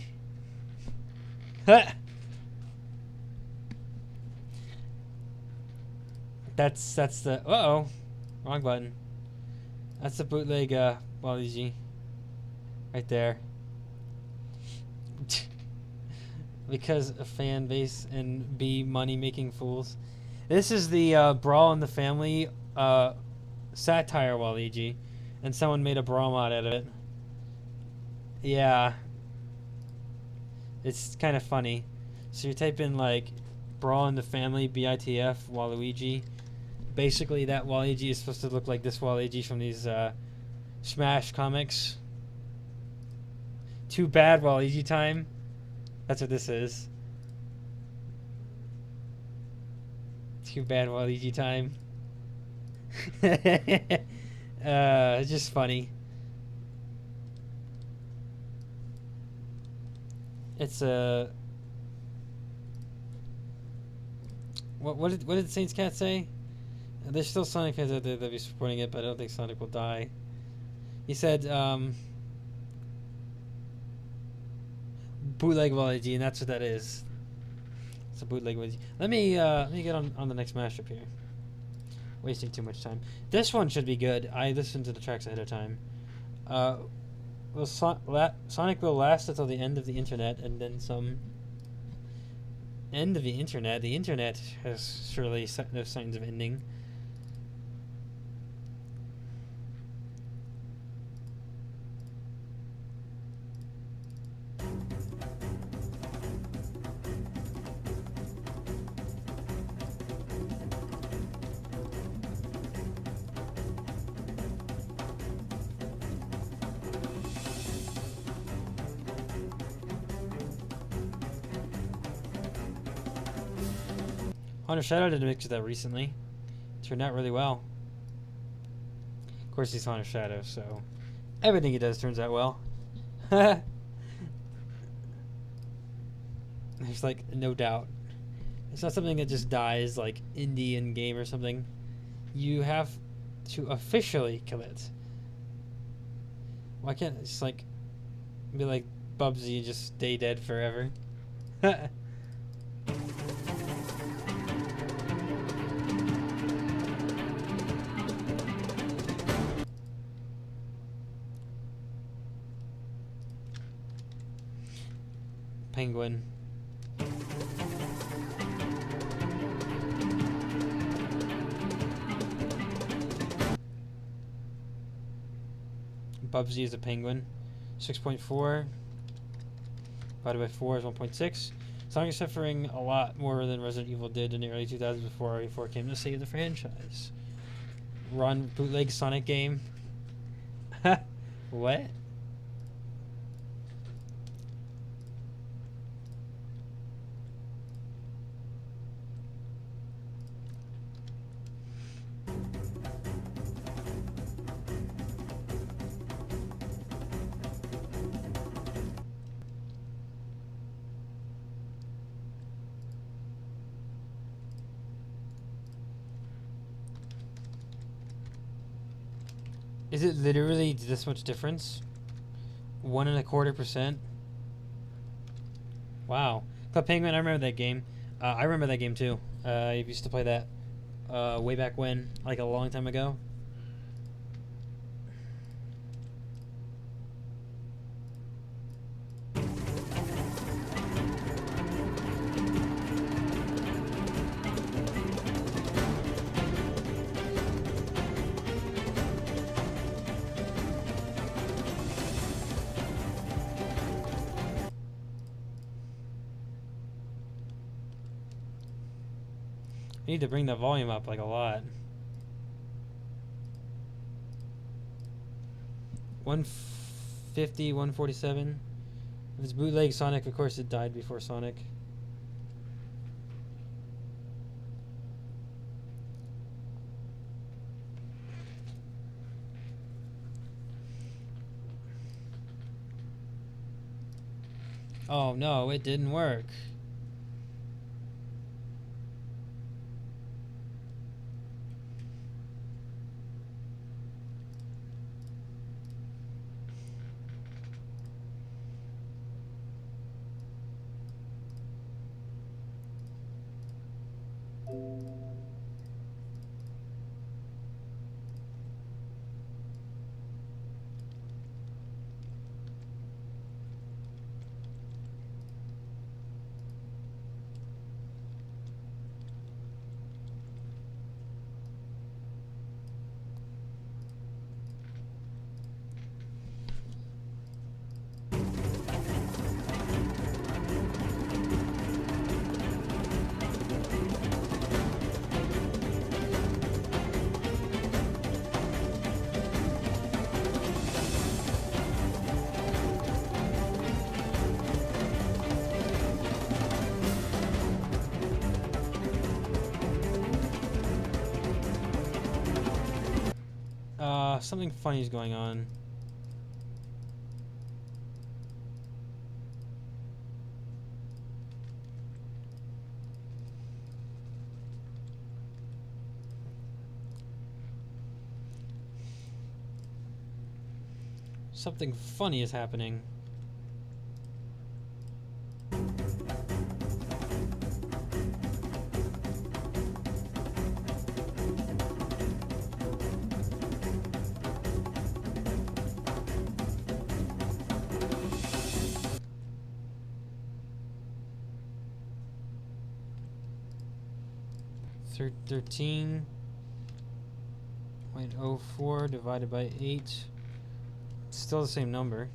[SPEAKER 1] That's the uh-oh. Wrong button. That's the bootleg Waluigi. Right there. Because a fan base and B money making fools. This is the Brawl in the Family satire Waluigi. And someone made a brawl mod out of it. Yeah. It's kind of funny. So you type in like Brawl in the Family BITF Waluigi. Basically that Waluigi is supposed to look like this Waluigi from these Smash comics. Too bad Waluigi time. That's what this is. Too bad Waluigi time. It's just funny. It's a what did Saints Cat say? There's still Sonic fans out there that be supporting it, but I don't think Sonic will die. He said bootleg Waluigi, and that's what that is. It's a bootleg Waluigi. Let me get on the next mashup here. Wasting too much time. This one should be good. I listened to the tracks ahead of time. Sonic will last until the end of the internet, and then some. End of the internet. The internet has surely no signs of ending. Hunter Shadow did a mix of that recently. Turned out really well. Of course, he's Hunter Shadow, so everything he does turns out well. There's like no doubt. It's not something that just dies like indie in game or something. You have to officially kill it. Why can't it just like be like Bubsy and just stay dead forever? Penguin. Bubsy is a penguin. 6.4 divided by 4 is 1.6. Sonic is suffering a lot more than Resident Evil did in the early 2000s before RE4 came to save the franchise. Run bootleg Sonic game. What? Is it literally this much difference? 1.25%? Wow. Club Penguin, I remember that game. I remember that game too. I used to play that way back when, like a long time ago. I need to bring the volume up like a lot. 150, 147. If it's bootleg Sonic, of course it died before Sonic. Oh no, it didn't work. Something funny is going on. Something funny is happening. Thir 13.04 divided by 8. Still the same number.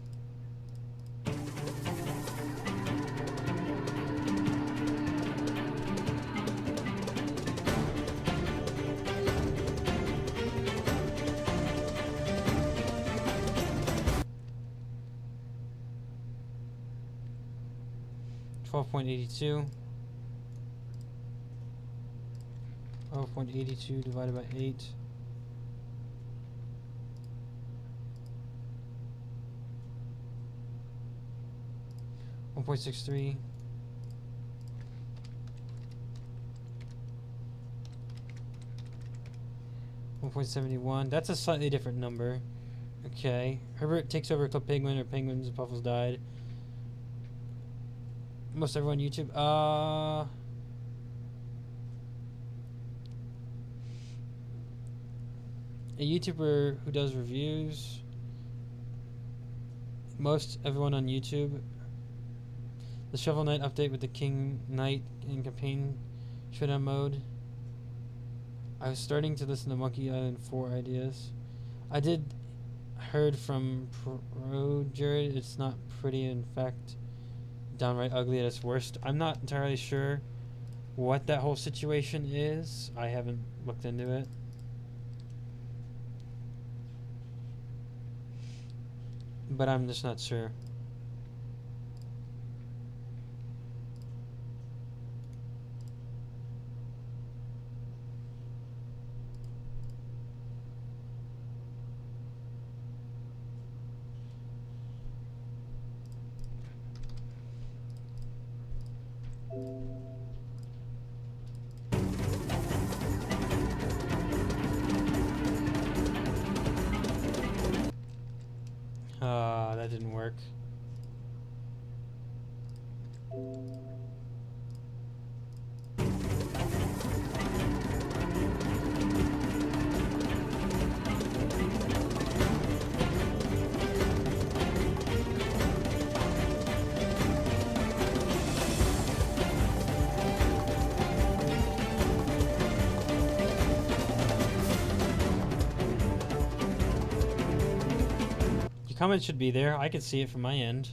[SPEAKER 1] $12.82. 12.82 divided by 8. $1.63. $1.71. That's a slightly different number. Okay. Herbert takes over Club Penguin, or Penguins and Puffles died. Most everyone on YouTube. A YouTuber who does reviews. Most everyone on YouTube. The Shovel Knight update with the King Knight in campaign showdown mode. I was starting to listen to Monkey Island 4 ideas. I did heard from Pro Jared. It's not pretty, in fact, downright ugly at its worst. I'm not entirely sure what that whole situation is. I haven't looked into it. But I'm just not sure. That didn't work. Comment should be there. I can see it from my end.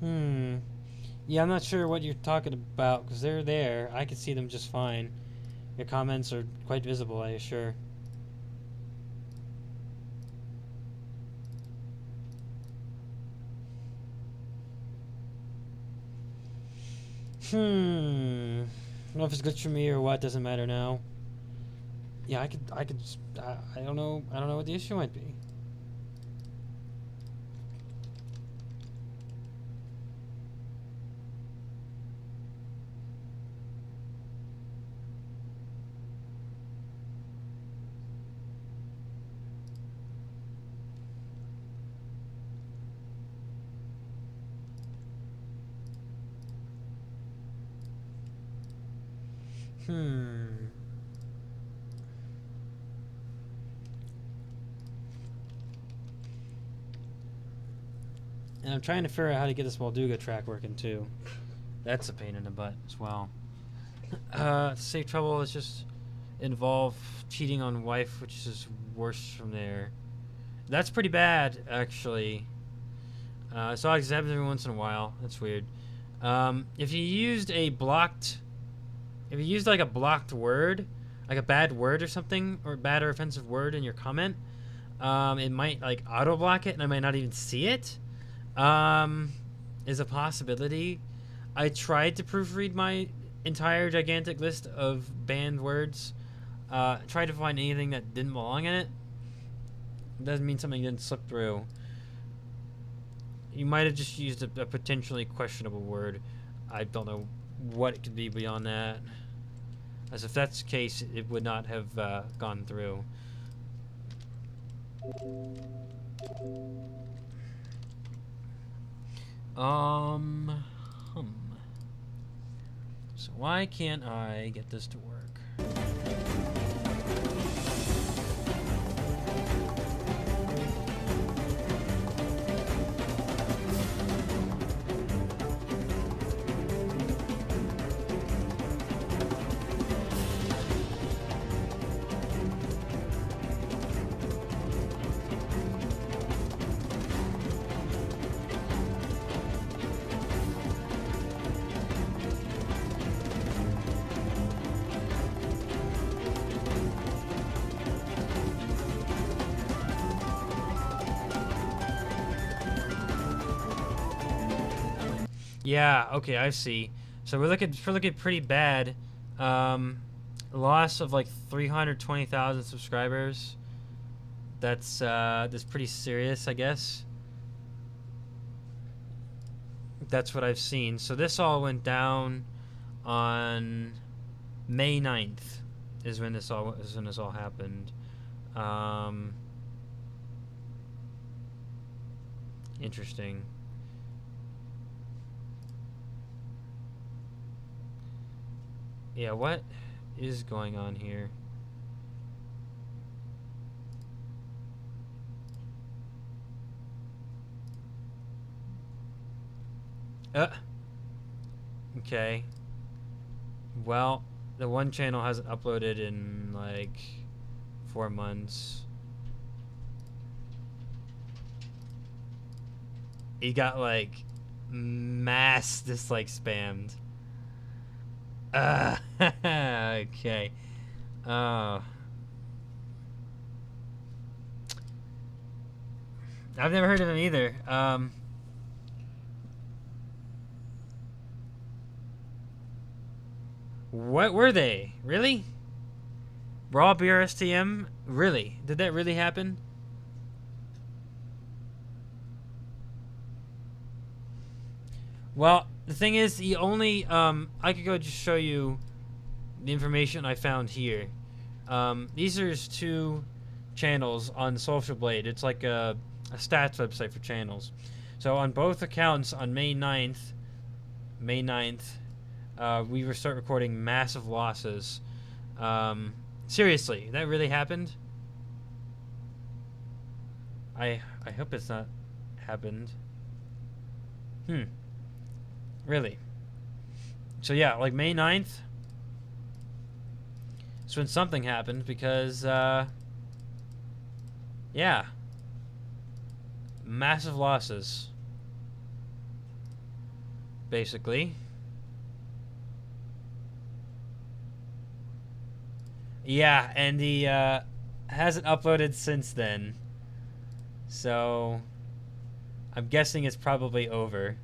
[SPEAKER 1] Yeah, I'm not sure what you're talking about because they're there. I can see them just fine. Your comments are quite visible, I assure. I don't know if it's glitch for me or what. Doesn't matter now. Yeah, I could. I don't know. I don't know what the issue might be. And I'm trying to figure out how to get this Walduga track working too. That's a pain in the butt as well. Save trouble is just involve cheating on wife, which is worse from there. That's pretty bad, actually. So it happens every once in a while. That's weird. If you used a blocked, if you used like a blocked word, like a bad word or something, or bad or offensive word in your comment, it might like auto block it, and I might not even see it. Is a possibility. I tried to proofread my entire gigantic list of banned words. Tried to find anything that didn't belong in it. Doesn't mean something didn't slip through. You might have just used a potentially questionable word. I don't know what it could be beyond that. As if that's the case, it would not have gone through. So why can't I get this to work? Yeah, okay, I see. So we're looking pretty bad. Loss of like 320,000 subscribers. That's pretty serious, I guess. That's what I've seen. So this all went down on May 9th is when this all happened. Interesting. Yeah, what is going on here? Okay. Well, the one channel hasn't uploaded in like 4 months. He got like mass dislike spammed. Okay. I've never heard of him either. What were they? Really? Raw BRSTM? Really? Did that really happen? Well, the thing is, the only, I could go just show you the information I found here. These are his 2 channels on Social Blade. It's like a stats website for channels. So on both accounts, on May 9th, we were start recording massive losses. Seriously, that really happened? I hope it's not happened. Really? So yeah, like May 9th. That's when something happened because, yeah. Massive losses. basically. Yeah, and he hasn't uploaded since then. So I'm guessing it's probably over.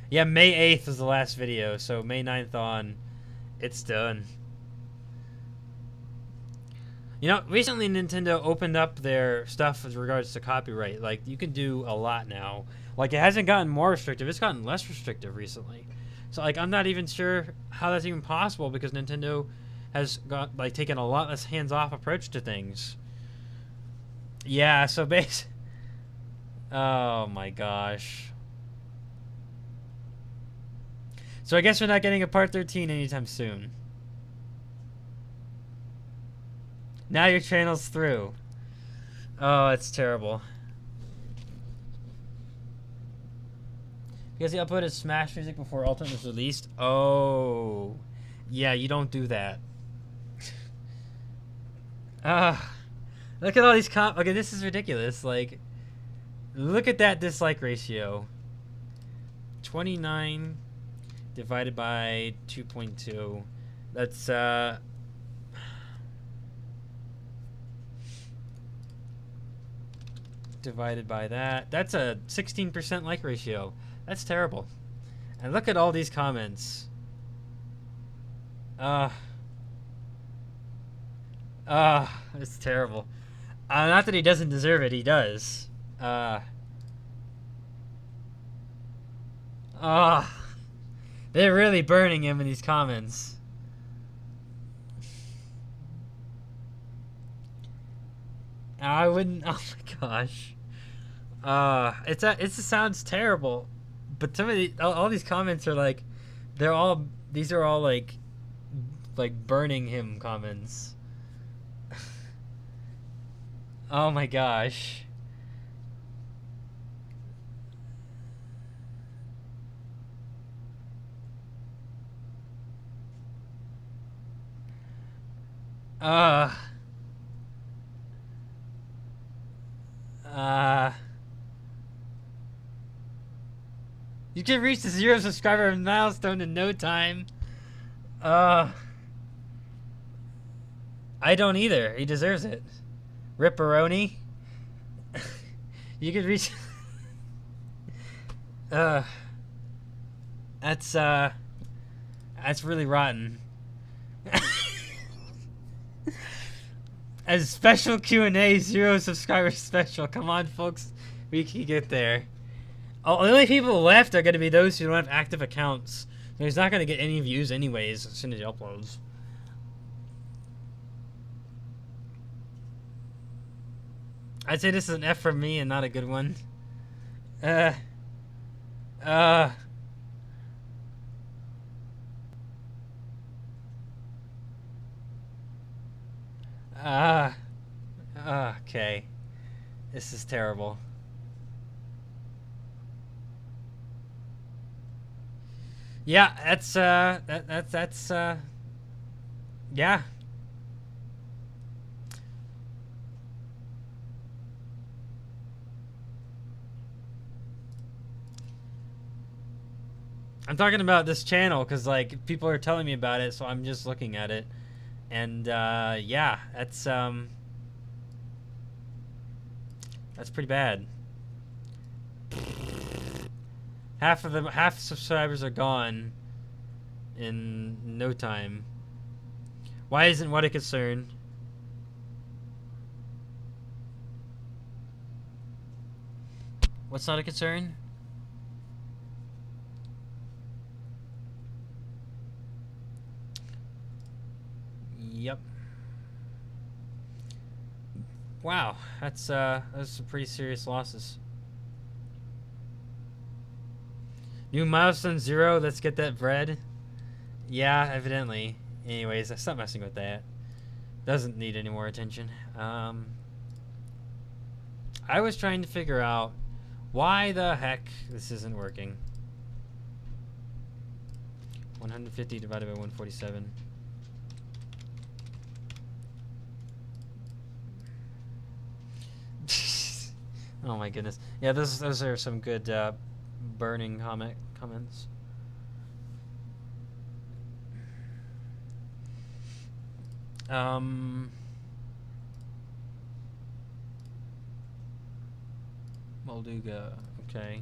[SPEAKER 1] Yeah, May 8th was the last video, so May 9th on, it's done. You know, recently Nintendo opened up their stuff with regards to copyright. Like, you can do a lot now. Like, it hasn't gotten more restrictive, it's gotten less restrictive recently. So, like, I'm not even sure how that's even possible because Nintendo has got, like, taken a lot less hands-off approach to things. Yeah, so oh my gosh. So I guess we're not getting a part 13 anytime soon. Now your channel's through. Oh, it's terrible. Because he uploaded Smash Music before Ultimate was released? Oh. Yeah, you don't do that. Look at all these okay, this is ridiculous. Like, look at that dislike ratio. 29 divided by 2.2. That's, divided by that. That's a 16% like ratio. That's terrible. And look at all these comments. It's terrible. Not that he doesn't deserve it, he does. They're really burning him in these comments. I wouldn't. Oh my gosh. It sounds terrible, but some of all these comments are like, these are all like burning him comments. Oh my gosh. You can reach the 0 subscriber milestone in no time. I don't either. He deserves it. Ripperoni. You could reach. That's really rotten. As special Q&A 0 subscriber special. Come on, folks. We can get there. Oh, the only people left are going to be those who don't have active accounts. So he's not going to get any views anyways as soon as he uploads. I'd say this is an F from me and not a good one. Okay. This is terrible. Yeah, that's yeah. I'm talking about this channel because like people are telling me about it, so I'm just looking at it, and yeah, that's pretty bad. Half subscribers are gone in no time. Why isn't what a concern? What's not a concern? Yep. Wow, that's some pretty serious losses. New milestone 0, let's get that bread. Yeah, evidently. Anyways, I stopped messing with that. Doesn't need any more attention. I was trying to figure out why the heck this isn't working. 150 divided by 147. Oh my goodness. Yeah, those are some good burning comments. Molduga, okay.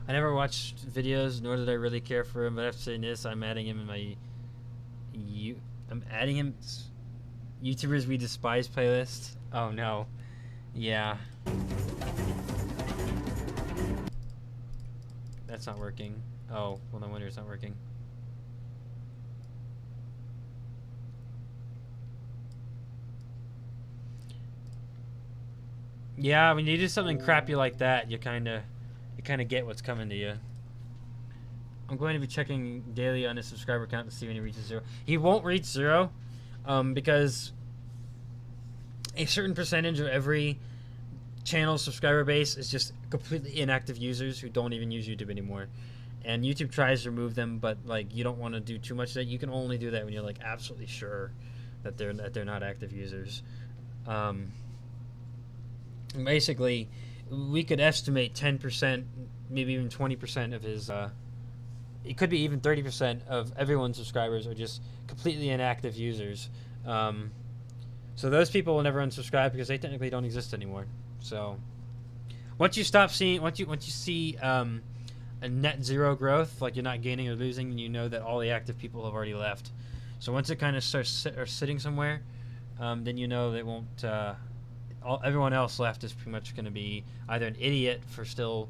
[SPEAKER 1] I never watched videos, nor did I really care for him, but after saying this, I'm adding him in my I'm adding him YouTubers we despise playlist. Oh no. Yeah. That's not working. Oh, well no wonder it's not working. Yeah, when you do something crappy like that, you kind of get what's coming to you. I'm going to be checking daily on his subscriber count to see when he reaches 0. He won't reach 0, because a certain percentage of every channel's subscriber base is just completely inactive users who don't even use YouTube anymore. And YouTube tries to remove them, but like you don't want to do too much of that. You can only do that when you're like absolutely sure that they're not active users. Basically, we could estimate 10%, maybe even 20% of his. It could be even 30% of everyone's subscribers are just completely inactive users. So those people will never unsubscribe because they technically don't exist anymore. So once you stop seeing, once you see a net zero growth, like you're not gaining or losing, you know that all the active people have already left. So once it kind of starts sitting somewhere, then you know they won't. Everyone else left is pretty much going to be either an idiot for still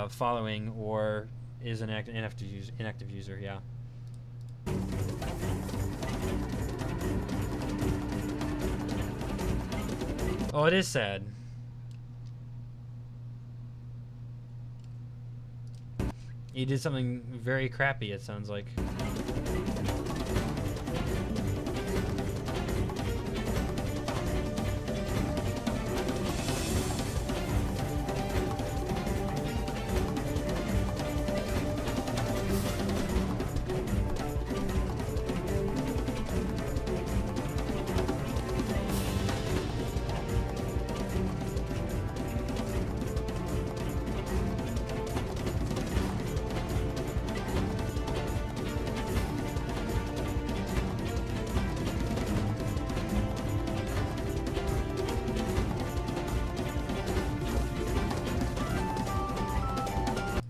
[SPEAKER 1] following or is an inactive user. Yeah. Oh, it is sad. You did something very crappy, it sounds like.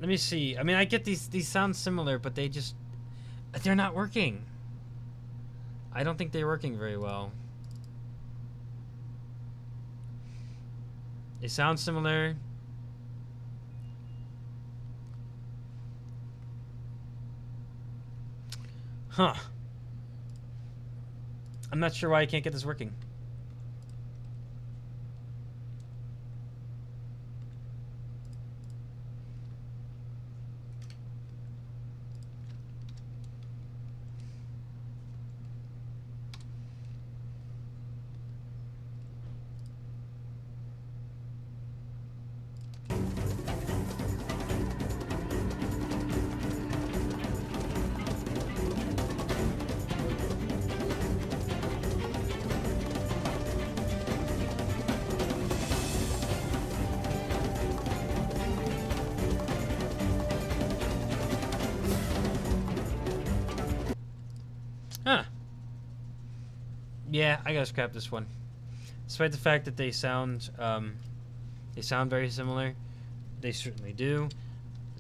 [SPEAKER 1] Let me see. I mean, I get these sound similar, but they're not working. I don't think they're working very well. They sound similar. Huh. I'm not sure why I can't get this working. Huh. Yeah, I gotta scrap this one. Despite the fact that they sound very similar, they certainly do.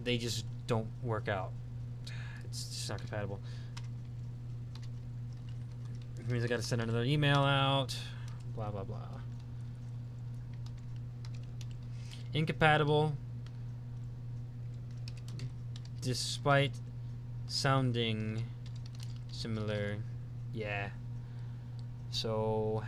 [SPEAKER 1] They just don't work out. It's just not compatible. It means I gotta send another email out. Blah blah blah. Incompatible. Despite sounding similar. Yeah. So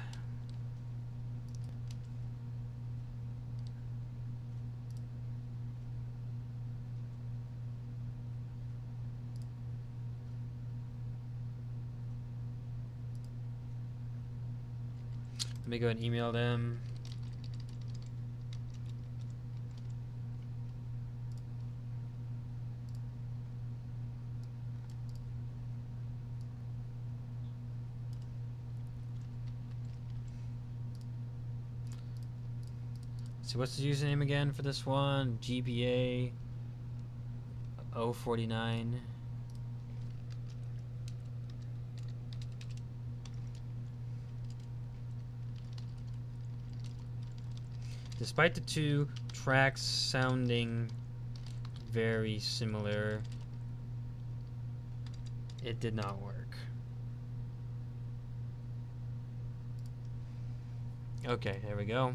[SPEAKER 1] let me go and email them. So what's the username again for this one? GBA 049. Despite the two tracks sounding very similar, it did not work. Okay, there we go.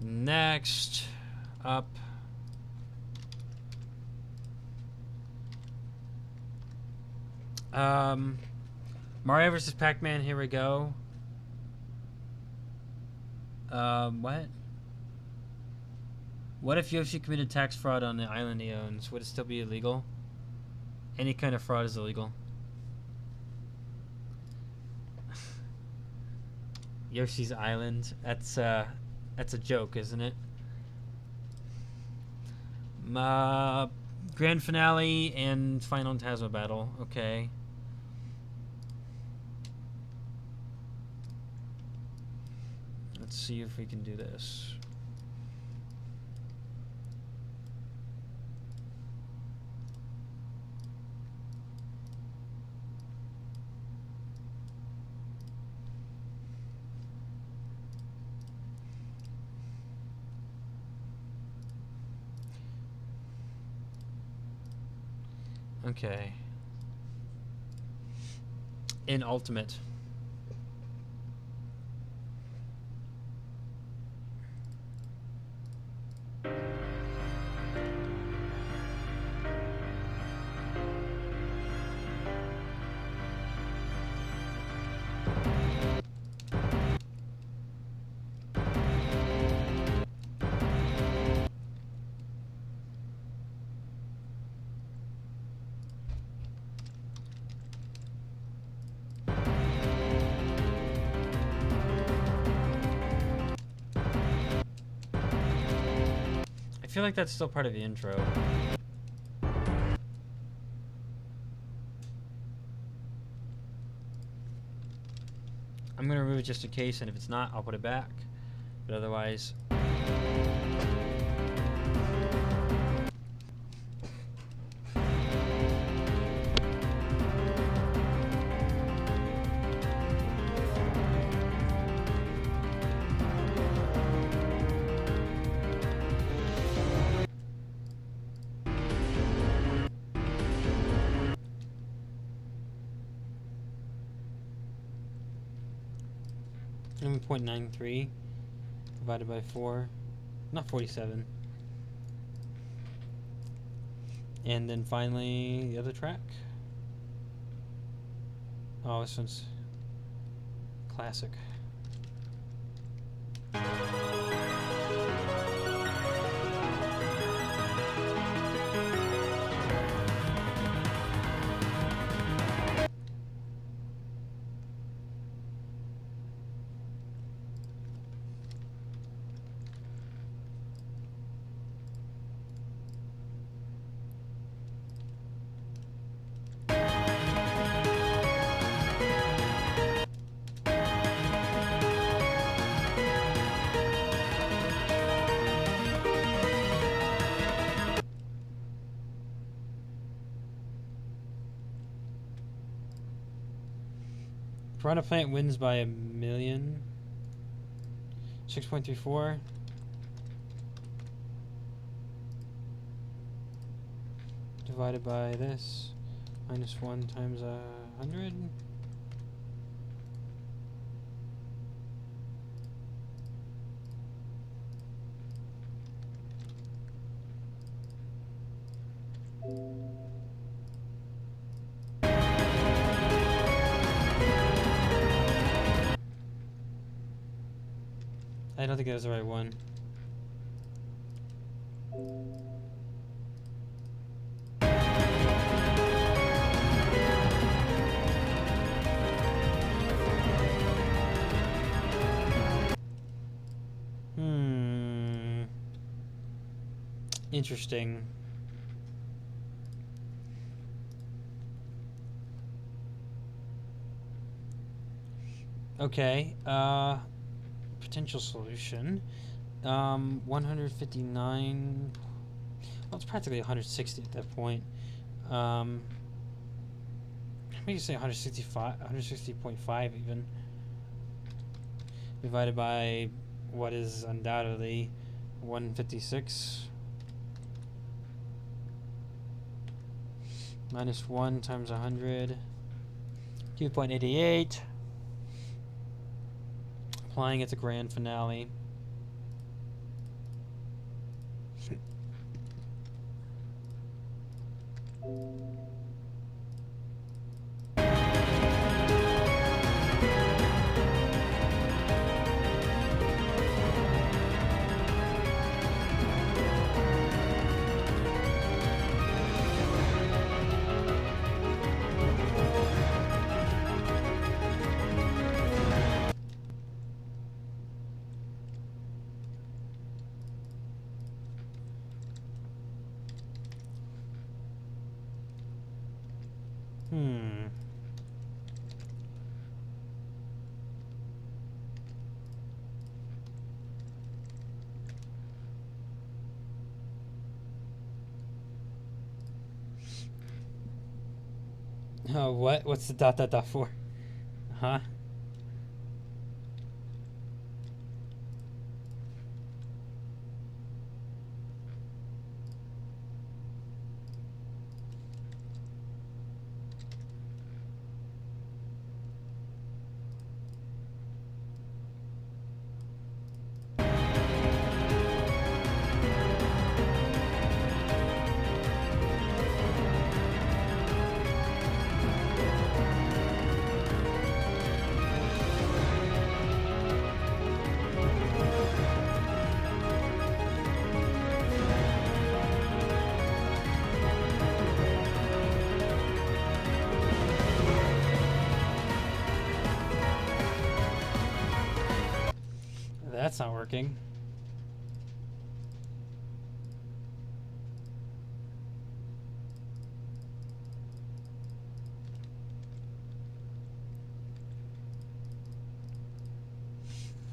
[SPEAKER 1] Next up, Mario vs. Pac-Man, here we go. What? What if Yoshi committed tax fraud on the island he owns? Would it still be illegal? Any kind of fraud is illegal. Yoshi's Island. That's a joke, isn't it? Grand finale and final Tasma battle. Okay. Let's see if we can do this. Okay. In Ultimate. I feel like that's still part of the intro. I'm gonna remove it just in case, and if it's not, I'll put it back. But otherwise... .93 divided by 4, not 47. And then finally the other track. Oh, this one's classic. Piranha Plant wins by a million. 6.34. Divided by this. Minus 1 times 100. I don't think that was the right one. Interesting. Okay. Potential solution. 159. Well, it's practically 160 at that point. We can say 165, 160.5 even. Divided by what is undoubtedly 156. Minus 1 times 100. 2.88. Applying it to grand finale. Oh, what? What's the dot dot dot for? Huh? That's not working.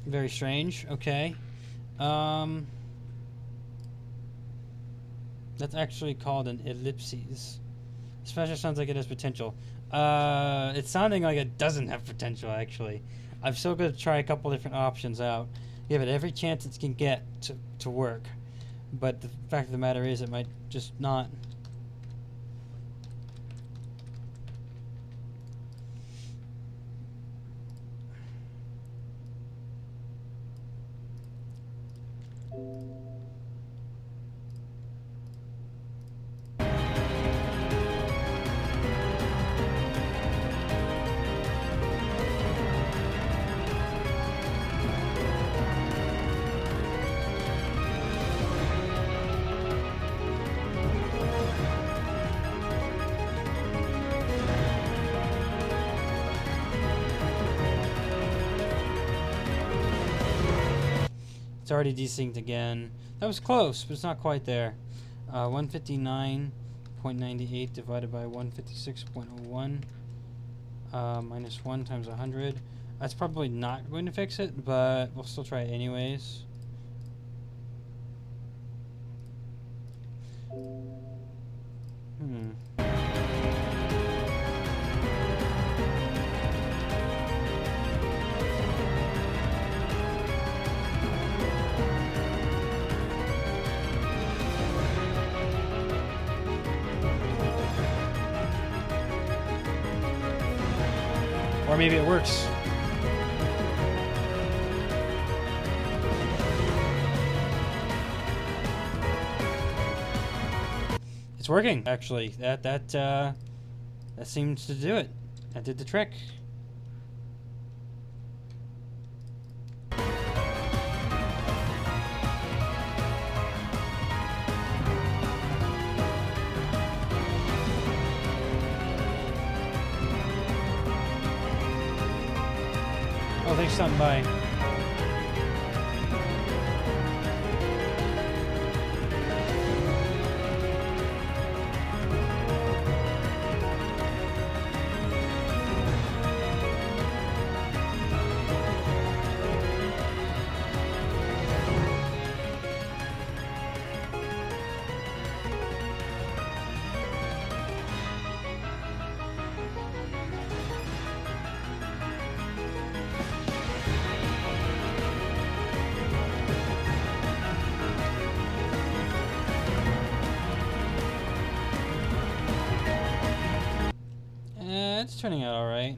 [SPEAKER 1] Very strange. Okay. That's actually called an ellipses. Especially sounds like it has potential. It's sounding like it doesn't have potential, actually. I'm still going to try a couple different options out. Give it every chance it can get to work. But the fact of the matter is, it might just not. It's already desynced again. That was close, but it's not quite there. 159.98 divided by 156.01 minus 1 times 100. That's probably not going to fix it, but we'll still try it anyways. Or maybe it works. It's working, actually. That seems to do it. That did the trick. Oh, thanks for stopping by. It's turning out all right.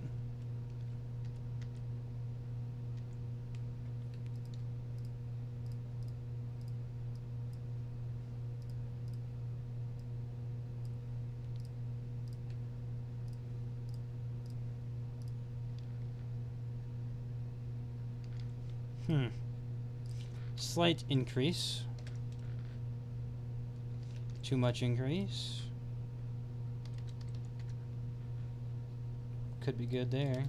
[SPEAKER 1] Slight increase. Too much increase. Could be good there.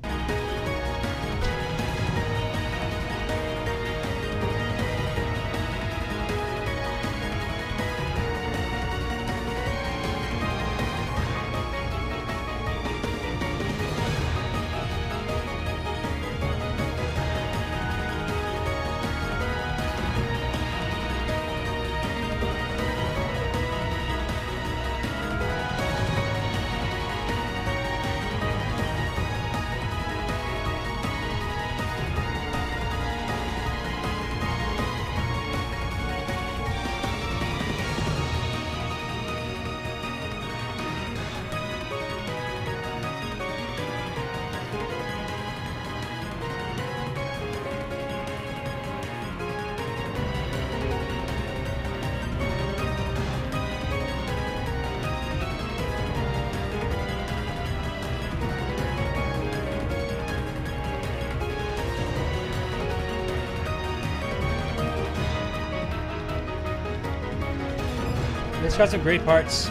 [SPEAKER 1] It's got some great parts.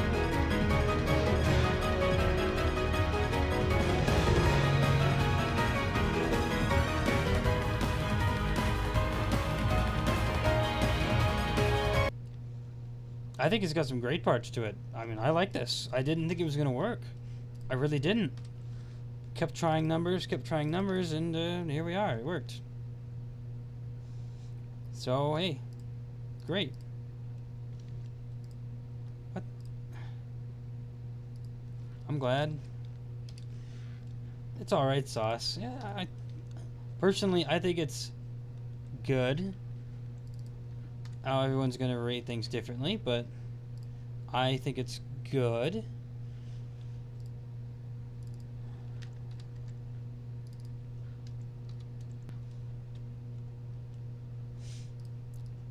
[SPEAKER 1] I think it's got some great parts to it. I mean, I like this. I didn't think it was going to work. I really didn't. Kept trying numbers, and here we are. It worked. So, hey, great. What? I'm glad. It's alright sauce. Yeah, personally, I think it's good. How everyone's going to rate things differently, but I think it's good.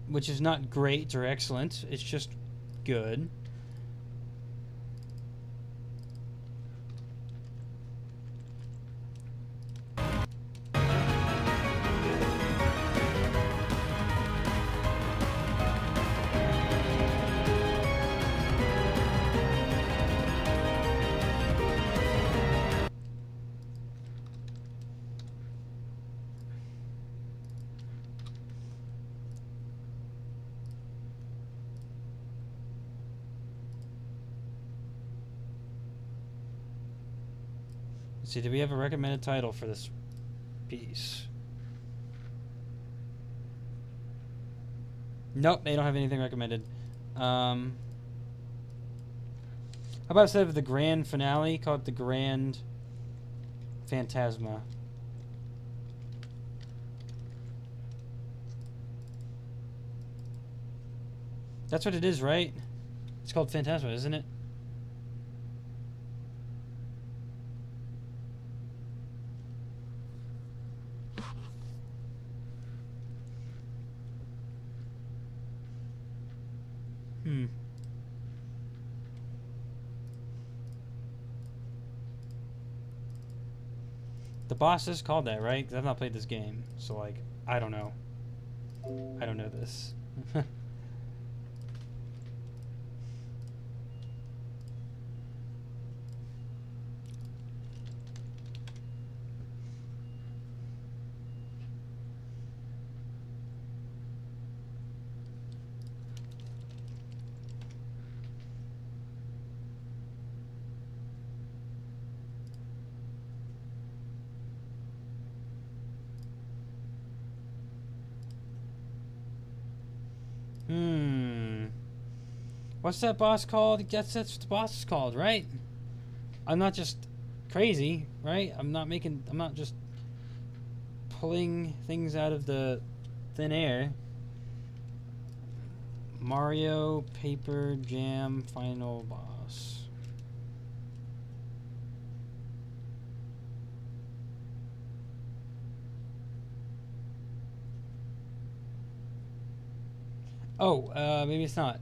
[SPEAKER 1] Which is not great or excellent, it's just good. Let's see, do we have a recommended title for this piece? Nope, they don't have anything recommended. How about instead of the grand finale, call it the grand phantasma? That's what it is, right? It's called Phantasma, isn't it? The boss is called that, right? 'Cause I've not played this game, so like, I don't know. I don't know this. What's that boss called? That's what the boss is called, right? I'm not just crazy, right? I'm not just pulling things out of the thin air. Mario Paper Jam Final Boss. Oh, maybe it's not.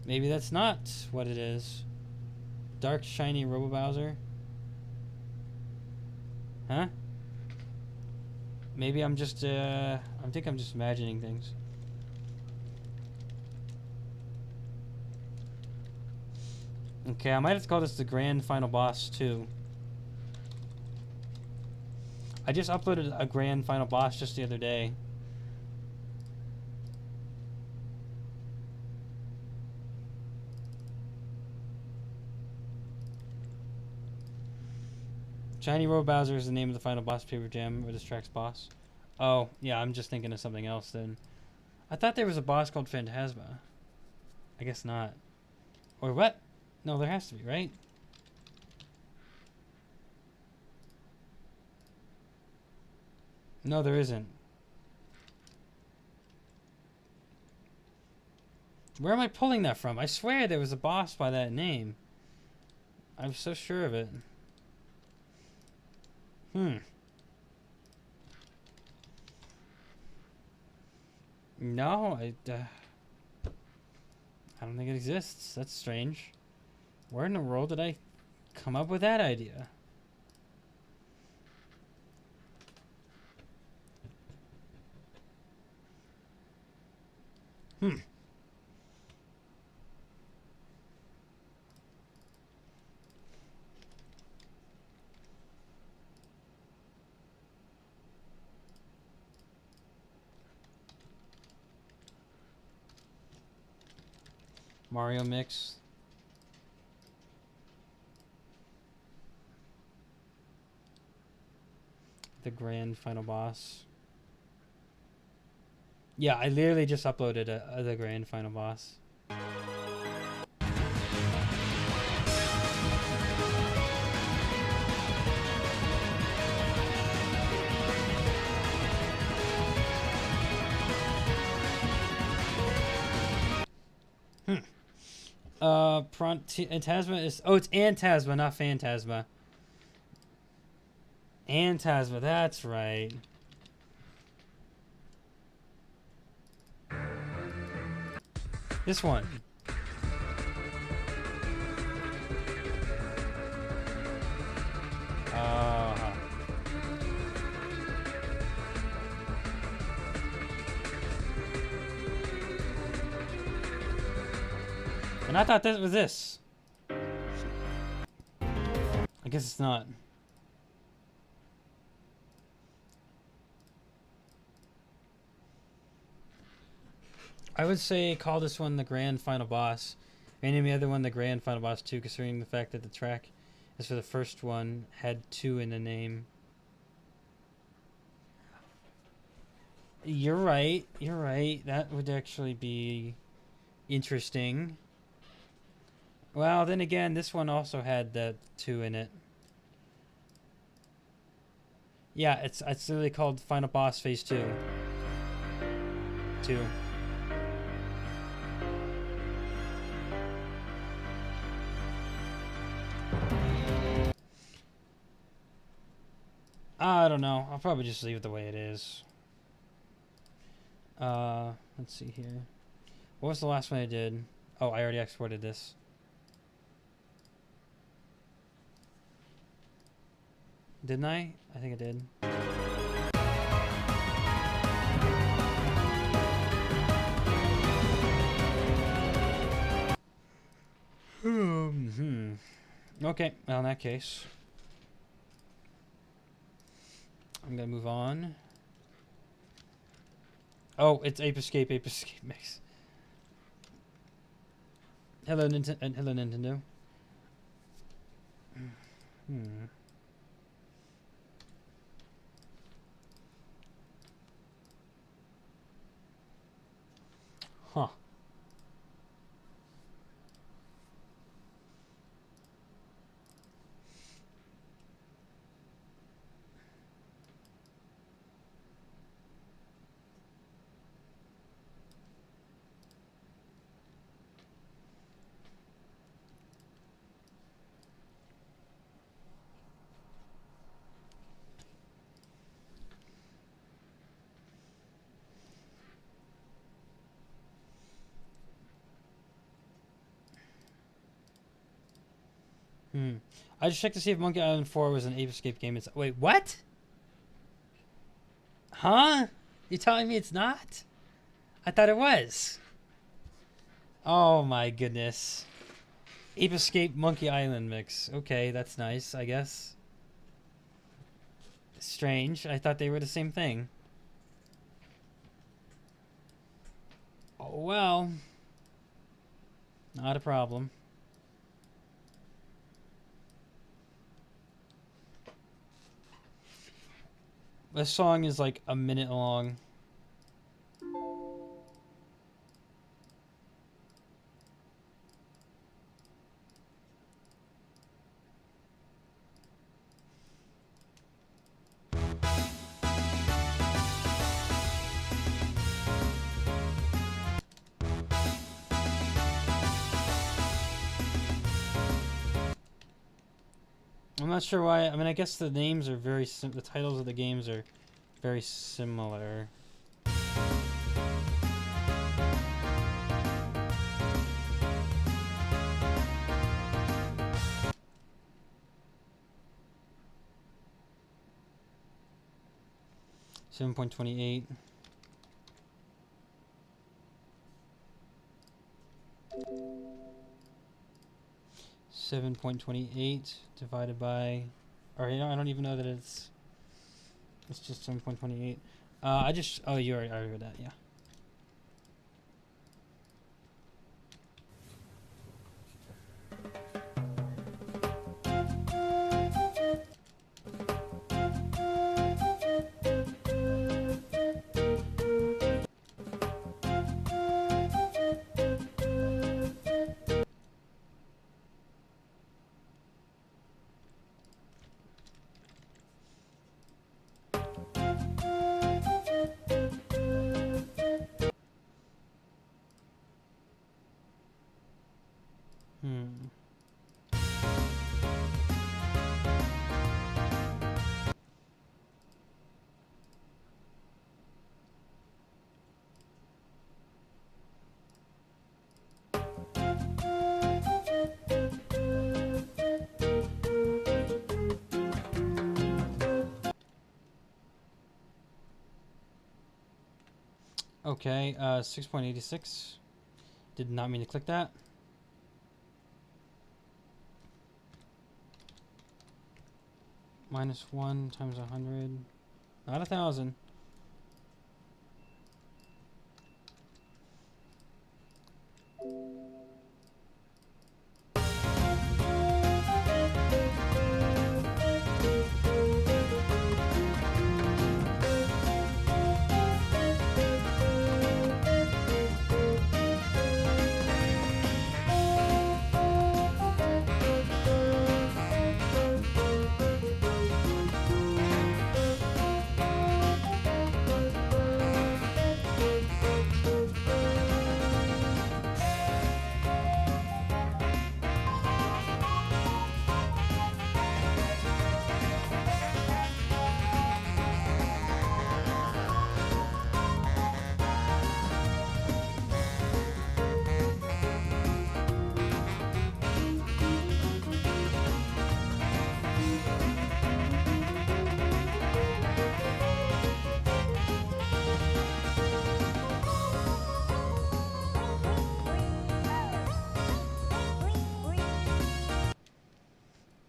[SPEAKER 1] Maybe that's not what it is. Dark, shiny Robo Bowser? Huh? Maybe I'm just, I think I'm just imagining things. Okay, I might have to call this the grand final boss, too. I just uploaded a grand final boss just the other day. Shiny Robo Bowser is the name of the final boss paper jam, or this track's boss. Oh, yeah, I'm just thinking of something else then. I thought there was a boss called Phantasma. I guess not. Or what? No, there has to be, right? No, there isn't. Where am I pulling that from? I swear there was a boss by that name. I'm so sure of it. No, I don't think it exists. That's strange. Where in the world did I come up with that idea? Mario Mix. The grand final boss. Yeah, I literally just uploaded the grand final boss. Phantasma is... Oh, it's Antasma, not Phantasma. Antasma, that's right. This one. And I thought this was this. I guess it's not. I would say call this one the grand final boss. And the other one the grand final boss too, considering the fact that the track is for the first one had 2 in the name. You're right. You're right. That would actually be interesting. Well, then again, this one also had that 2 in it. Yeah, it's literally called Final Boss Phase 2. 2. I don't know. I'll probably just leave it the way it is. Let's see here. What was the last one I did? Oh, I already exported this. Didn't I? I think I did. Okay, well, in that case, I'm gonna move on. Oh, it's Ape Escape Mix. Hello, hello, Nintendo. Huh. I just checked to see if Monkey Island 4 was an Ape Escape game. It's wait, what? Huh? You telling me it's not? I thought it was. Oh my goodness. Ape Escape Monkey Island mix. Okay, that's nice, I guess. Strange. I thought they were the same thing. Oh well. Not a problem. This song is like a minute long. I'm not sure why. I mean, I guess the names are very the titles of the games are very similar. $7.28. $7.28 divided by, or you know, I don't even know that it's just 7.28. Oh, you already read that, yeah. Okay, 6.86. Did not mean to click that. -1 times 100. Not 1,000.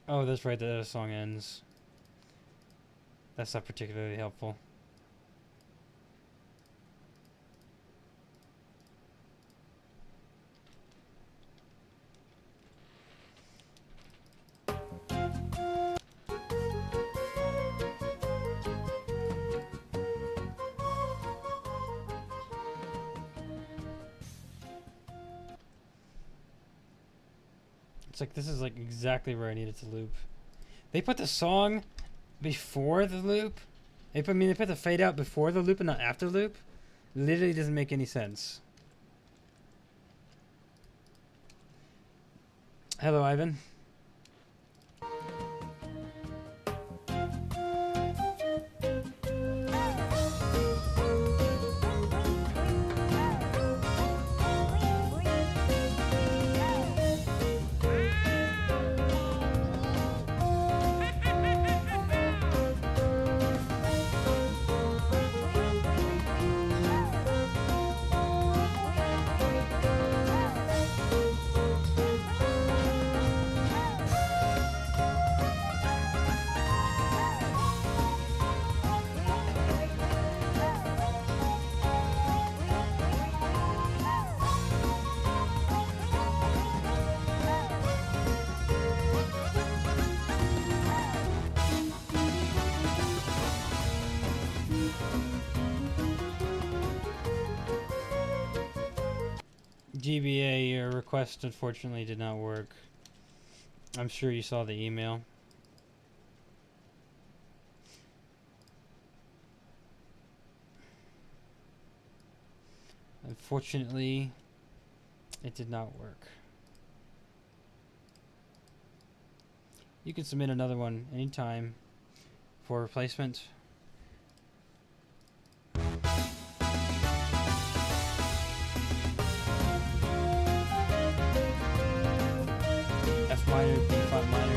[SPEAKER 1] Oh, that's right, the song ends. That's not particularly helpful. It's like, this is like exactly where I needed to loop. They put the song before the loop? They put the fade out before the loop and not after the loop? Literally doesn't make any sense. Hello, Ivan. GBA, your request unfortunately did not work. I'm sure you saw the email. Unfortunately, it did not work. You can submit another one anytime for replacement. F minor, B flat minor.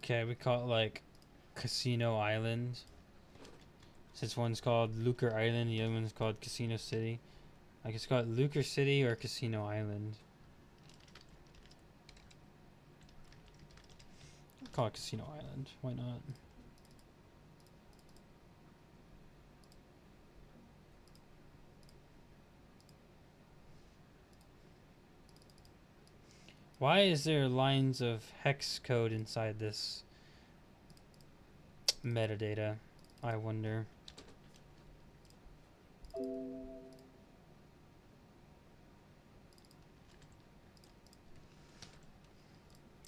[SPEAKER 1] Okay, we call it like Casino Island. Since one's called Lucre Island, the other one's called Casino City. I guess call it Lucre City or Casino Island. I'll call it Casino Island. Why not? Why is there lines of hex code inside this metadata? I wonder.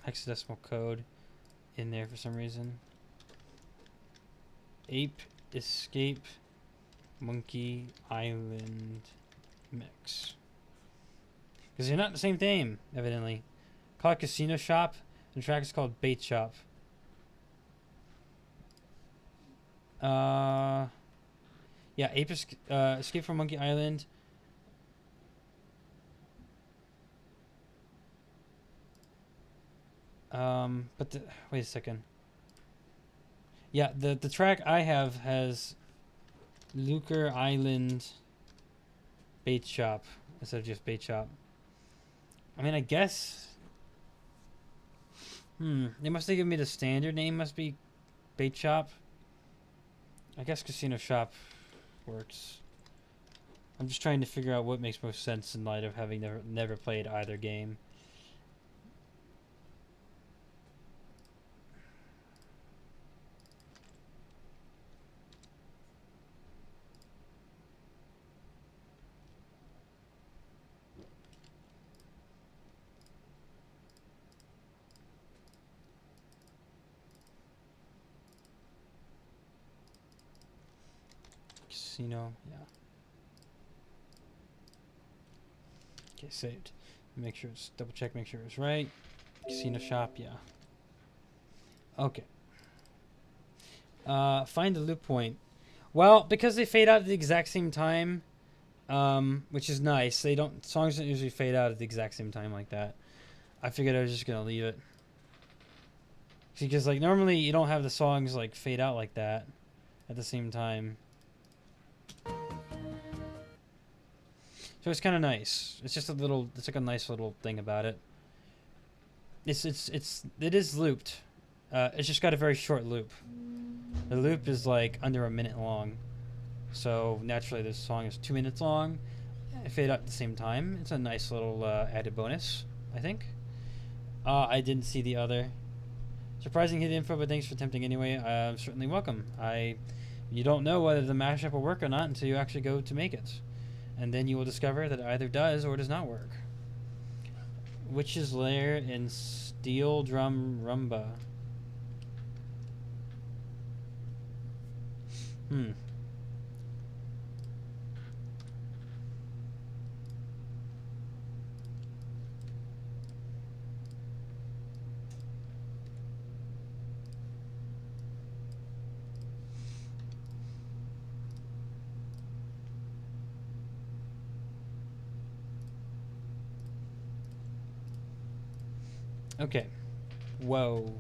[SPEAKER 1] Hexadecimal code in there for some reason. Ape Escape Monkey Island Mix. Because they're not the same thing, evidently. Call it Casino Shop. The track is called Bait Shop. Yeah, Ape Escape from Monkey Island. But wait a second. Yeah, the track I have has Lucre Island Bait Shop instead of just Bait Shop. I mean, I guess. They must have given me the standard name. Must be Bait Shop. I guess Casino Shop works. I'm just trying to figure out what makes most sense in light of having never played either game. Casino, yeah. Okay, saved. Make sure it's double check, make sure it's right. Casino Shop, yeah. Okay. Find the loop point. Well, because they fade out at the exact same time, which is nice. Songs don't usually fade out at the exact same time like that. I figured I was just gonna leave it. Because like normally you don't have the songs like fade out like that at the same time. So it's kind of nice. It's just it's like a nice little thing about it. it is looped. It's just got a very short loop. The loop is like under a minute long. So naturally this song is 2 minutes long. Fade out at the same time. It's a nice little added bonus, I think. I didn't see the other. Surprising hidden info, but thanks for attempting anyway. Certainly welcome. You don't know whether the mashup will work or not until you actually go to make it. And then you will discover that it either does or does not work. Witch's Lair in Steel Drum Rumba. Okay. Whoa.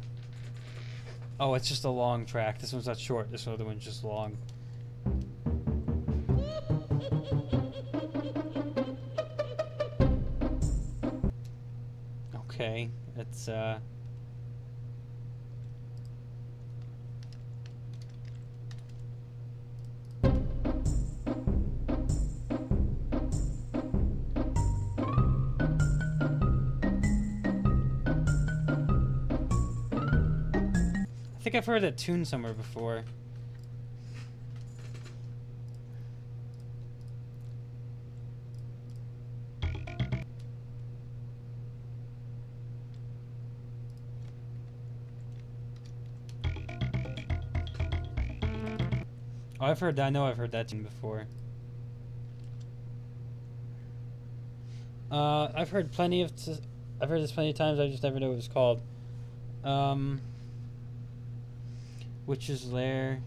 [SPEAKER 1] Oh, it's just a long track. This one's not short. This other one's just long. Okay. It's I think I've heard that tune somewhere before. Oh, I've heard that. I know I've heard that tune before. I've heard plenty of. I've heard this plenty of times. I just never know what it's called. Witch's Lair.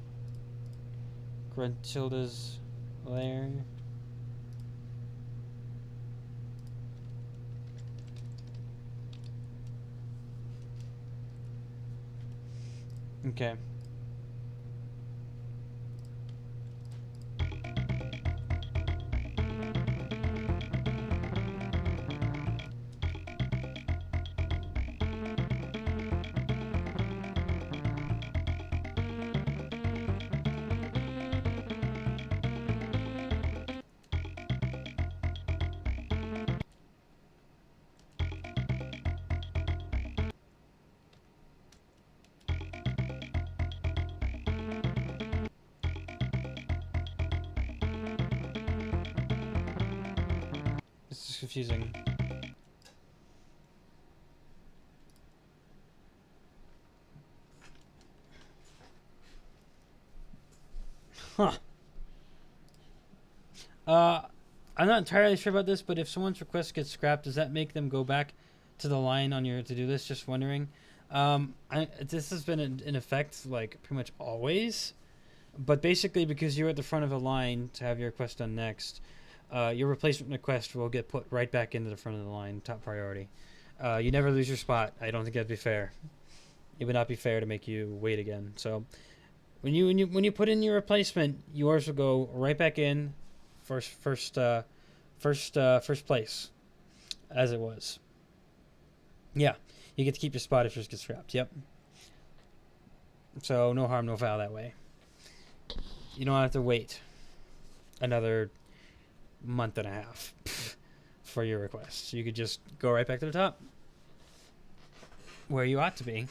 [SPEAKER 1] Gruntilda's Lair. Okay. This is confusing. Huh. I'm not entirely sure about this, but if someone's request gets scrapped, does that make them go back to the line on your to-do list? Just wondering. This has been in effect like pretty much always, but basically because you're at the front of the line to have your request done next, your replacement request will get put right back into the front of the line, top priority. You never lose your spot. I don't think that'd be fair. It would not be fair to make you wait again. So when you put in your replacement, yours will go right back in, first place, as it was. Yeah, you get to keep your spot if yours gets scrapped. Yep. So no harm, no foul that way. You don't have to wait another month and a half for your request. You could just go right back to the top where you ought to be.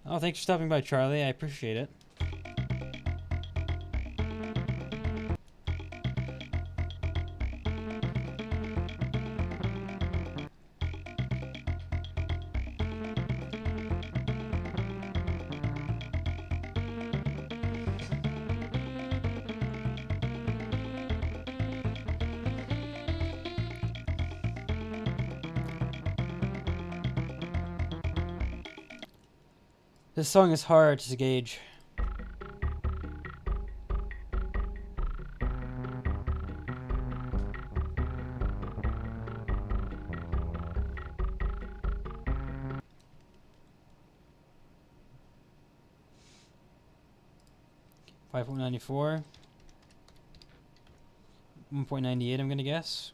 [SPEAKER 1] Oh, thanks for stopping by, Charlie. I appreciate it. This song is hard to gauge. $5.94. 1.98, I'm gonna guess.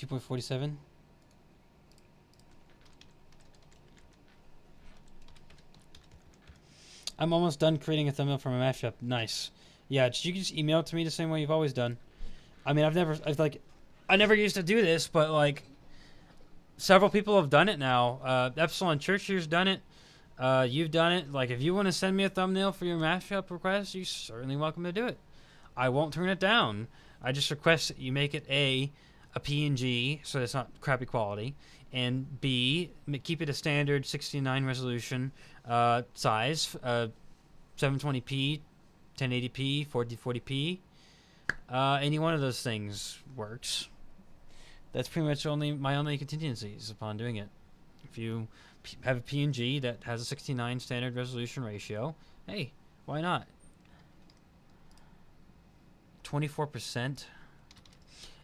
[SPEAKER 1] 2.47. I'm almost done creating a thumbnail from a mashup. Nice. Yeah, you can just email it to me the same way you've always done. I mean, I never used to do this, but like, several people have done it now. Epsilon Church here's done it. You've done it. Like, if you want to send me a thumbnail for your mashup request, you're certainly welcome to do it. I won't turn it down. I just request that you make it A, a PNG, so it's not crappy quality, and B, keep it a standard 69 resolution size, 720p, 1080p, 4040p. Any one of those things works. That's pretty much my only contingencies upon doing it. If you have a PNG that has a 69 standard resolution ratio, hey, why not? 24%.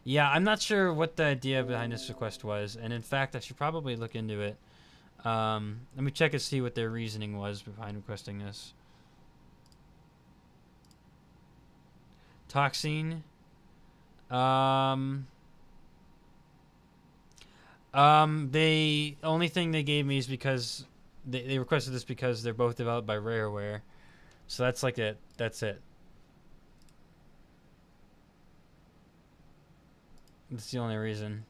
[SPEAKER 1] Yeah, I'm not sure what the idea behind this request was, and in fact, I should probably look into it. Let me check and see what their reasoning was behind requesting this. Toxine. The only thing they gave me is because they requested this because they're both developed by Rareware. So that's like it. That's it. That's the only reason.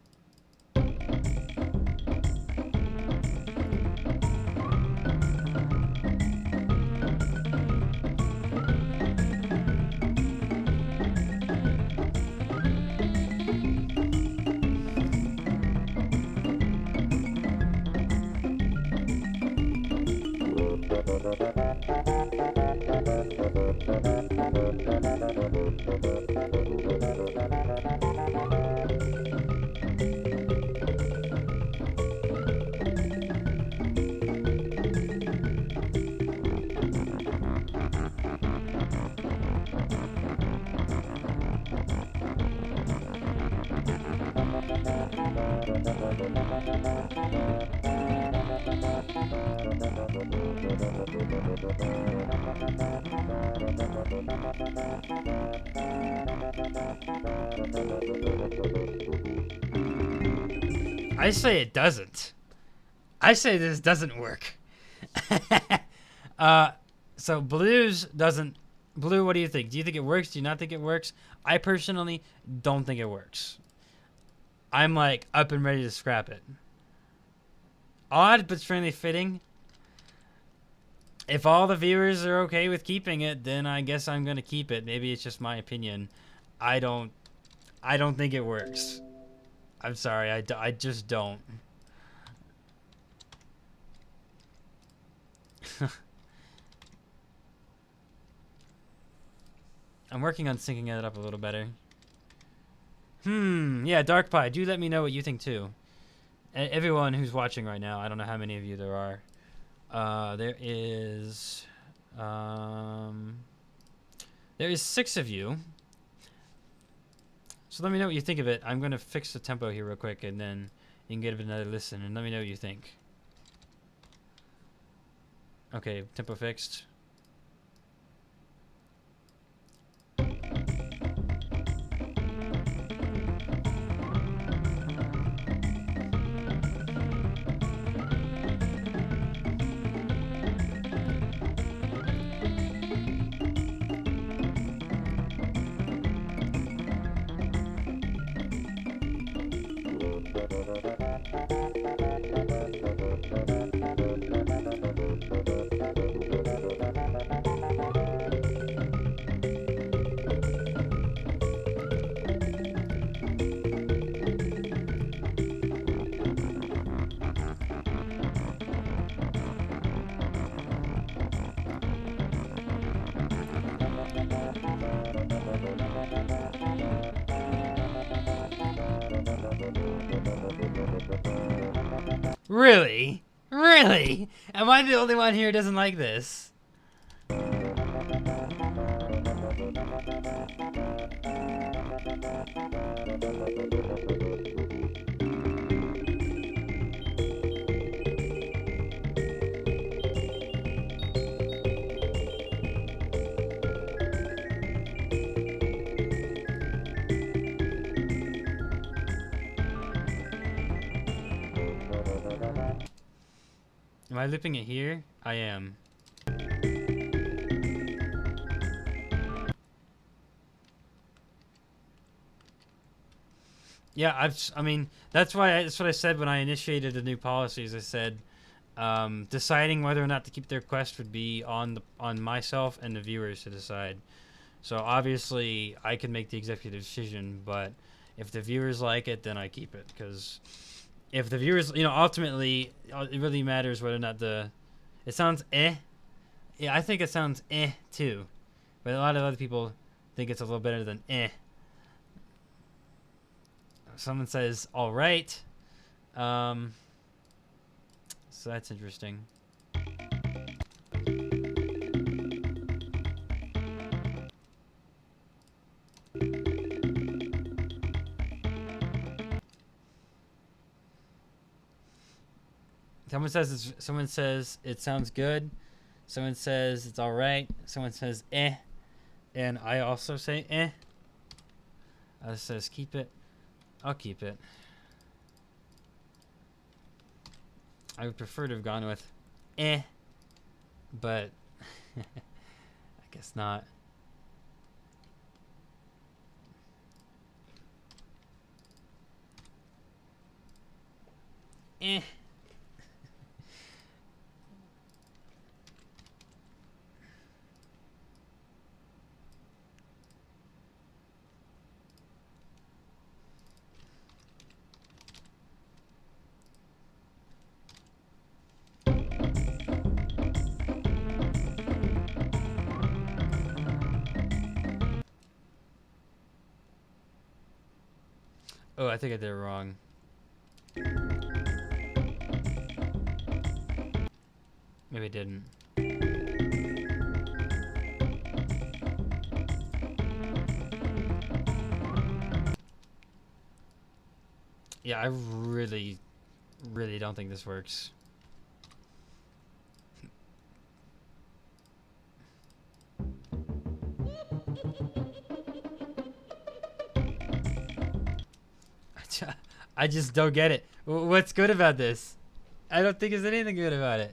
[SPEAKER 1] I say it doesn't. I say this doesn't work. So Blue's doesn't. Blue, what do you think? Do you think it works? Do you not think it works? I personally don't think it works. I'm like up and ready to scrap it. Odd but extremely fitting. If all the viewers are okay with keeping it, then I guess I'm gonna keep it. Maybe it's just my opinion. I don't think it works. I'm sorry, I just don't. I'm working on syncing it up a little better. Yeah, Dark Pie, do let me know what you think too. Everyone who's watching right now, I don't know how many of you there are. There is 6 of you. So let me know what you think of it. I'm going to fix the tempo here real quick, and then you can give it another listen, and let me know what you think. Okay, tempo fixed. Really? Really? Am I the only one here who doesn't like this? Am I looping it here? I am. Yeah, I mean, that's what I said when I initiated the new policies. I said, deciding whether or not to keep their quest would be on myself and the viewers to decide. So obviously, I can make the executive decision, but if the viewers like it, then I keep it. Because if the viewers, ultimately, it really matters whether or not it sounds eh. Yeah, I think it sounds eh too, but a lot of other people think it's a little better than eh. Someone says all right, so that's interesting. Someone says it sounds good. Someone says it's all right. Someone says eh, and I also say eh. Others says keep it. I'll keep it. I would prefer to have gone with eh, but I guess not. Eh. Oh, I think I did it wrong. Maybe I didn't. Yeah, I really, really don't think this works. I just don't get it. What's good about this? I don't think there's anything good about it.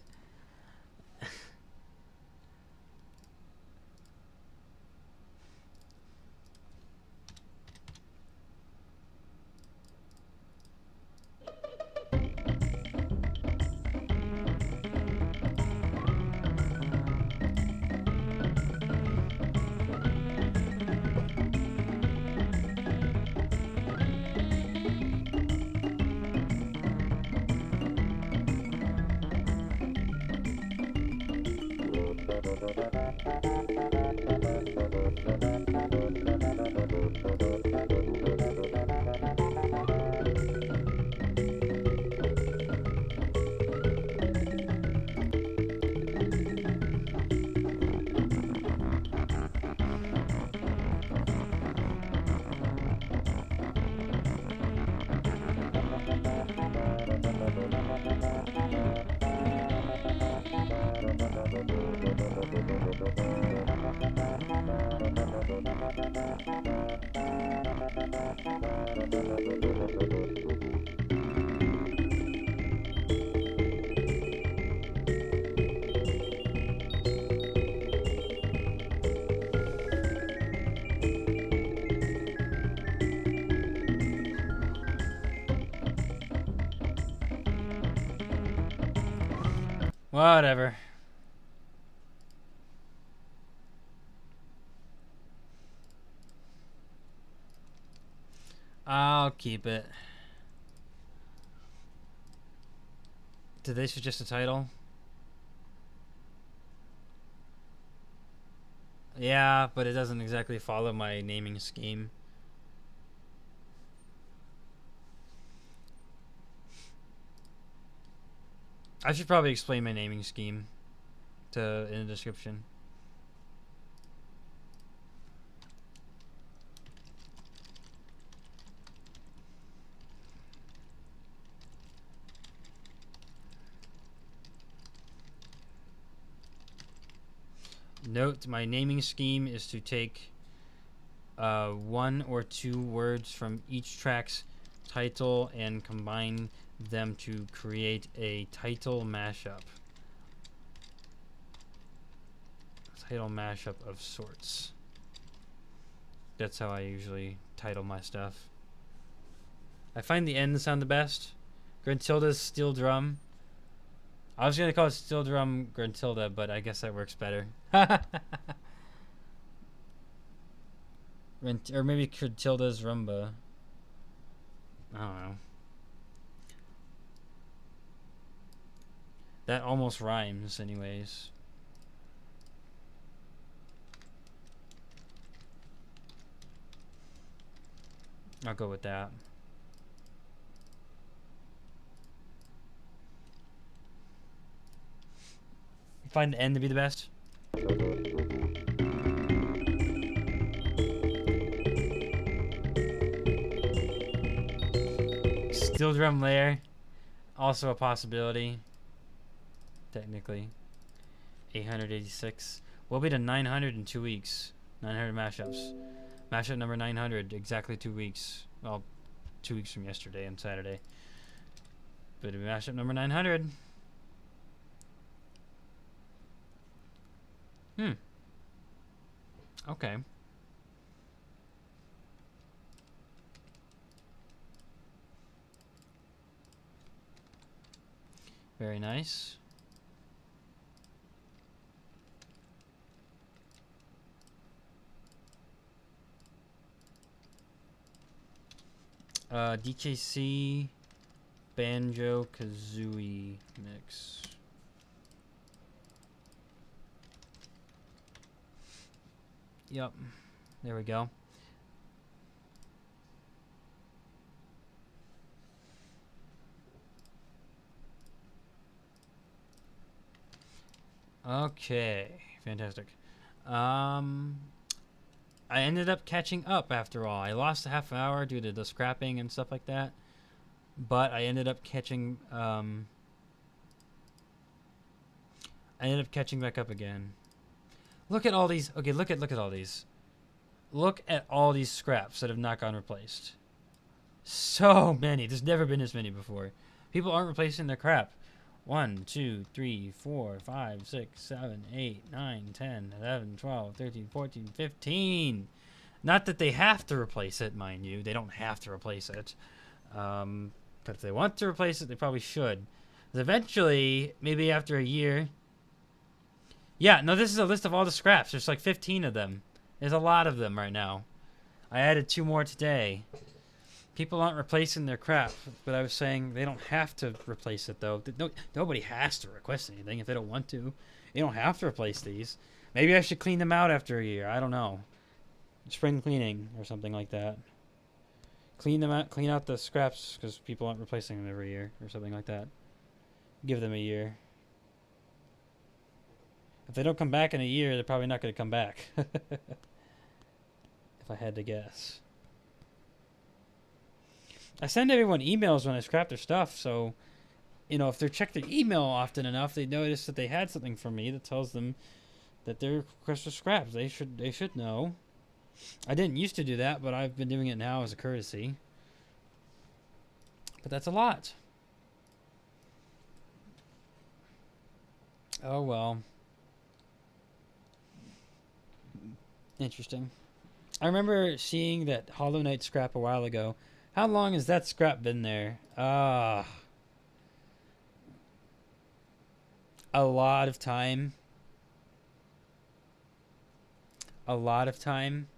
[SPEAKER 1] Whatever. I'll keep it. Did they suggest a title? Yeah, but it doesn't exactly follow my naming scheme. I should probably explain my naming scheme in the description. Note, my naming scheme is to take one or two words from each track's title and combine them to create a title mashup. title mashup of sorts. That's how I usually title my stuff. I find the end sound the best. Gruntilda's Steel Drum. I was gonna call it Steel Drum Gruntilda, but I guess that works better. Or maybe Gruntilda's Rumba. I don't know. That almost rhymes, anyways. I'll go with that. Find the end to be the best. Steel drum layer, also a possibility. Technically, 886. We'll be to 900 in 2 weeks. 900 mashups. Mashup number 900, exactly 2 weeks. Well, 2 weeks from yesterday and Saturday. But it'll be mashup number 900. Okay. Very nice. DKC Banjo Kazooie mix. Yep. There we go. Okay. Fantastic. I ended up catching up after all. I lost a half hour due to the scrapping and stuff like that. But I ended up catching back up again. Look at all these. Okay, look at all these. Look at all these scraps that have not gone replaced. So many. There's never been this many before. People aren't replacing their crap. 1, 2, 3, 4, 5, 6, 7, 8, 9, 10, 11, 12, 13, 14, 15. Not that they have to replace it, mind you. They don't have to replace it. But if they want to replace it, they probably should. But eventually, maybe after a year. Yeah, no, this is a list of all the scraps. There's like 15 of them. There's a lot of them right now. I added 2 more today. People aren't replacing their crap, but I was saying they don't have to replace it, though. Nobody has to request anything if they don't want to. You don't have to replace these. Maybe I should clean them out after a year. I don't know. Spring cleaning or something like that. Clean them out. Clean out the scraps because people aren't replacing them every year or something like that. Give them a year. If they don't come back in a year, they're probably not going to come back. If I had to guess. I send everyone emails when I scrap their stuff, so, you know, if they check their email often enough, they notice that they had something from me that tells them that their request was scrapped. They should know. I didn't used to do that, but I've been doing it now as a courtesy. But that's a lot. Oh, well. Interesting. I remember seeing that Hollow Knight scrap a while ago. How long has that scrap been there? A lot of time. A lot of time.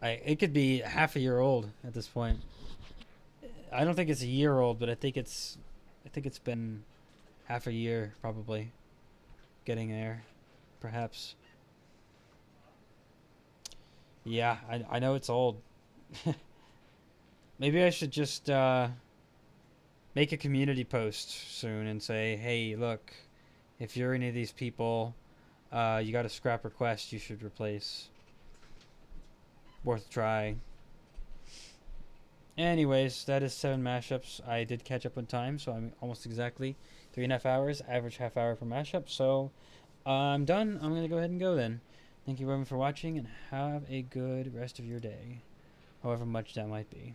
[SPEAKER 1] It could be half a year old at this point. I don't think it's a year old, but I think it's been half a year probably. Getting there, perhaps. Yeah, I know it's old. Maybe I should just make a community post soon and say, hey, look, if you're any of these people, you got a scrap request you should replace. Worth a try. Anyways, that is 7 mashups. I did catch up on time, so I'm almost exactly 3.5 hours, average half hour per mashup. So I'm done. I'm going to go ahead and go then. Thank you very much for watching, and have a good rest of your day, however much that might be.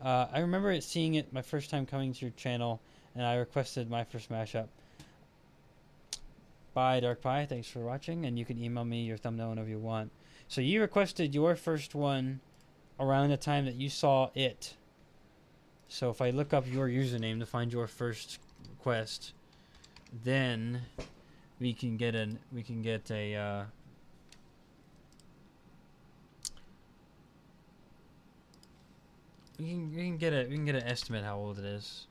[SPEAKER 1] I remember seeing it my first time coming to your channel, and I requested my first mashup. Bye, Dark Pie. Thanks for watching, and you can email me your thumbnail whenever you want. So you requested your first one around the time that you saw it. So if I look up your username to find your first request, then we can get a we can get an estimate how old it is.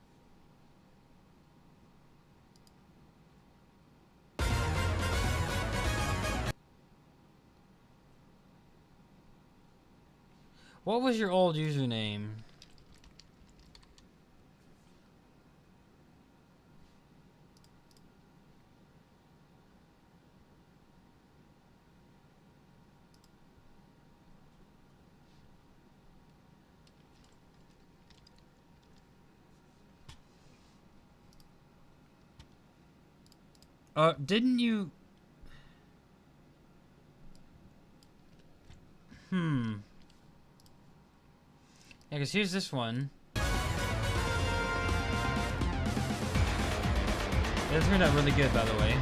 [SPEAKER 1] What was your old username? Didn't you? Yeah, because here's this one. It turned out really good, by the way.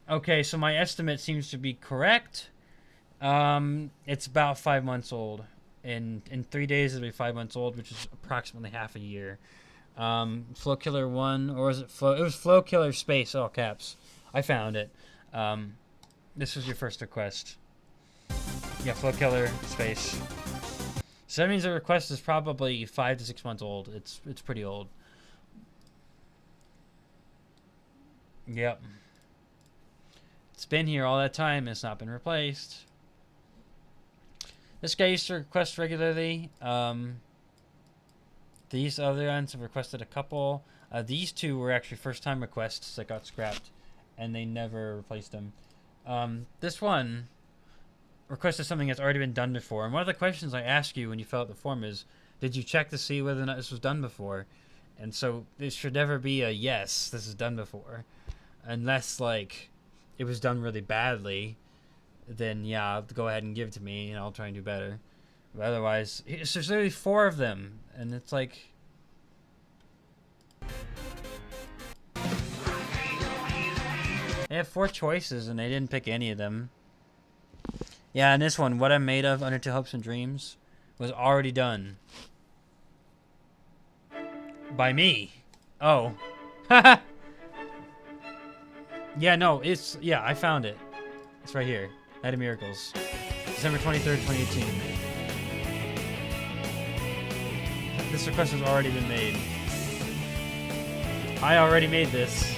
[SPEAKER 1] Okay, so my estimate seems to be correct. It's about 5 months old. In 3 days, it'll be 5 months old, which is approximately half a year. Flow Killer 1, or was it Flow? It was Flow Killer Space, all caps. I found it. This was your first request. Yeah, Flow Killer Space. So that means the request is probably 5 to 6 months old. It's pretty old. Yep. It's been here all that time. It's not been replaced. This guy used to request regularly. These other ones have requested a couple. These two were actually first-time requests that got scrapped, and they never replaced them. This one requested something that's already been done before. And one of the questions I asked you when you fill out the form is, did you check to see whether or not this was done before? And so this should never be a yes, this is done before. Unless, like, it was done really badly, then yeah, go ahead and give it to me, and I'll try and do better. But otherwise, there's literally 4 of them, and it's like... They have 4 choices, and they didn't pick any of them. Yeah, and this one, What I'm Made Of, Undertale Hopes and Dreams, was already done. By me. Oh. Haha! Yeah, no, it's... Yeah, I found it. It's right here. Night of Miracles. December 23rd, 2018. This request has already been made. I already made this.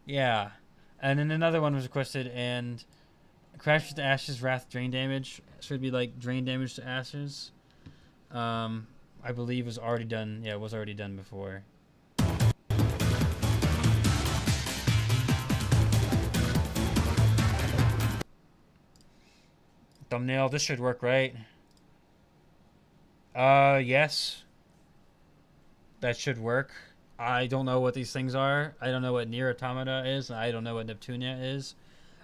[SPEAKER 1] Yeah. And then another one was requested, and Crash to Ashes, Wrath, Drain Damage. Should be like Drain Damage to Ashes. I believe was already done. Yeah, it was already done before. Thumbnail, this should work, right? Yes. That should work. I don't know what these things are. I don't know what Nier Automata is. I don't know what Neptunia is.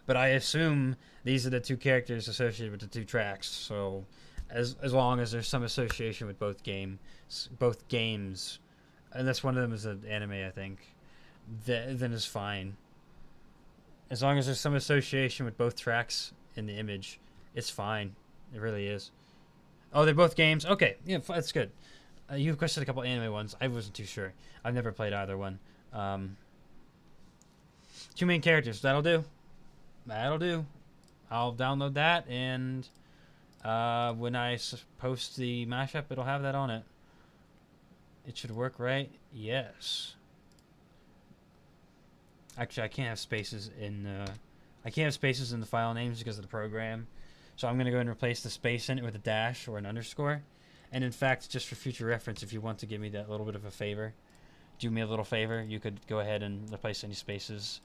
[SPEAKER 1] But I assume these are the 2 characters associated with the 2 tracks. So, as long as there's some association with both games, unless one of them is an anime, I think, then it's fine. As long as there's some association with both tracks in the image, it's fine. It really is. Oh, they're both games? Okay, yeah, that's good. You requested a couple anime ones. I wasn't too sure. I've never played either one. 2 main characters. That'll do. That'll do. I'll download that, and when I post the mashup, it'll have that on it. It should work, right? Yes. Actually, I can't have spaces in the file names because of the program. So I'm going to go ahead and replace the space in it with a dash or an underscore. And in fact, just for future reference, if you want to give me that little bit of a favor, do me a little favor, you could go ahead and replace any spaces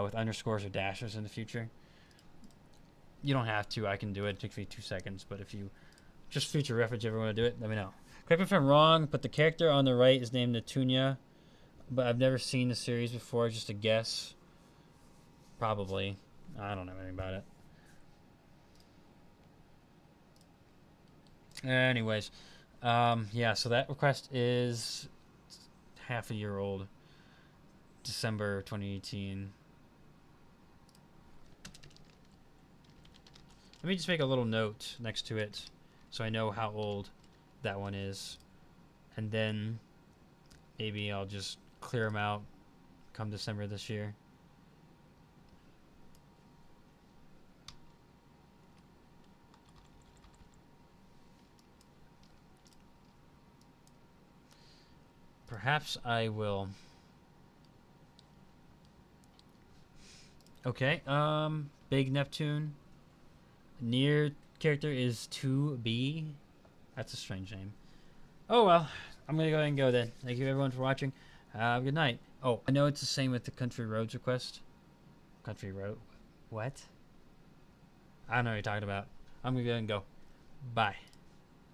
[SPEAKER 1] with underscores or dashes in the future. You don't have to. I can do it. It takes me 2 seconds. But if you, just future reference, if you want to do it, let me know. Correct me if I'm wrong, but the character on the right is named Natunia. But I've never seen the series before. Just a guess. Probably. I don't know anything about it. Anyways, yeah, so that request is half a year old. December 2018. Let me just make a little note next to it so I know how old that one is. And then maybe I'll just clear them out come December this year. Perhaps I will. Okay, Big Neptune. Near character is 2B. That's a strange name. Oh well, I'm gonna go ahead and go then. Thank you everyone for watching. Have a good night. Oh, I know it's the same with the Country Roads request. Country Road? What? I don't know what you're talking about. I'm gonna go ahead and go. Bye.